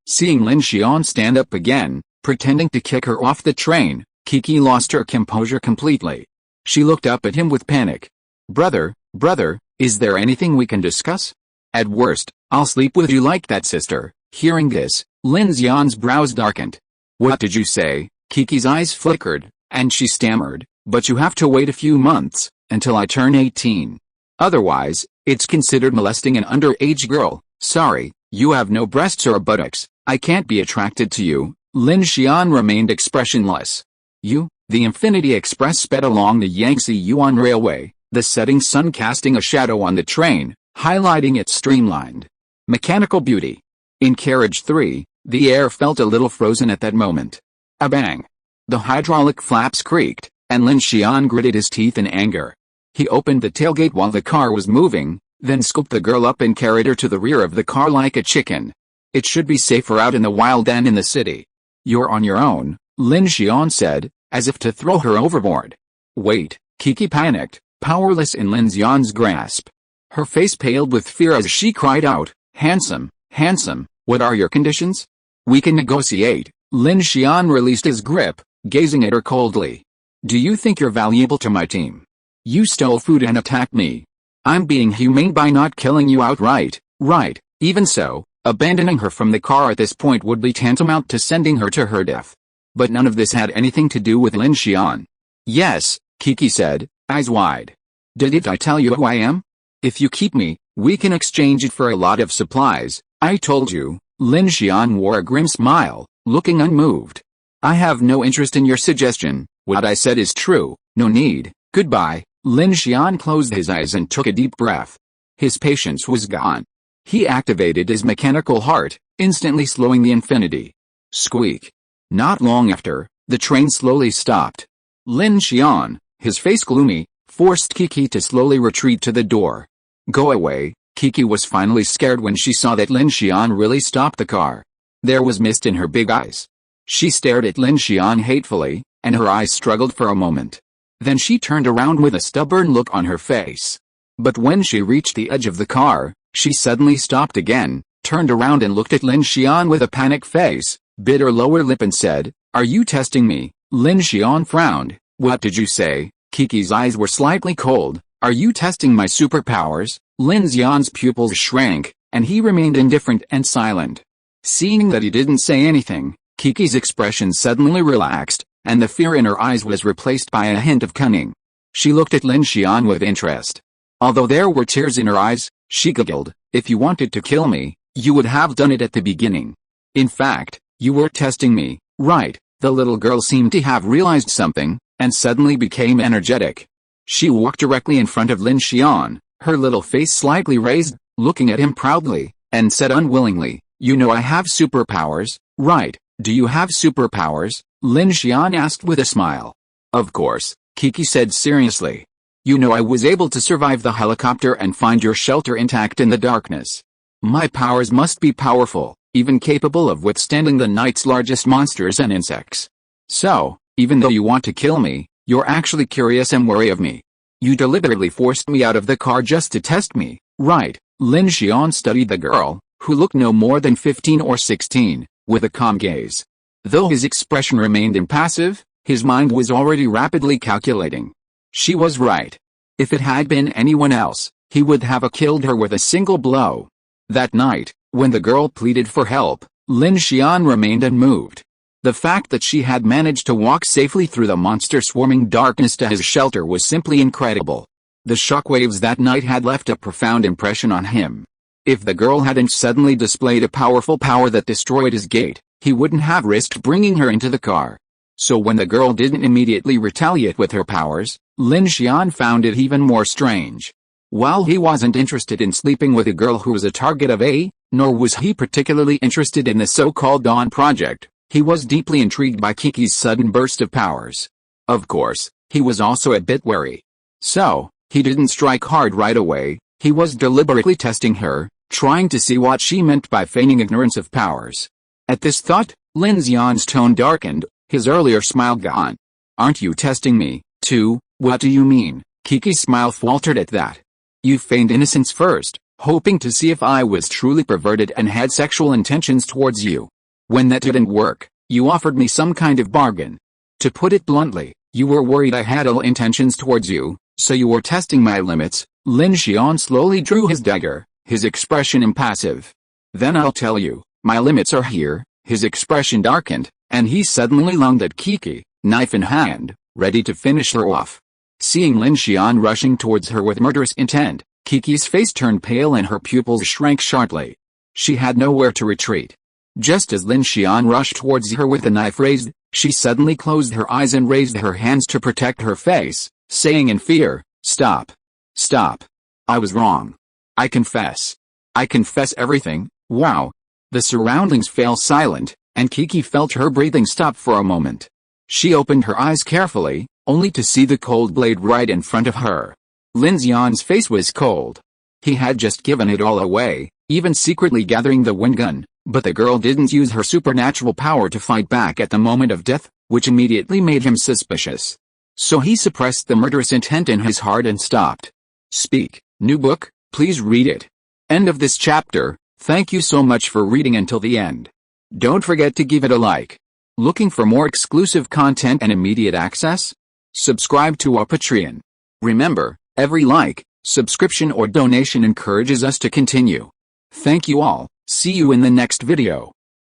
seeing Lin Xian stand up again, pretending to kick her off the train, Kiki lost her composure completely. She looked up at him with panic. Brother, is there anything we can discuss? At worst, I'll sleep with you like that, sister." Hearing this, Lin Xian's brows darkened. "What did you say?" Kiki's eyes flickered, and she stammered, "But you have to wait a few months, until I turn 18. Otherwise, it's considered molesting an underage girl. Sorry, you have no breasts or buttocks, I can't be attracted to you." Lin Xian remained expressionless. The Infinity Express sped along the Yangtze Yuan Railway, the setting sun casting a shadow on the train, highlighting its streamlined mechanical beauty. In carriage 3, the air felt a little frozen at that moment. A bang! The hydraulic flaps creaked, and Lin Xian gritted his teeth in anger. He opened the tailgate while the car was moving, then scooped the girl up and carried her to the rear of the car like a chicken. It should be safer out in the wild than in the city. "You're on your own," Lin Xian said, as if to throw her overboard. "Wait," Kiki panicked, powerless in Lin Xian's grasp. Her face paled with fear as she cried out, "Handsome, handsome, what are your conditions? We can negotiate." Lin Xian released his grip, gazing at her coldly. "Do you think you're valuable to my team? You stole food and attacked me. I'm being humane by not killing you outright, right? Even so, abandoning her from the car at this point would be tantamount to sending her to her death." But none of this had anything to do with Lin Xian. "Yes," Kiki said, eyes wide. "Didn't I tell you who I am? If you keep me, we can exchange it for a lot of supplies. I told you." Lin Xian wore a grim smile, looking unmoved. "I have no interest in your suggestion. What I said is true. No need. Goodbye." Lin Xian closed his eyes and took a deep breath. His patience was gone. He activated his mechanical heart, instantly slowing the infinity. Squeak. Not long after, the train slowly stopped. Lin Xian, his face gloomy, forced Kiki to slowly retreat to the door. "Go away." Kiki was finally scared when she saw that Lin Xian really stopped the car. There was mist in her big eyes. She stared at Lin Xian hatefully, and her eyes struggled for a moment. Then she turned around with a stubborn look on her face. But when she reached the edge of the car, she suddenly stopped again, turned around and looked at Lin Xian with a panicked face, bit her lower lip and said, "Are you testing me?" Lin Xian frowned. "What did you say?" Kiki's eyes were slightly cold. "Are you testing my superpowers?" Lin Xian's pupils shrank, and he remained indifferent and silent. Seeing that he didn't say anything, Kiki's expression suddenly relaxed, and the fear in her eyes was replaced by a hint of cunning. She looked at Lin Xian with interest. Although there were tears in her eyes, she giggled. "If you wanted to kill me, you would have done it at the beginning. In fact, you were testing me, right?" The little girl seemed to have realized something, and suddenly became energetic. She walked directly in front of Lin Xian, her little face slightly raised, looking at him proudly, and said unwillingly, "You know I have superpowers, right? Do you have superpowers?" Lin Xian asked with a smile. "Of course," Kiki said seriously. "You know I was able to survive the helicopter and find your shelter intact in the darkness. My powers must be powerful, even capable of withstanding the night's largest monsters and insects. So, even though you want to kill me, you're actually curious and worry of me. You deliberately forced me out of the car just to test me, right?" Lin Xian studied the girl, who looked no more than 15 or 16, with a calm gaze. Though his expression remained impassive, his mind was already rapidly calculating. She was right. If it had been anyone else, he would have killed her with a single blow. That night, when the girl pleaded for help, Lin Xian remained unmoved. The fact that she had managed to walk safely through the monster-swarming darkness to his shelter was simply incredible. The shockwaves that night had left a profound impression on him. If the girl hadn't suddenly displayed a powerful power that destroyed his gate, he wouldn't have risked bringing her into the car. So when the girl didn't immediately retaliate with her powers, Lin Xian found it even more strange. While he wasn't interested in sleeping with a girl who was a target of nor was he particularly interested in the so-called Dawn Project, he was deeply intrigued by Kiki's sudden burst of powers. Of course, he was also a bit wary. So, he didn't strike hard right away. He was deliberately testing her, trying to see what she meant by feigning ignorance of powers. At this thought, Lin Xian's tone darkened, his earlier smile gone. "Aren't you testing me, too?" "What do you mean?" Kiki's smile faltered at that. "You feigned innocence first, hoping to see if I was truly perverted and had sexual intentions towards you. When that didn't work, you offered me some kind of bargain. To put it bluntly, you were worried I had ill intentions towards you, so you were testing my limits." Lin Xian slowly drew his dagger, his expression impassive. "Then I'll tell you, my limits are here." His expression darkened, and he suddenly lunged at Kiki, knife in hand, ready to finish her off. Seeing Lin Xian rushing towards her with murderous intent, Kiki's face turned pale and her pupils shrank sharply. She had nowhere to retreat. Just as Lin Xian rushed towards her with the knife raised, she suddenly closed her eyes and raised her hands to protect her face, saying in fear, "Stop. Stop. I was wrong. I confess. I confess everything." Wow. The surroundings fell silent, and Kiki felt her breathing stop for a moment. She opened her eyes carefully, only to see the cold blade right in front of her. Lin Xian's face was cold. He had just given it all away, even secretly gathering the wind gun, but the girl didn't use her supernatural power to fight back at the moment of death, which immediately made him suspicious. So he suppressed the murderous intent in his heart and stopped. "Speak." New book, Please read it. End of this chapter. Thank you so much for reading until the end. Don't forget to give it a like. Looking for more exclusive content and immediate access? Subscribe to our Patreon. Remember, every like, subscription or donation encourages us to continue. Thank you all. See you in the next video.